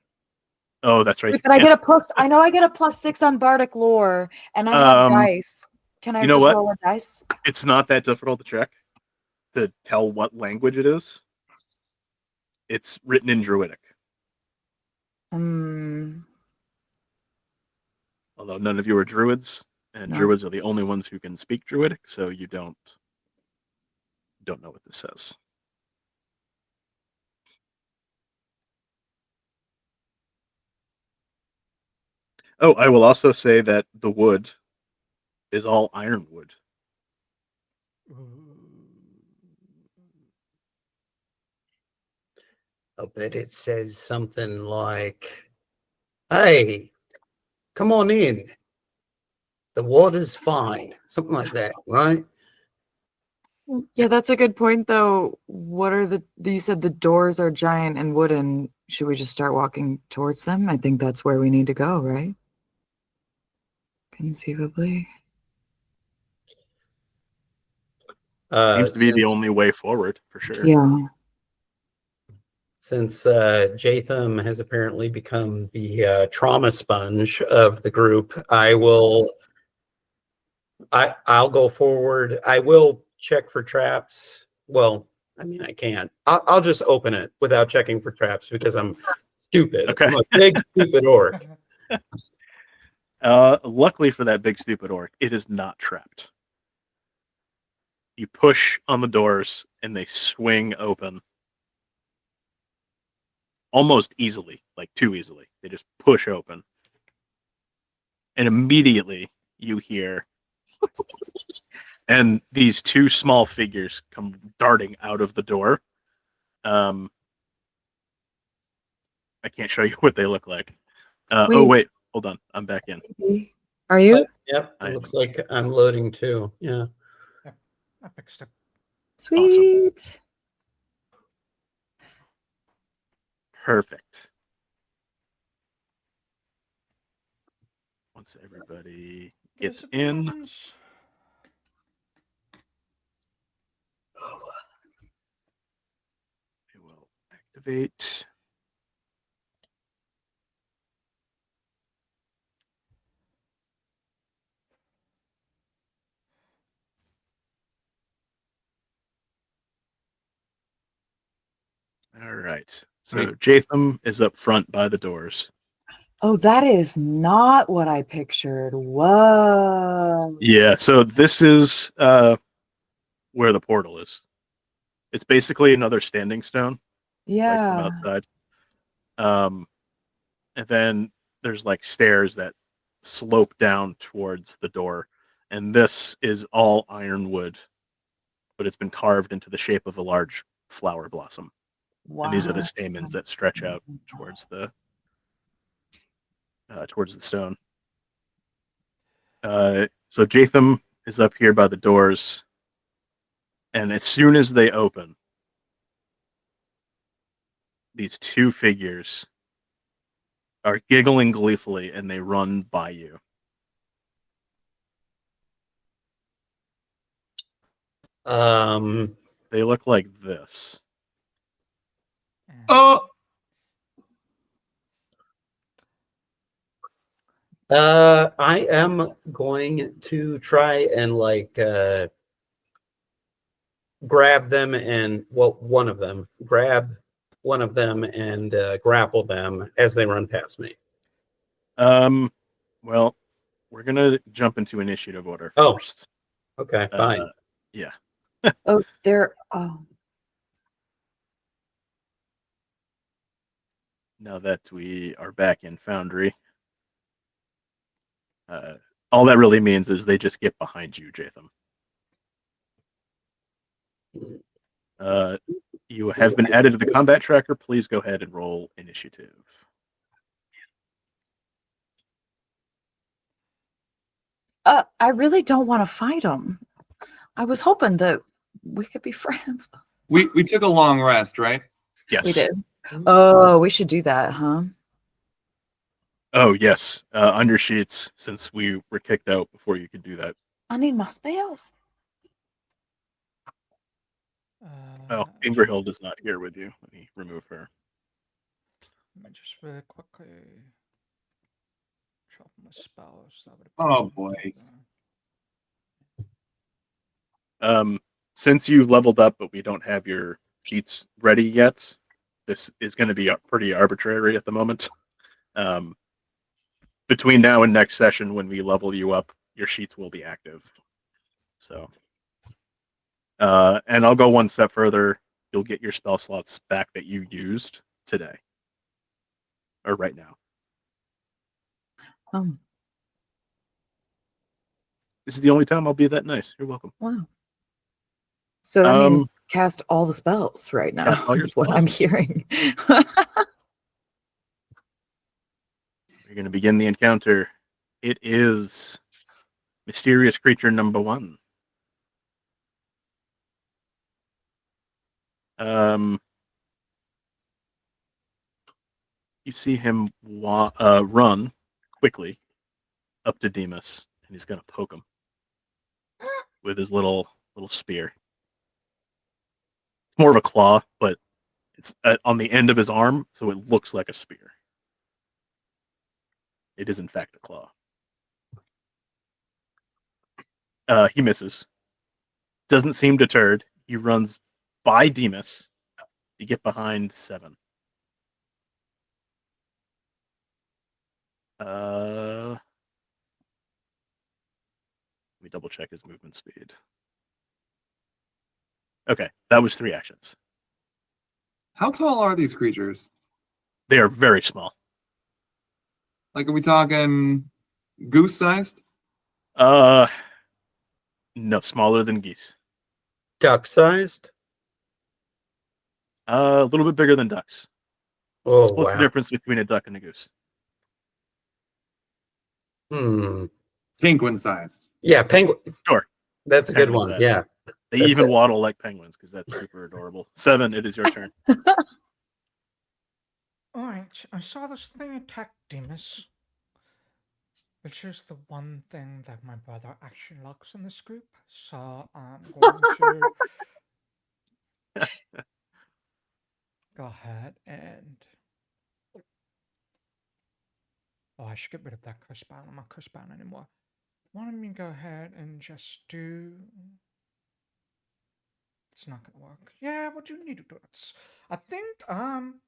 Oh, that's right. Wait, but I get a plus. I know I get a +6 on Bardic lore, and I have dice. Can I you know just what? roll a dice? It's not that difficult to check to tell what language it is. It's written in Druidic. Although none of you are druids, and No. druids are the only ones who can speak Druidic, so you don't know what this says. Oh, I will also say that the wood is all ironwood. I bet it says something like, "Hey, come on in. The water's fine." Something like that, right? Yeah, that's a good point, though. What are you said the doors are giant and wooden. Should we just start walking towards them? I think that's where we need to go, right? Conceivably. Seems to be the only way forward, for sure. Yeah. since Jaytham has apparently become the trauma sponge of the group, I'll go forward. I will check for traps. Well, I mean, I can't. I'll just open it without checking for traps because I'm stupid. Okay. I'm a big stupid orc. Luckily for that big stupid orc, it is not trapped. You push on the doors and they swing open almost easily, like too easily. They just push open. And immediately you hear and these two small figures come darting out of the door. I can't show you what they look like. Wait, hold on. I'm back in. Are you? Yep, I it looks am. like I'm loading too. Yeah. I fixed it. Sweet. Perfect. Once everybody gets in, Disembowelments. they will activate. All right. So Right. Jaytham is up front by the doors. Oh, that is not what I pictured. Whoa. Yeah. So this is where the portal is. It's basically another standing stone, like from Yeah. outside. And then there's like stairs that slope down towards the door, and this is all ironwood, but it's been carved into the shape of a large flower blossom. Wow. And these are the stamens that stretch out towards the stone. So Jaytham is up here by the doors, and as soon as they open, these two figures are giggling gleefully, and they run by you. They look like this. Oh, I am going to try and grab them and grab one of them and grapple them as they run past me. Well, we're gonna jump into initiative order Oh. first. Okay, fine. Yeah. Oh, oh. Now that we are back in Foundry, all that really means is they just get behind you, Jaytham. You have been added to the combat tracker. Please go ahead and roll initiative. I really don't want to fight him. I was hoping that we could be friends. we took a long rest, right? Yes. We did. Oh, we should do that, huh? Oh, yes. On your sheets, since we were kicked out before you could do that. I need my spells. Oh, Ingrahild is not here with you. Let me remove her. Let me just really quickly shuffle my spells. Oh boy. Since you leveled up, but we don't have your sheets ready yet, this is going to be pretty arbitrary at the moment. Between now and next session, when we level you up, your sheets will be active. So, and I'll go one step further. You'll get your spell slots back that you used today, or right now. This is the only time I'll be that nice. You're welcome. Wow. So that means cast all the spells right now. Cast all your is what I'm spells. hearing. We're going to begin the encounter. It is mysterious creature number 1. You see him run quickly up to Demas, and he's going to poke him with his little spear. It's more of a claw, but It's on the end of his arm, so it looks like a spear. It is in fact a claw. He misses. Doesn't seem deterred. He runs by Demas to get behind 7. Let me double check his movement speed. Okay, that was 3 actions. How tall are these creatures? They are very small. Like, are we talking goose-sized? No, smaller than geese. Duck-sized? A little bit bigger than ducks. Oh, Split the wow. difference between a duck and a goose. Penguin-sized. Yeah, penguin. Sure. That's a good Penguin one. size. Yeah. They That's even it. waddle like penguins because that's super adorable. 7, it is your turn. Alright, I saw this thing attack Demas, which is the one thing that my brother actually likes in this group. So I'm going to go ahead and. Oh, I should get rid of that curse bound. I'm not curse bound anymore. Why don't we go ahead and just do. It's not gonna work. Yeah, what do you need to do? I think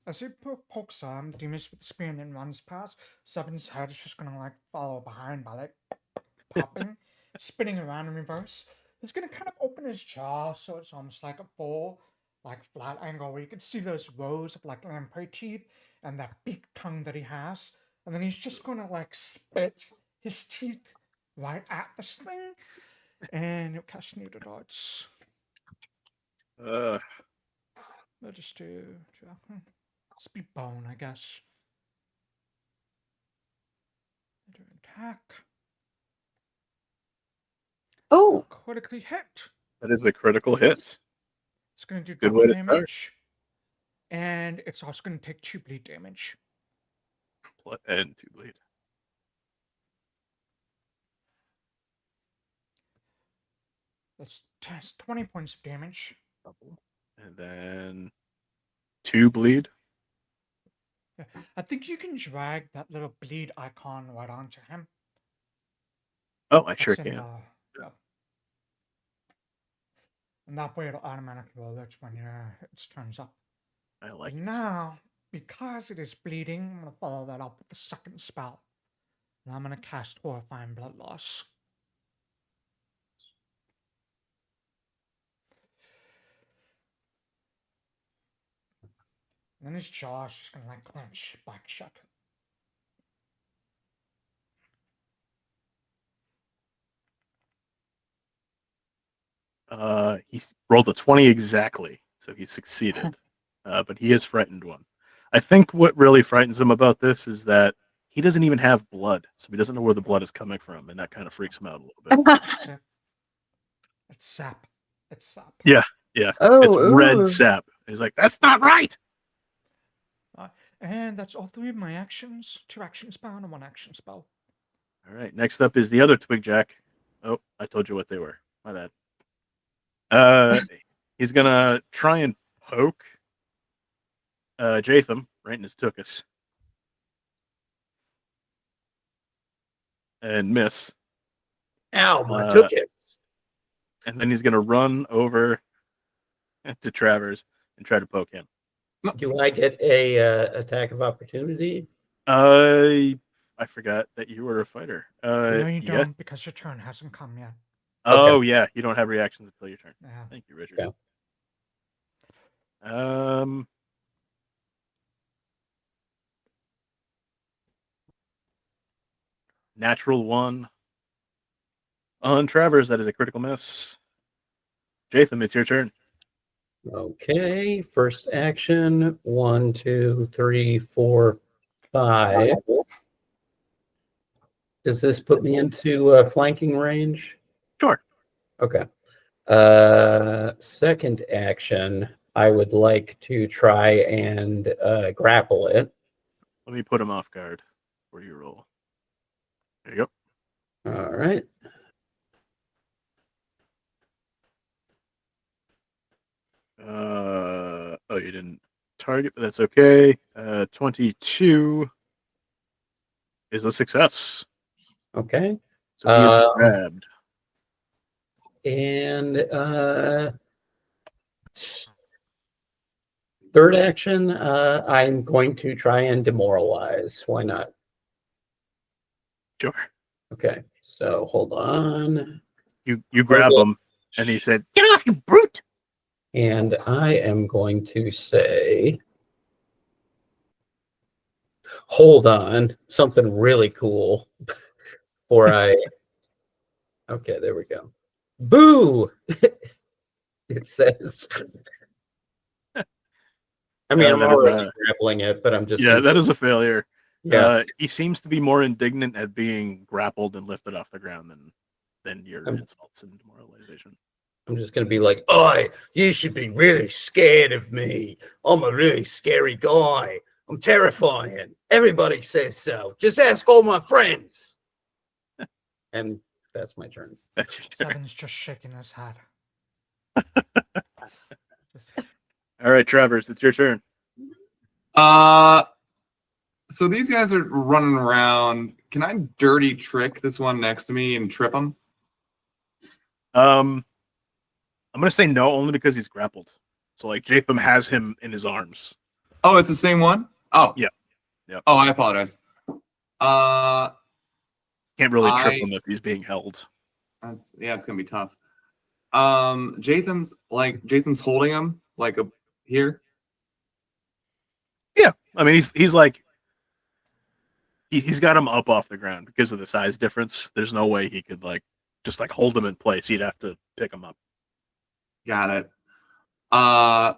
as he pokes Demas with the spear and then runs past, Seven's head is just gonna like follow behind by like popping, spinning around in reverse. He's gonna kind of open his jaw so it's almost like a full, like flat angle where you can see those rows of like lamprey teeth and that beak tongue that he has. And then he's just gonna like spit his teeth right at this thing. And he'll cast neuter darts. Uh, We'll just do speed bone, I guess. Do attack. Oh, Critically hit. that is a critical hit. It's gonna do Good double way to start. damage. And it's also gonna take 2 bleed damage. And 2 bleed. That's 20 points of damage. And then 2 bleed. Yeah. I think you can drag that little bleed icon right onto him. Oh, I That's sure in can. yeah. And that way it'll automatically alert when it turns up. I like it. Now, because it is bleeding, I'm gonna follow that up with the second spell. And I'm gonna cast Horrifying Blood Loss. And then his jaw's just gonna like clench back shut. He rolled a 20 exactly, so he succeeded. But he is frightened 1. I think what really frightens him about this is that he doesn't even have blood, so he doesn't know where the blood is coming from, and that kind of freaks him out a little bit. It's sap. It's sap. Yeah. oh, It's red ooh. sap. He's like, that's not right. And that's all 3 of my actions. 2 action spell and 1 action spell. All right. Next up is the other Twigjack. Oh, I told you what they were. My bad. He's gonna try and poke Jaytham right in his tuchus. And miss. Ow, my tuchus. And then he's gonna run over to Travers and try to poke him. Do I get a attack of opportunity? I forgot that you were a fighter. No, you yes. don't, because your turn hasn't come yet. Oh yeah, you don't have reactions until your turn. Yeah. Thank you, Richard. Yeah. Natural 1 on Travers. That is a critical miss. Jaytham, it's your turn. Okay. First action. 1, 2, 3, 4, 5. Does this put me into flanking range? Sure. Okay. Second action, I would like to try and grapple it. Let me put him off guard for your roll. There you All right. go. Oh, you didn't target, but that's okay. 22 is a success. Okay. So he is grabbed. And third action, I'm going to try and demoralize. Why not? Sure. Okay. So hold on. You grab him, and he says, "Get off, you brute!" And I am going to say, hold on, something really cool. Before I, okay, there we go. Boo! It says. I mean, I'm that is already grappling it, but I'm just. Yeah, that is a failure. Yeah. He seems to be more indignant at being grappled and lifted off the ground than your insults and demoralization. I'm just going to be like, "Oi, you should be really scared of me. I'm a really scary guy. I'm terrifying. Everybody says so. Just ask all my friends." And that's my turn. That's your turn. Seven's just shaking his head. All right, Travers, it's your turn. So these guys are running around. Can I dirty trick this one next to me and trip him? I'm gonna say no, only because he's grappled. So like Jaytham has him in his arms. Oh, it's the same one? Oh. Yeah. Yeah. Oh, I apologize. Can't really trip him if he's being held. It's gonna be tough. Jaytham's holding him like here. Yeah, I mean he's like he's got him up off the ground because of the size difference. There's no way he could just hold him in place. He'd have to pick him up. Got it. I'm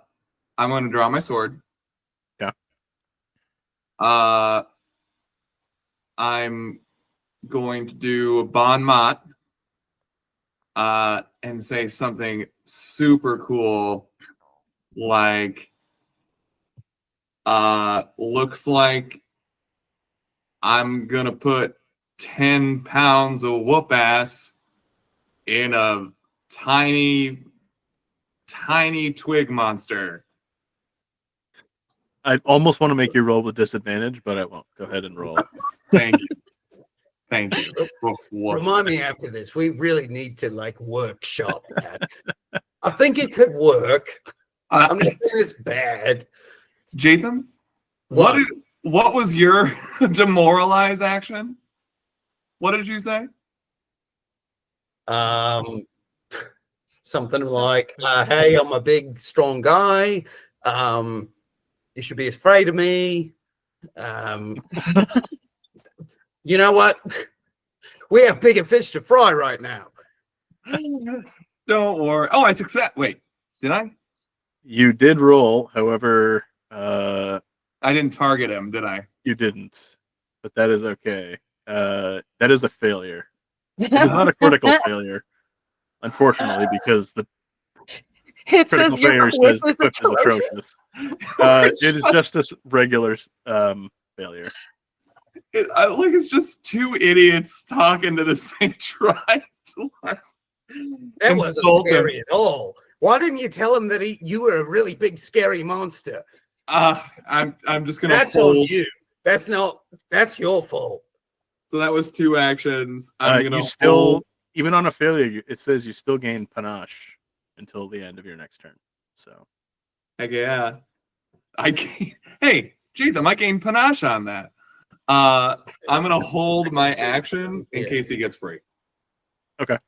going to draw my sword. Yeah. I'm going to do a bon mot and say something super cool like looks like I'm going to put 10 pounds of whoop ass in a tiny twig monster. I almost want to make you roll with disadvantage, but I won't. Go ahead and roll. Thank you. Thank you. Remind me after this. We really need to workshop that. I think it could work. I'm not saying it's bad. Jaytham, what was your demoralize action? What did you say? Something like, "Hey, I'm a big, strong guy. You should be afraid of me. You know what? We have bigger fish to fry right now." Don't worry. Oh, I success. Wait, did I? You did roll, however, I didn't target him, did I? You didn't, but that is okay. That is a failure. It is not a critical failure, unfortunately, because the It critical says your failure clip says the is clip is atrocious. atrocious. It is just a regular failure. It's just two idiots talking to this thing, trying to That wasn't insult him. scary at all. Why didn't you tell him that you were a really big, scary monster? I'm just gonna That's hold on you. That's your fault. So that was two actions. You still, even on a failure, it says you still gain panache until the end of your next turn. So, heck yeah, hey, Jaytham, I gained panache on that. I'm gonna hold my action in case he gets free. Okay.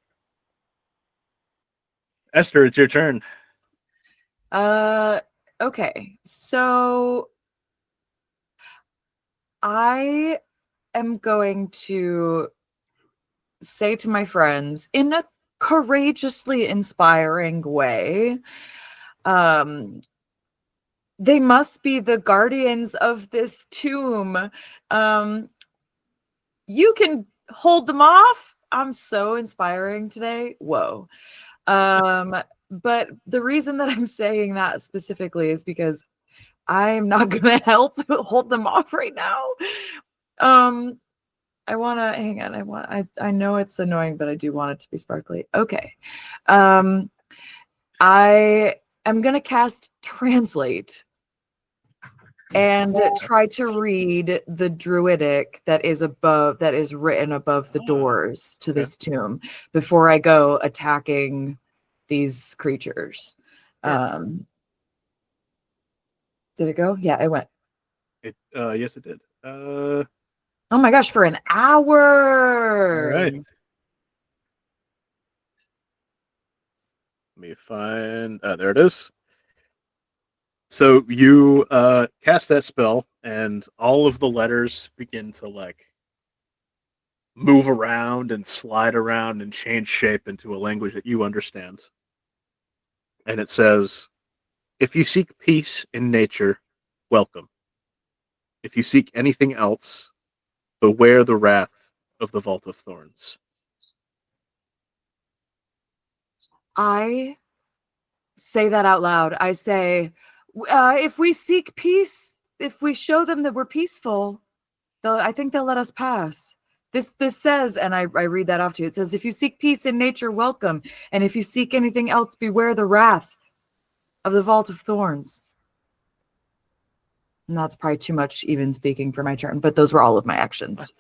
Esther, it's your turn. Okay. So I am going to say to my friends in a courageously inspiring way, they must be the guardians of this tomb. You can hold them off. I'm so inspiring today. Whoa. But the reason that I'm saying that specifically is because I'm not going to help hold them off right now. I want to hang on. I know it's annoying, but I do want it to be sparkly. Okay. I am going to cast Translate. and try to read the druidic that is written above the doors to this tomb before I go attacking these creatures. Sure. Did it go? Yeah, it went. Yes, it did. Oh my gosh, for an hour. All right. Let me find. There it is. So you cast that spell, and all of the letters begin to like move around and slide around and change shape into a language that you understand. And it says, "If you seek peace in nature, welcome. If you seek anything else, beware the wrath of the Vault of Thorns." I say that out loud. I say, if we seek peace, if we show them that we're peaceful, I think they'll let us pass. This says, and I read that off to you. It says, if you seek peace in nature, welcome. And if you seek anything else, beware the wrath of the Vault of Thorns. And that's probably too much even speaking for my turn, but those were all of my actions.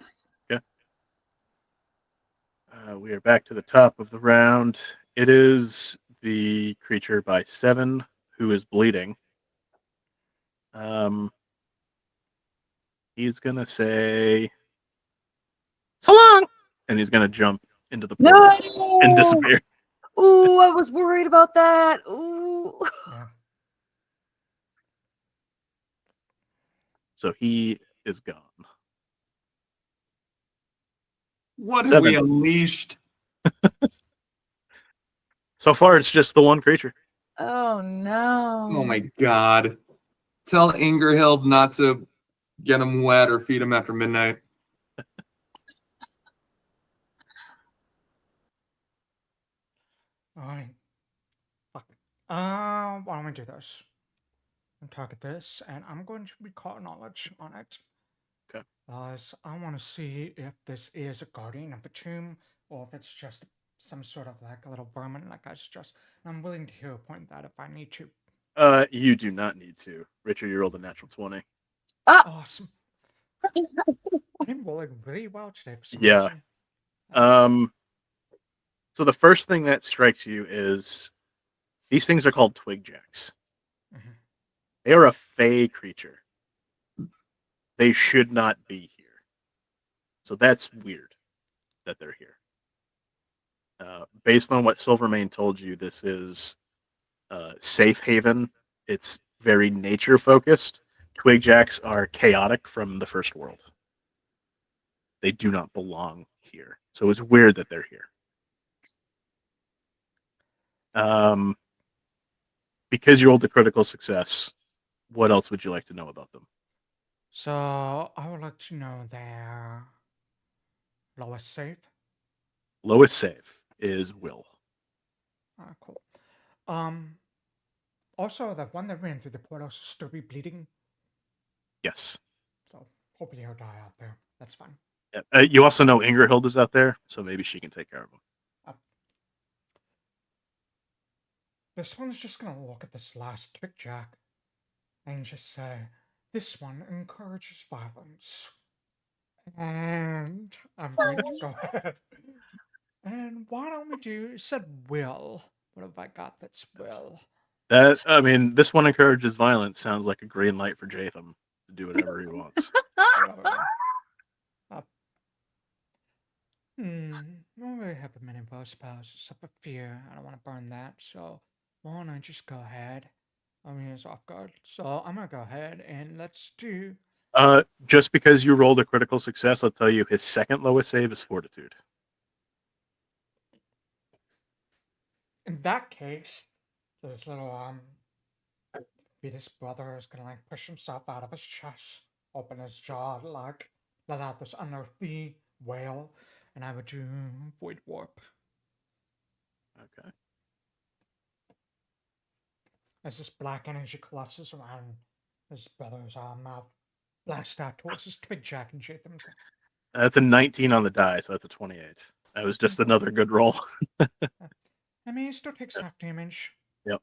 Okay. We are back to the top of the round. It is the creature by 7 who is bleeding. He's gonna say, "So long," and he's gonna jump into the portal and disappear. Ooh, I was worried about that. Ooh. Yeah. So he is gone. What have we 7. unleashed? So far, it's just the one creature. Oh no. Oh my god. Tell Ingerhild not to get him wet or feed him after midnight. Alright. Fuck. Why don't we do this? I'm target this, and I'm going to record knowledge on it. Okay. So I want to see if this is a guardian of the tomb, or if it's just some sort of like a little vermin, like I suggest. And I'm willing to hero point that if I need to. You do not need to. Richard, you rolled a natural 20. Awesome. I'm rolling really well today for some Yeah. reason. So the first thing that strikes you is these things are called twig jacks. Mhm. They are a fey creature. They should not be here. So that's weird that they're here. Based on what Silvermane told you, this is safe haven. It's very nature focused. Twig jacks are chaotic from the first world. They do not belong here. So it's weird that they're here. Because you rolled a critical success, what else would you like to know about them? So I would like to know their lowest save. Lowest save is will. Cool. Also, the one that ran through the portal should still be bleeding. Yes. So hopefully he'll die out there. That's fine. You also know Ingerhild is out there, so maybe she can take care of him. This one's just gonna look at this last twig jack and just say, this one encourages violence. And I'm going to go ahead. And why don't we do, it said will. What have I got that's will? This one encourages violence sounds like a green light for Jaytham to do whatever he wants. I don't really have many bow spells except for fear. I don't want to burn that, so why don't I just go ahead? I mean, it's off guard, so I'm gonna go ahead and let's do. Just because you rolled a critical success, I'll tell you his second lowest save is fortitude. In that case, this little Venus brother is gonna like push himself out of his chest, open his jaw, like let out this unearthly wail, and I would do void warp. Okay. As this black energy collapses around his brother's mouth, blast out towards his twig jack and Jaytham's. That's a 19 on the die, so that's a 28. That was just another good roll. I mean, he still takes half damage. Yep.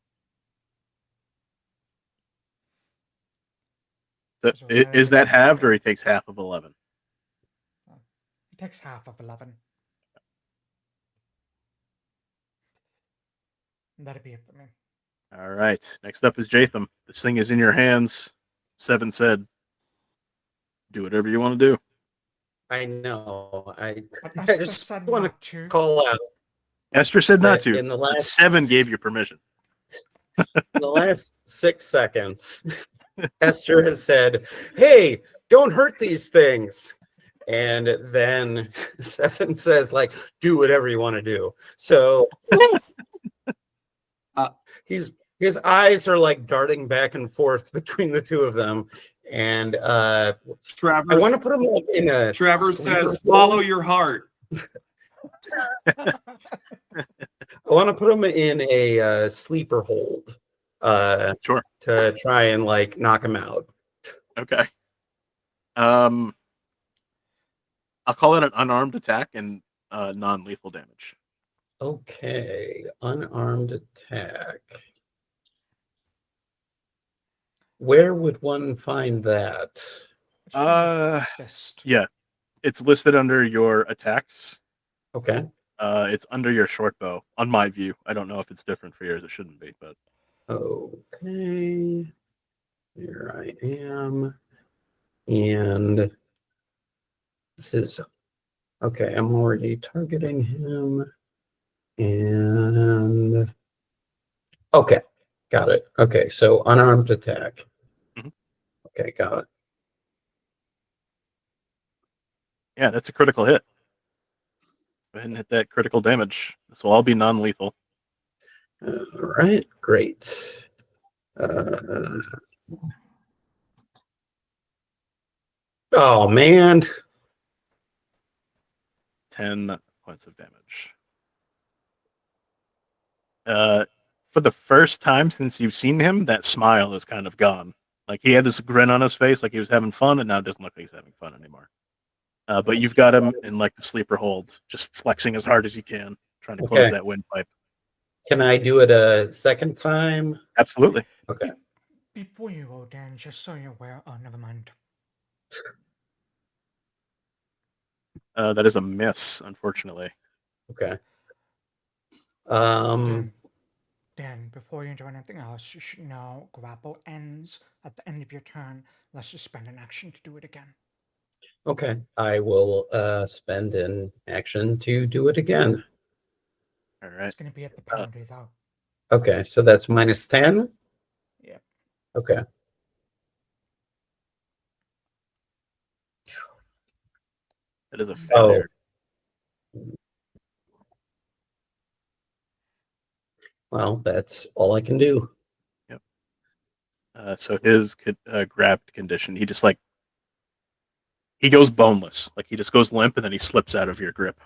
So, It's a really is that good halved, or number. he takes half of 11? He takes half of 11. That'd be it for me. All right. Next up is Jaytham. This thing is in your hands. Seven said, "Do whatever you want to do." I know. But I Esther just said want not to to. call out Esther said not that to. in the But last Seven gave you permission. in the last 6 seconds, Esther has said, "Hey, don't hurt these things." And then Seven says, like, "Do whatever you want to do." So his eyes are like darting back and forth between the two of them. And I want to Travers, put him like in a Travers sleeper says, hold. "Follow your heart." I want to put him in a sleeper hold Sure. to try and like knock him out. Okay. I'll call it an unarmed attack and non-lethal damage. Okay, unarmed attack. Where would one find that? It's on your list. Yeah, it's listed under your attacks. Okay. It's under your short bow. On my view, I don't know if it's different for yours. It shouldn't be, but Okay. Here I am. And this is okay. I'm already targeting him. And okay, got it. Okay, so unarmed attack. Mhm. Okay, got it. yeah, that's a critical hit. Go ahead and hit that critical damage. This will all be non-lethal. All right, great. Uh, oh man. 10 points of damage. For the first time since you've seen him, that smile is kind of gone. Like he had this grin on his face, like he was having fun, and now it doesn't look like he's having fun anymore. But you've got him in like the sleeper hold, just flexing as hard as you can, trying to close Okay. that windpipe. Can I do it a second time? Absolutely. Okay. Before you go, Dan, just so you're aware. Oh, never mind. That is a miss, unfortunately. Okay. Dan, before you do anything else, you should know grapple ends at the end of your turn, unless you spend an action to do it again. Okay. I will spend an action to do it again. All right. It's going to be at the penalty, though. Okay, so that's -10? Yep. Okay. That is a failure. Well, that's all I can do. Yep. So his grabbed condition, he just he goes boneless. Like he just goes limp and then he slips out of your grip.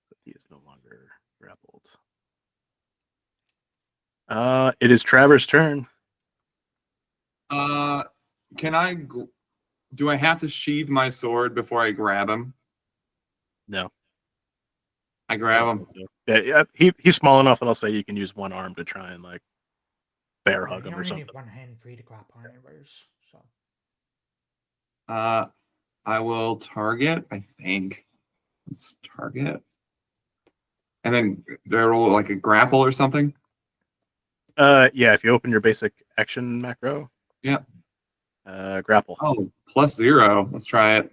But he is no longer grappled. It is Travers' turn. Do I have to sheathe my sword before I grab him? No. I grab him. Yeah, he's small enough that I'll say you can use one arm to try and like bear hug You him or only something. need one hand free to grapple anyways, so. I will target, I think. Let's target. And then there will like a grapple or something. Yeah, if you open your basic action macro. Yeah. Grapple. Oh, +0. Let's try it.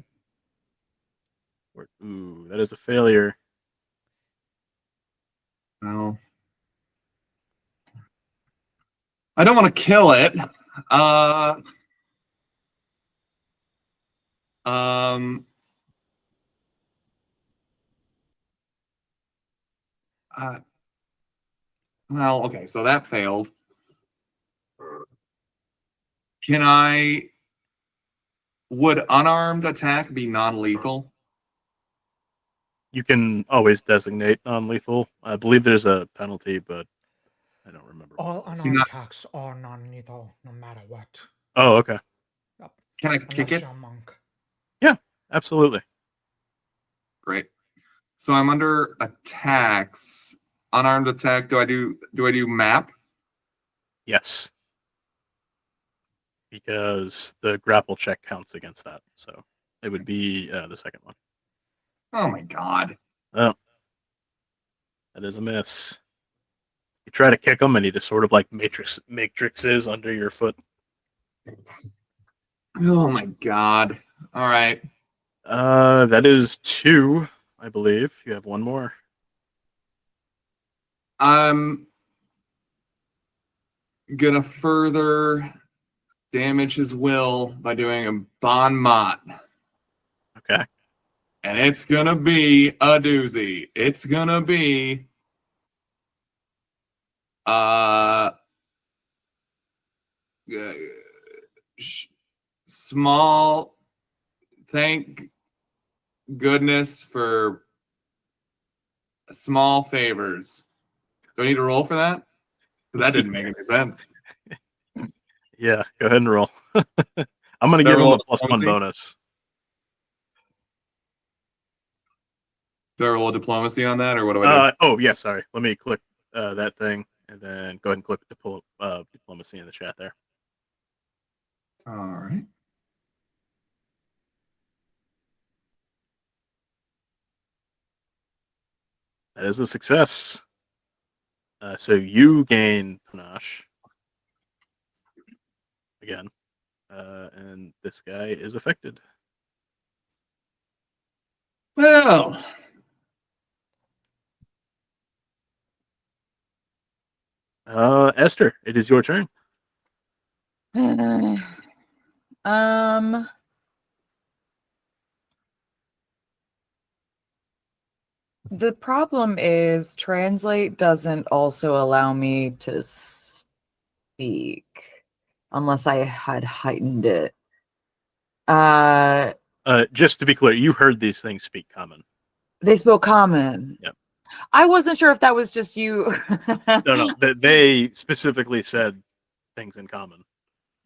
Ooh, that is a failure. No. I don't want to kill it. Well, okay, so that failed. Would unarmed attack be non-lethal? You can always designate non-lethal. I believe there's a penalty, but I don't remember. All what it is. unarmed attacks are non-lethal, no matter what. Oh, okay. Yep. Can I Unless kick it? you're a monk. Yeah, absolutely. Great. So I'm under attacks. Unarmed attack. Do I do map? Yes. because the grapple check counts against that. So it would be the second one. Oh my god. Oh, that is a miss. You try to kick him, and he just sort of like matrixes under your foot. Oh my god. All right. That is 2, I believe. You have one more. I'm gonna further damage his will by doing a bon mot. Okay. And it's gonna be a doozy. It's gonna be small. Thank goodness for small favors. Do I need to roll for that? Because that didn't make any sense. Yeah, go ahead and roll. I'm going to Should I give him roll a +1 diplomacy? bonus. Do I roll a diplomacy on that, or what do I do? Oh, yeah, sorry. Let me click that thing, and then go ahead and click diplomacy in the chat there. All right. That is a success. So you gain panache again, and this guy is affected. Well, Esther, it is your turn. The problem is translate doesn't also allow me to speak unless I had heightened it. Just to be clear, you heard these things speak common. They spoke common. Yep. I wasn't sure if that was just you. No, they specifically said things in common.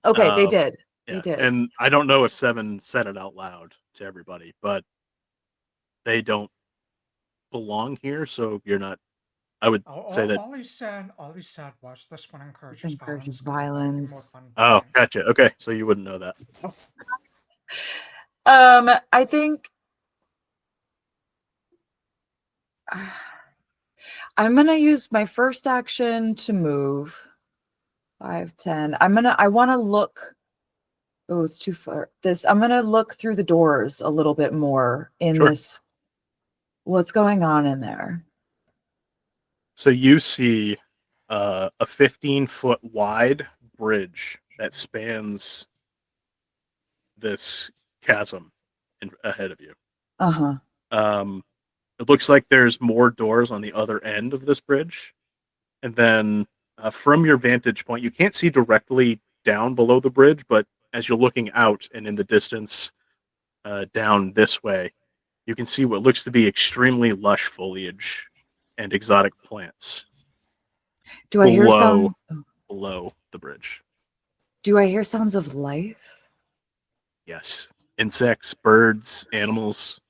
Okay, they did. Yeah, They did. and I don't know if Seven said it out loud to everybody, but they don't belong here, so you're not. I would say that. All he said was this one encourages This encourages violence. 'cause violence. it might be more fun Oh, playing." gotcha. Okay, so you wouldn't know that. I think I'm gonna use my first action to move. 5, 10. I want to look. Oh, it's too far. I'm gonna look through the doors a little bit more in Sure. this. What's going on in there? So you see a 15-foot wide bridge that spans this chasm ahead of you. Uh-huh. It looks like there's more doors on the other end of this bridge. And then from your vantage point, you can't see directly down below the bridge, but as you're looking out and in the distance down this way, you can see what looks to be extremely lush foliage and exotic plants. Do I hear some? Below the bridge? Do I hear sounds of life? Yes. Insects, birds, animals.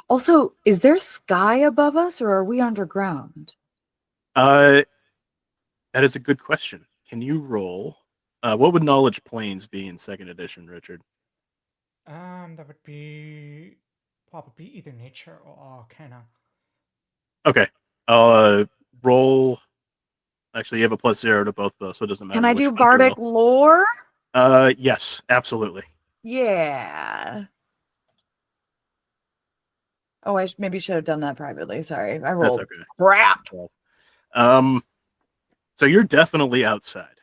Also, is there sky above us or are we underground? That is a good question. Can you roll? What would knowledge planes be in 2nd edition, Richard? That would be probably either nature or arcana. Okay. Roll. Actually, you have a +0 to both those, so it doesn't matter. Can I which do one you bardic lore? roll. Yes, absolutely. Yeah. Oh, I maybe should have done that privately. Sorry, I rolled That's okay. crap. So you're definitely outside.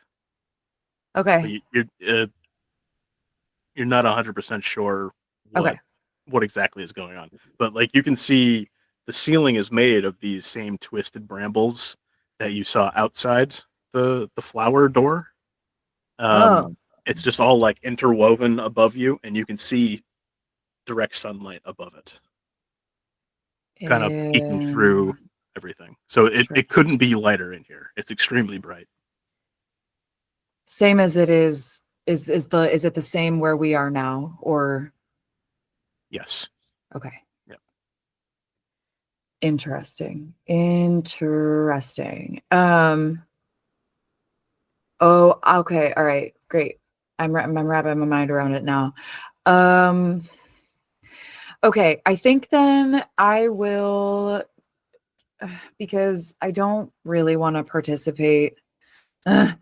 Okay. But you're not 100% sure what exactly is going on. But like you can see the ceiling is made of these same twisted brambles that you saw outside the flower door. It's just all like interwoven above you, and you can see direct sunlight above it. Kind of peeking through everything. So it couldn't be lighter in here. It's extremely bright. Same as it is it the same where we are now, or? Yes. Okay. Yep. Interesting. Oh, okay. All right. Great. I'm wrapping my mind around it now. Okay, I think then I will, because I don't really want to participate. But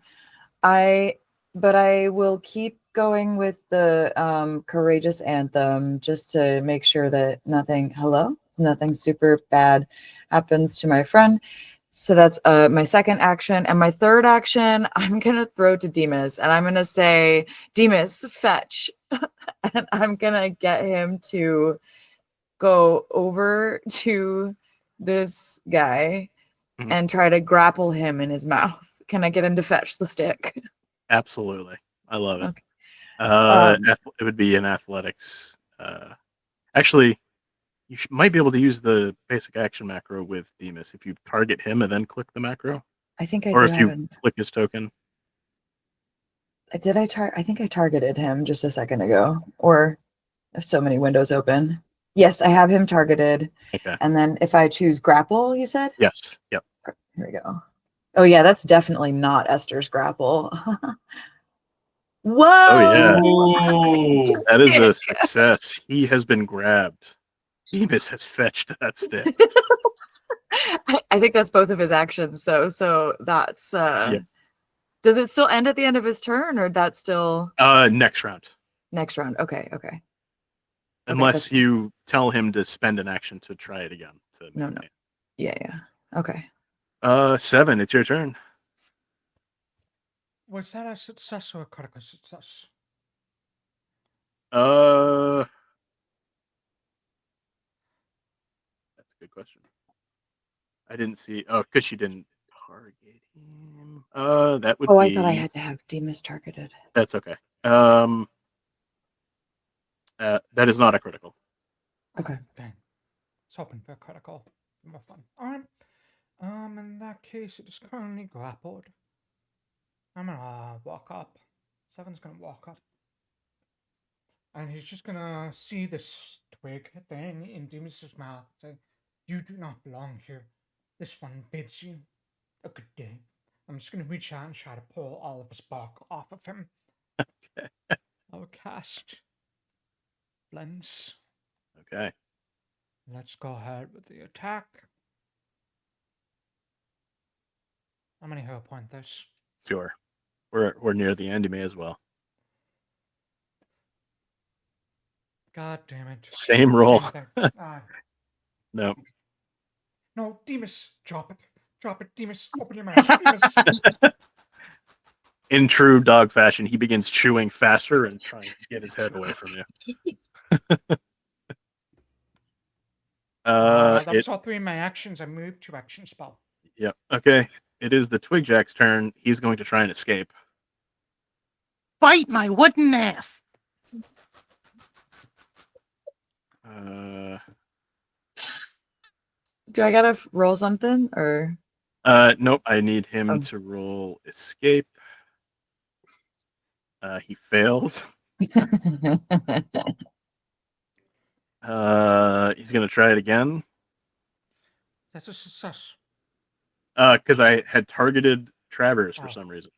I will keep going with the courageous anthem just to make sure that nothing super bad happens to my friend. So that's my second action. And my third action, I'm gonna throw to Demas and I'm gonna say, Demas, fetch. And I'm gonna get him to go over to this guy Mhm. and try to grapple him in his mouth. Can I get him to fetch the stick? Absolutely. I love it. Okay. It would be in athletics. Actually, you might be able to use the basic action macro with Demas if you target him and then click the macro, I think I or do if have you him. click his token. I think I targeted him just a second ago, or so many windows open. Yes, I have him targeted. Okay. And then if I choose grapple, you said? Yes. Yep. Here we go. Oh yeah, that's definitely not Esther's grapple. Whoa! Oh yeah, Ooh. that is a success. He has been grabbed. Demas has fetched that stick. I think that's both of his actions though. So that's Yep. Does it still end at the end of his turn, or that's still Next round. next round? Okay. Unless you tell him to spend an action to try it again. No. Yeah. Okay. 7, it's your turn. Was that a success or a critical success? That's a good question. I didn't see. Oh, because she didn't target him. That would be. I thought I had to have Demas targeted. That's okay. That is not a critical. Okay, dang. It's hoping for a critical. More fun. Alright. In that case, it is currently grappled. I'm gonna walk up. Seven's gonna walk up. And he's just gonna see this twig thing in Demas's mouth and say, "You do not belong here. This one bids you a good day." I'm just gonna reach out and try to pull all of his bark off of him. I'll cast Lens. Okay. Let's go ahead with the attack. How many hero point this? Sure. We're near the end. You may as well. God damn it. Same roll. Same thing. No. No, Demas, drop it. Drop it, Demas. Open your mouth, Demas. In true dog fashion, he begins chewing faster and trying to get his head away from you. That was all 3 of my actions. I moved to action spell. Yep. Okay. It is the Twigjack's turn. He's going to try and escape. Bite my wooden ass. Do I gotta roll something or? Nope. I need him to roll escape. He fails. He's gonna try it again. That's a success. Because I had targeted Travers for some reason.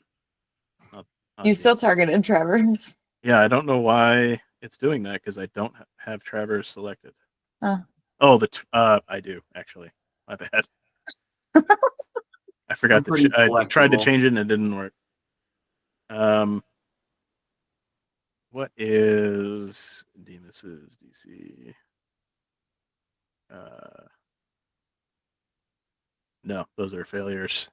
You still targeted Travers. Yeah, I don't know why it's doing that because I don't have Travers selected. Huh. Oh, I do actually. My bad. I forgot that I tried to change it and it didn't work. What is Demas's DC? No, those are failures.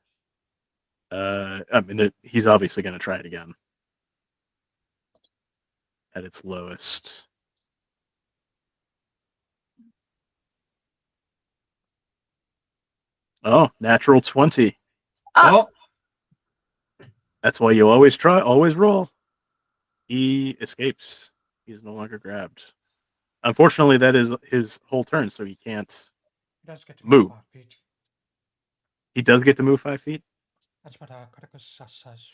I mean, he's obviously going to try it again at its lowest. Oh, natural 20. Oh, That's why you always roll. He escapes. He is no longer grabbed. Unfortunately, that is his whole turn, so he can't He does get to move. 5 feet. He does get to move 5 feet? That's what critical success says.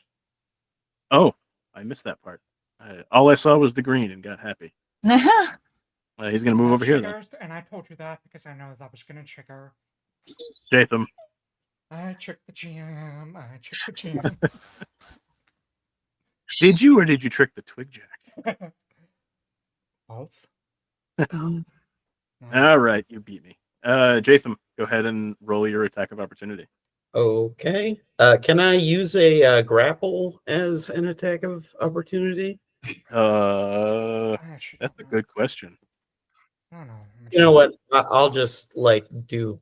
Oh, I missed that part. All I saw was the green and got happy. He's going to move over here then. And I told you that because I know that was going to trigger. Jaytham. I tricked the GM. Did you or did you trick the twig jack? Both. Oh, All right, you beat me. Jaytham, go ahead and roll your attack of opportunity. Okay. Can I use a grapple as an attack of opportunity? That's I actually a don't know. good question. I don't know. You know what? I'll just like do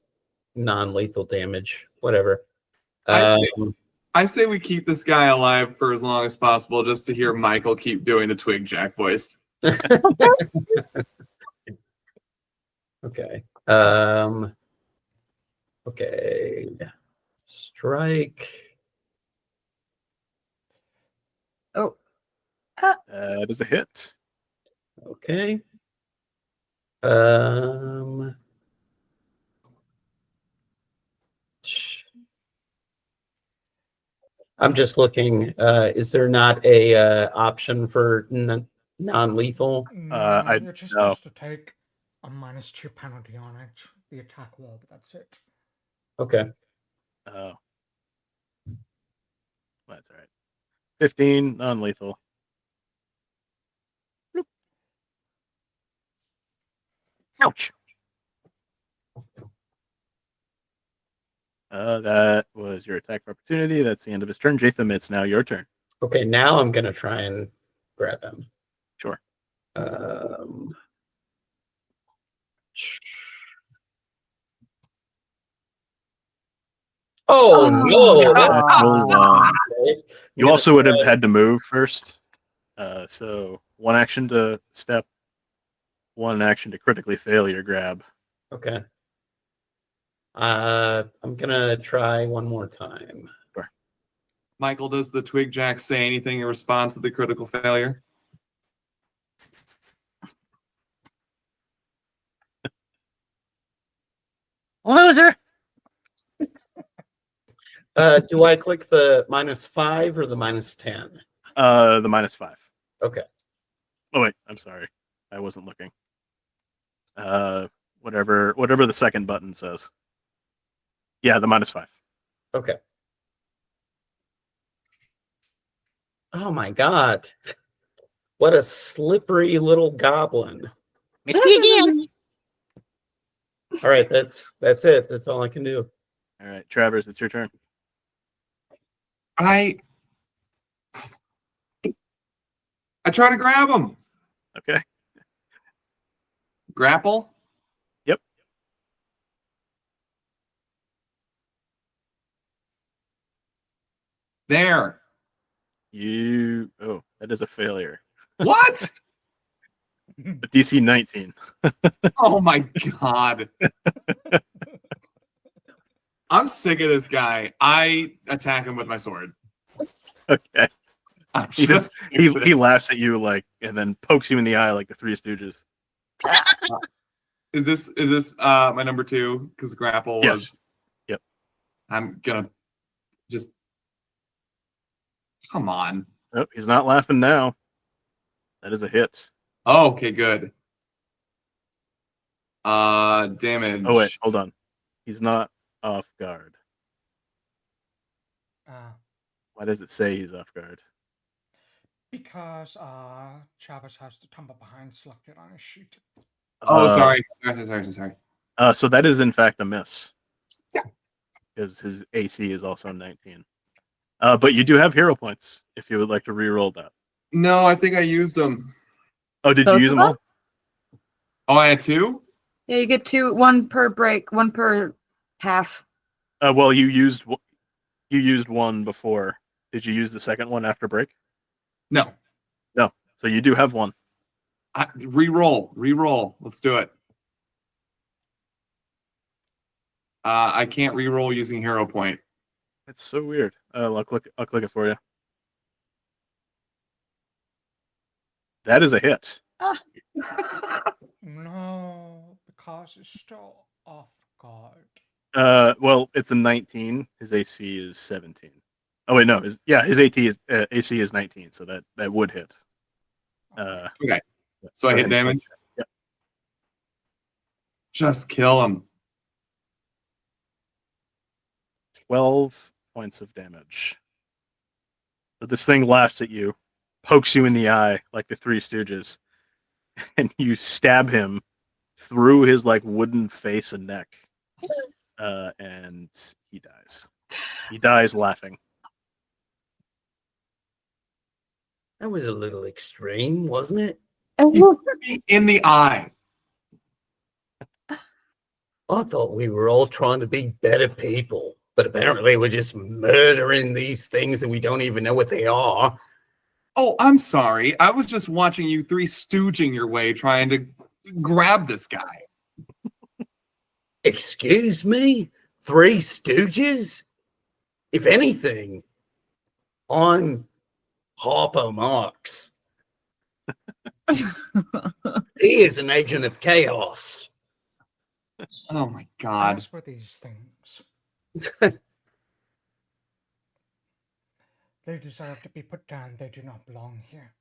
non-lethal damage. Whatever. I say we keep this guy alive for as long as possible just to hear Michael keep doing the Twig Jack voice. Okay. Okay. Strike. oh, That is a hit. Okay. I'm just looking. Is there not a option for non-lethal? No, I you're just no. supposed to take a -2 penalty on it, the attack wall, but that's it. Okay. Oh, that's all right. 15 non-lethal. Bloop. Ouch. That was your attack of opportunity. That's the end of his turn. Jaytham, it's now your turn. Okay. Now I'm gonna try and grab him. Sure. Oh no! God. Natural one. Okay. You also would have had to move first. So one action to step, one action to critically fail your grab. Okay. I'm gonna try one more time. Sure. Michael, does the Twig Jack say anything in response to the critical failure? Loser. Do I click the -5 or the -10? The -5. Okay. Oh wait, I'm sorry. I wasn't looking. Whatever the second button says. Yeah, the -5. Okay. Oh my god. What a slippery little goblin. Missed me again. All right, that's it. That's all I can do. All right, Travers, it's your turn. I try to grab him. Okay. Grapple? Yep. There. Oh, that is a failure. What? But DC 19. Oh my god. I'm sick of this guy. I attack him with my sword. Okay. I'm He just he laughs at you like and then pokes you in the eye like the Three Stooges. Is this my number 2? Because grapple Yes. was. Yep. I'm gonna just. Come on. Oh, he's not laughing now. That is a hit. Oh, okay, good. Damage. Oh wait, hold on. He's not off guard. Why does it say he's off guard? Because Travers has the tumble behind selected on his sheet. Oh, sorry. So that is in fact a miss. Yeah. Because his AC is also 19. But you do have hero points if you would like to re-roll that. No, I think I used them. Oh, did Both you use of them all? Oh, I had 2? Yeah, you get 2, 1 per break, 1 per half. Well, you used one before. Did you use the second one after break? No. No. So you do have one. Reroll. Let's do it. I can't reroll using hero point. That's so weird. I'll click it for you. That is a hit. No, because it's still off guard. Well, it's a 19. His AC is 17. Oh wait, no. His AC is 19, so that would hit. Okay. So I Go hit ahead. damage? Yeah. Just kill him. 12 points of damage. So this thing laughs at you pokes you in the eye like the Three Stooges, and you stab him through his like wooden face and neck, and he dies. He dies laughing. That was a little extreme, wasn't it? In the eye. I thought we were all trying to be better people, but apparently we're just murdering these things and we don't even know what they are. Oh, I'm sorry. I was just watching you three stooging your way trying to grab this guy. Excuse me? Three Stooges? If anything, I'm Harpo Marx. He is an agent of chaos. Oh my god. As for these things, they deserve to be put down. They do not belong here.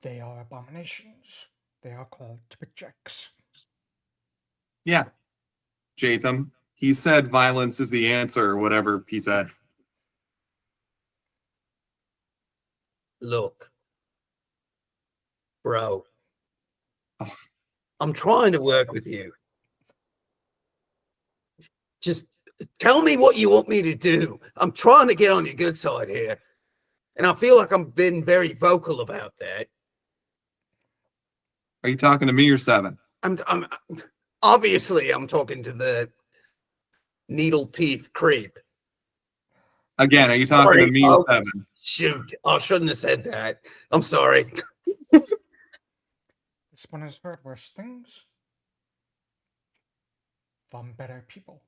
They are abominations. They are called twitchjacks. Yeah. Jaytham. He said violence is the answer, or whatever he said. Look, bro, Oh. I'm trying to work with you. Just tell me what you want me to do. I'm trying to get on your good side here. And I feel like I've been very vocal about that. Are you talking to me or Seven? I'm obviously I'm talking to the needle teeth creep. Again, are you talking Sorry, to me or Seven? Shoot, I shouldn't have said that. I'm sorry. This one has heard worse things from better people.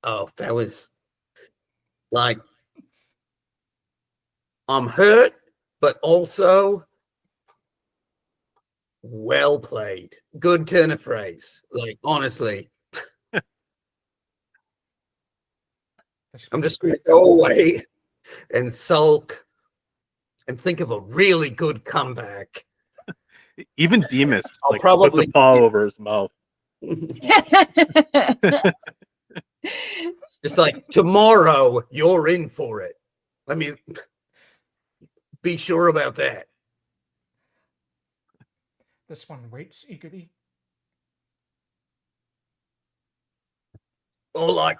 Oh, that was like, I'm hurt, but also well played. Good turn of phrase. Like, honestly, I'm just going to go away and sulk and think of a really good comeback. Even Demas I'll like puts probably- a paw over his mouth. Just like, tomorrow, you're in for it. Let me be sure about that. This one waits eagerly. Or like,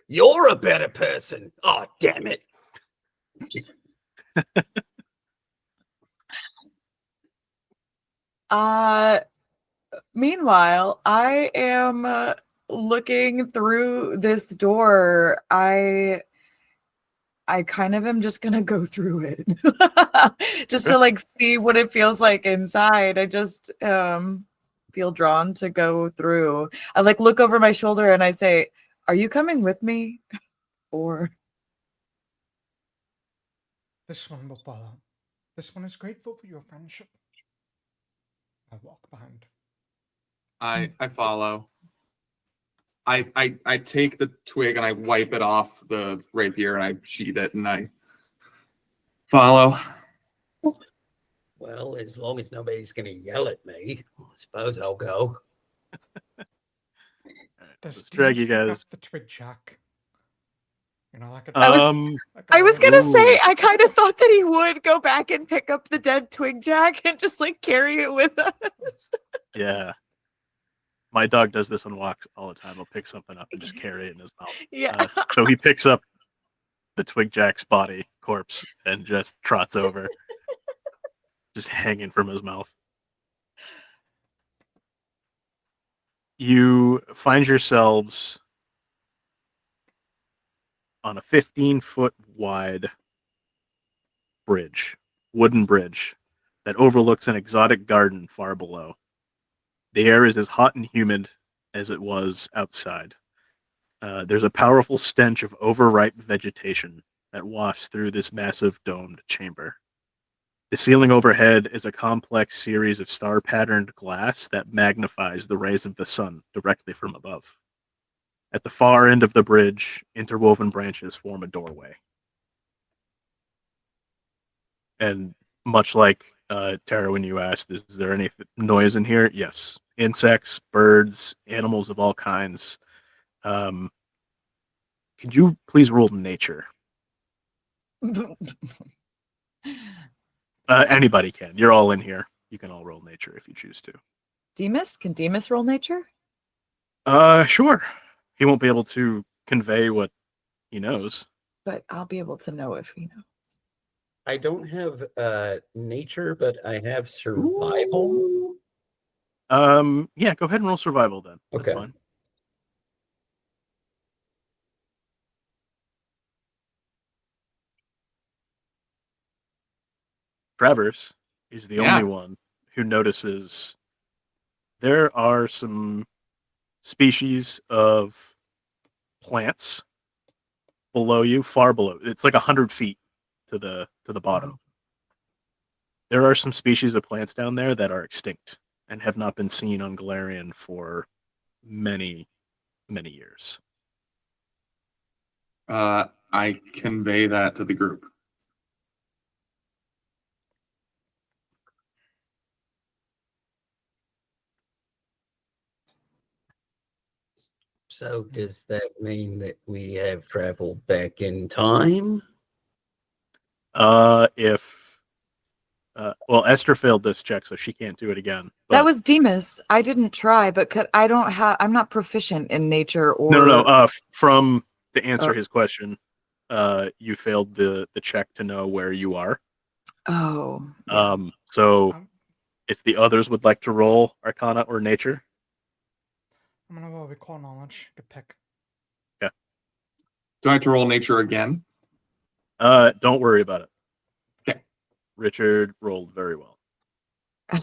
you're a better person. Oh, damn it. Meanwhile, I am looking through this door. I kind of am just gonna go through it just to like see what it feels like inside. I just feel drawn to go through. I like look over my shoulder and I say, "Are you coming with me?" Or This one will follow. This one is grateful for your friendship. I walk behind. I follow. I take the twig and I wipe it off the rapier and I sheath it and I follow. Well, as long as nobody's going to yell at me, I suppose I'll go. Does Let's drag you Demas pick guys. up the twig jack? You know, like I was gonna Ooh. say I kind of thought that he would go back and pick up the dead twig jack and just like carry it with us. Yeah. My dog does this on walks all the time. He'll pick something up and just carry it in his mouth. Yeah. So he picks up the Twig Jack's body corpse and just trots over, just hanging from his mouth. You find yourselves on a 15-foot wide bridge, wooden bridge, that overlooks an exotic garden far below. The air is as hot and humid as it was outside. There's a powerful stench of overripe vegetation that wafts through this massive domed chamber. The ceiling overhead is a complex series of star-patterned glass that magnifies the rays of the sun directly from above. At the far end of the bridge, interwoven branches form a doorway. And much like Tara, when you asked, is there any noise in here? Yes. Insects, birds, animals of all kinds Could you please roll nature? Anybody can. You're all in here. You can all roll nature if you choose to. Demas? Can Demas roll nature? Sure. He won't be able to convey what he knows. But I'll be able to know if he knows. I don't have nature, but I have survival. Yeah, go ahead and roll survival then. That's Okay. fine. Travers is the Yeah. only one who notices there are some species of plants below you, far below. It's like 100 feet to the bottom. There are some species of plants down there that are extinct and have not been seen on Galarian for many, many years. I convey that to the group. So does that mean that we have traveled back in time? Well, Esther failed this check, so she can't do it again. That but- was Demas. I didn't try, but I'm not proficient in nature or No. From to answer Oh. his question, you failed the check to know where you are. Oh. Yeah. So Um, if the others would like to roll Arcana or Nature, I'm gonna roll recall knowledge to pick. Do I have to roll nature again? don't worry about it. Okay. Richard rolled very well. I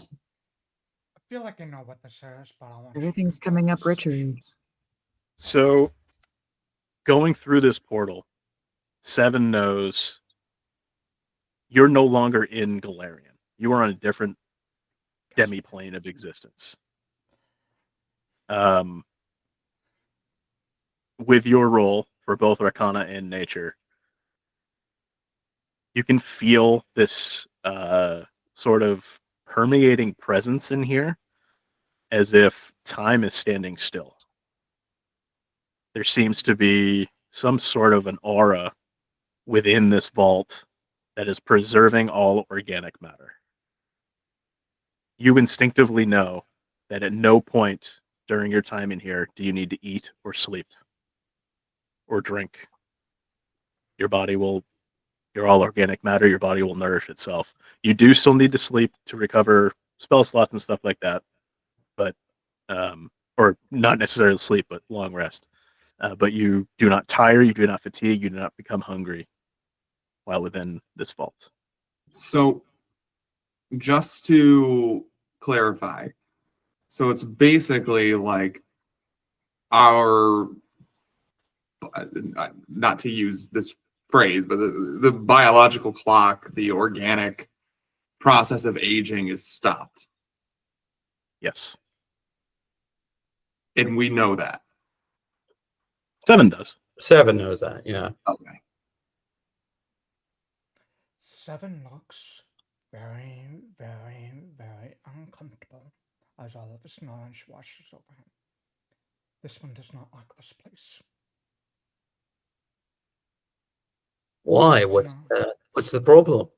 feel like I know what this is, but I want. Everything's coming up, Richard. So going through this portal, Seven knows you're no longer in Galarian. You are on a different demi-plane of existence. With your roll for both Arcana and Nature, you can feel this sort of permeating presence in here, as if time is standing still. There seems to be some sort of an aura within this vault that is preserving all organic matter. You instinctively know that at no point during your time in here do you need to eat or sleep or drink. You're all organic matter, your body will nourish itself. You do still need to sleep to recover spell slots and stuff like that, but or not necessarily sleep, but long rest. But you do not tire, you do not fatigue, you do not become hungry while within this vault. So, just to clarify, so it's basically like our, not to use this phrase, but the biological clock, the organic process of aging is stopped. Yes. And we know that. Seven does. Seven knows that, yeah. Okay. Seven looks very, very, very uncomfortable as all of this knowledge washes over him. This one does not like this place. Why? What's the problem?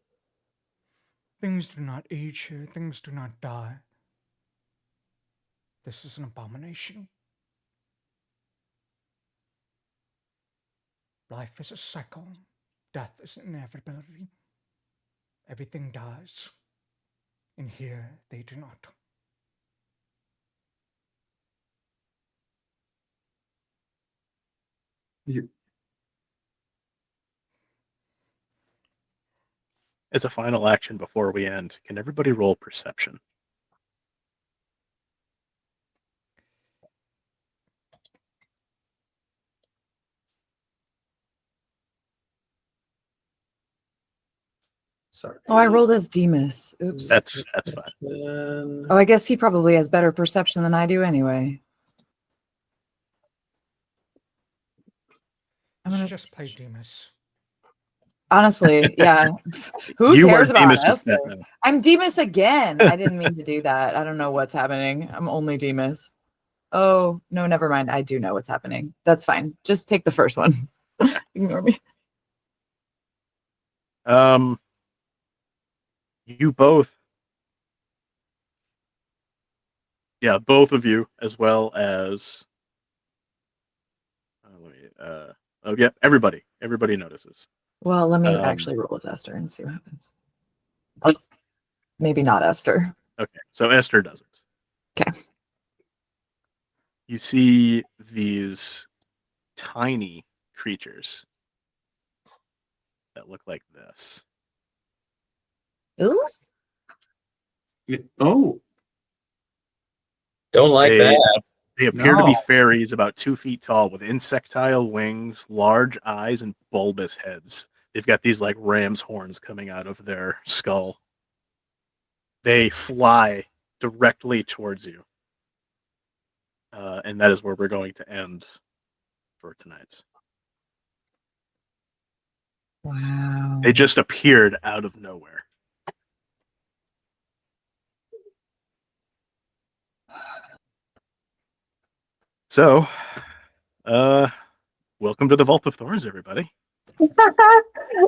Things do not age here. Things do not die. This is an abomination. Life is a cycle. Death is an inevitability. Everything dies. And here they do not. As a final action before we end, can everybody roll perception? Sorry. Oh, I rolled as Demas. Oops. That's fine. Oh, I guess he probably has better perception than I do anyway. I'm gonna Just play Demas. honestly, yeah. Who You cares are about Demas Esther? instead now. I'm Demas again. I didn't mean to do that. I don't know what's happening. I'm only Demas. Oh, no, never mind. I do know what's happening. That's fine. Just take the first one. Ignore me. You both, both of you, as well as everybody notices. Well, let me actually roll as Esther and see what happens. Maybe not Esther. Okay, so Esther doesn't. Okay. You see these tiny creatures that look like this. Ooh. Oh, Don't like They- that. They appear to be No. fairies about 2 feet tall with insectile wings, large eyes, and bulbous heads. They've got these like ram's horns coming out of their skull. They fly directly towards you. And that is where we're going to end for tonight. Wow. They just appeared out of nowhere. So, welcome to the Vault of Thorns, everybody.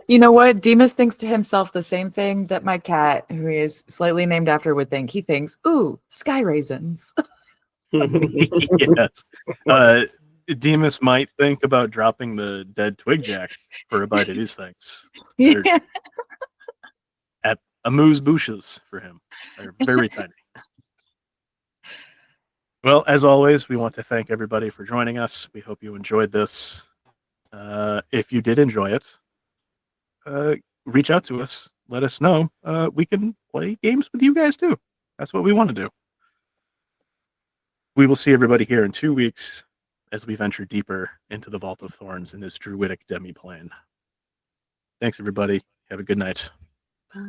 You know what? Demas thinks to himself the same thing that my cat, who is slightly named after, would think. He thinks, ooh, sky raisins. Yes. Demas might think about dropping the dead twig jack for a bite of these things. They're Yeah. at amuse bouches for him. They're very tiny. Well, as always, we want to thank everybody for joining us. We hope you enjoyed this. If you did enjoy it, reach out to us. Let us know. We can play games with you guys too. That's what we want to do. We will see everybody here in 2 weeks as we venture deeper into the Vault of Thorns in this druidic demiplane. Thanks, everybody. Have a good night. Bye.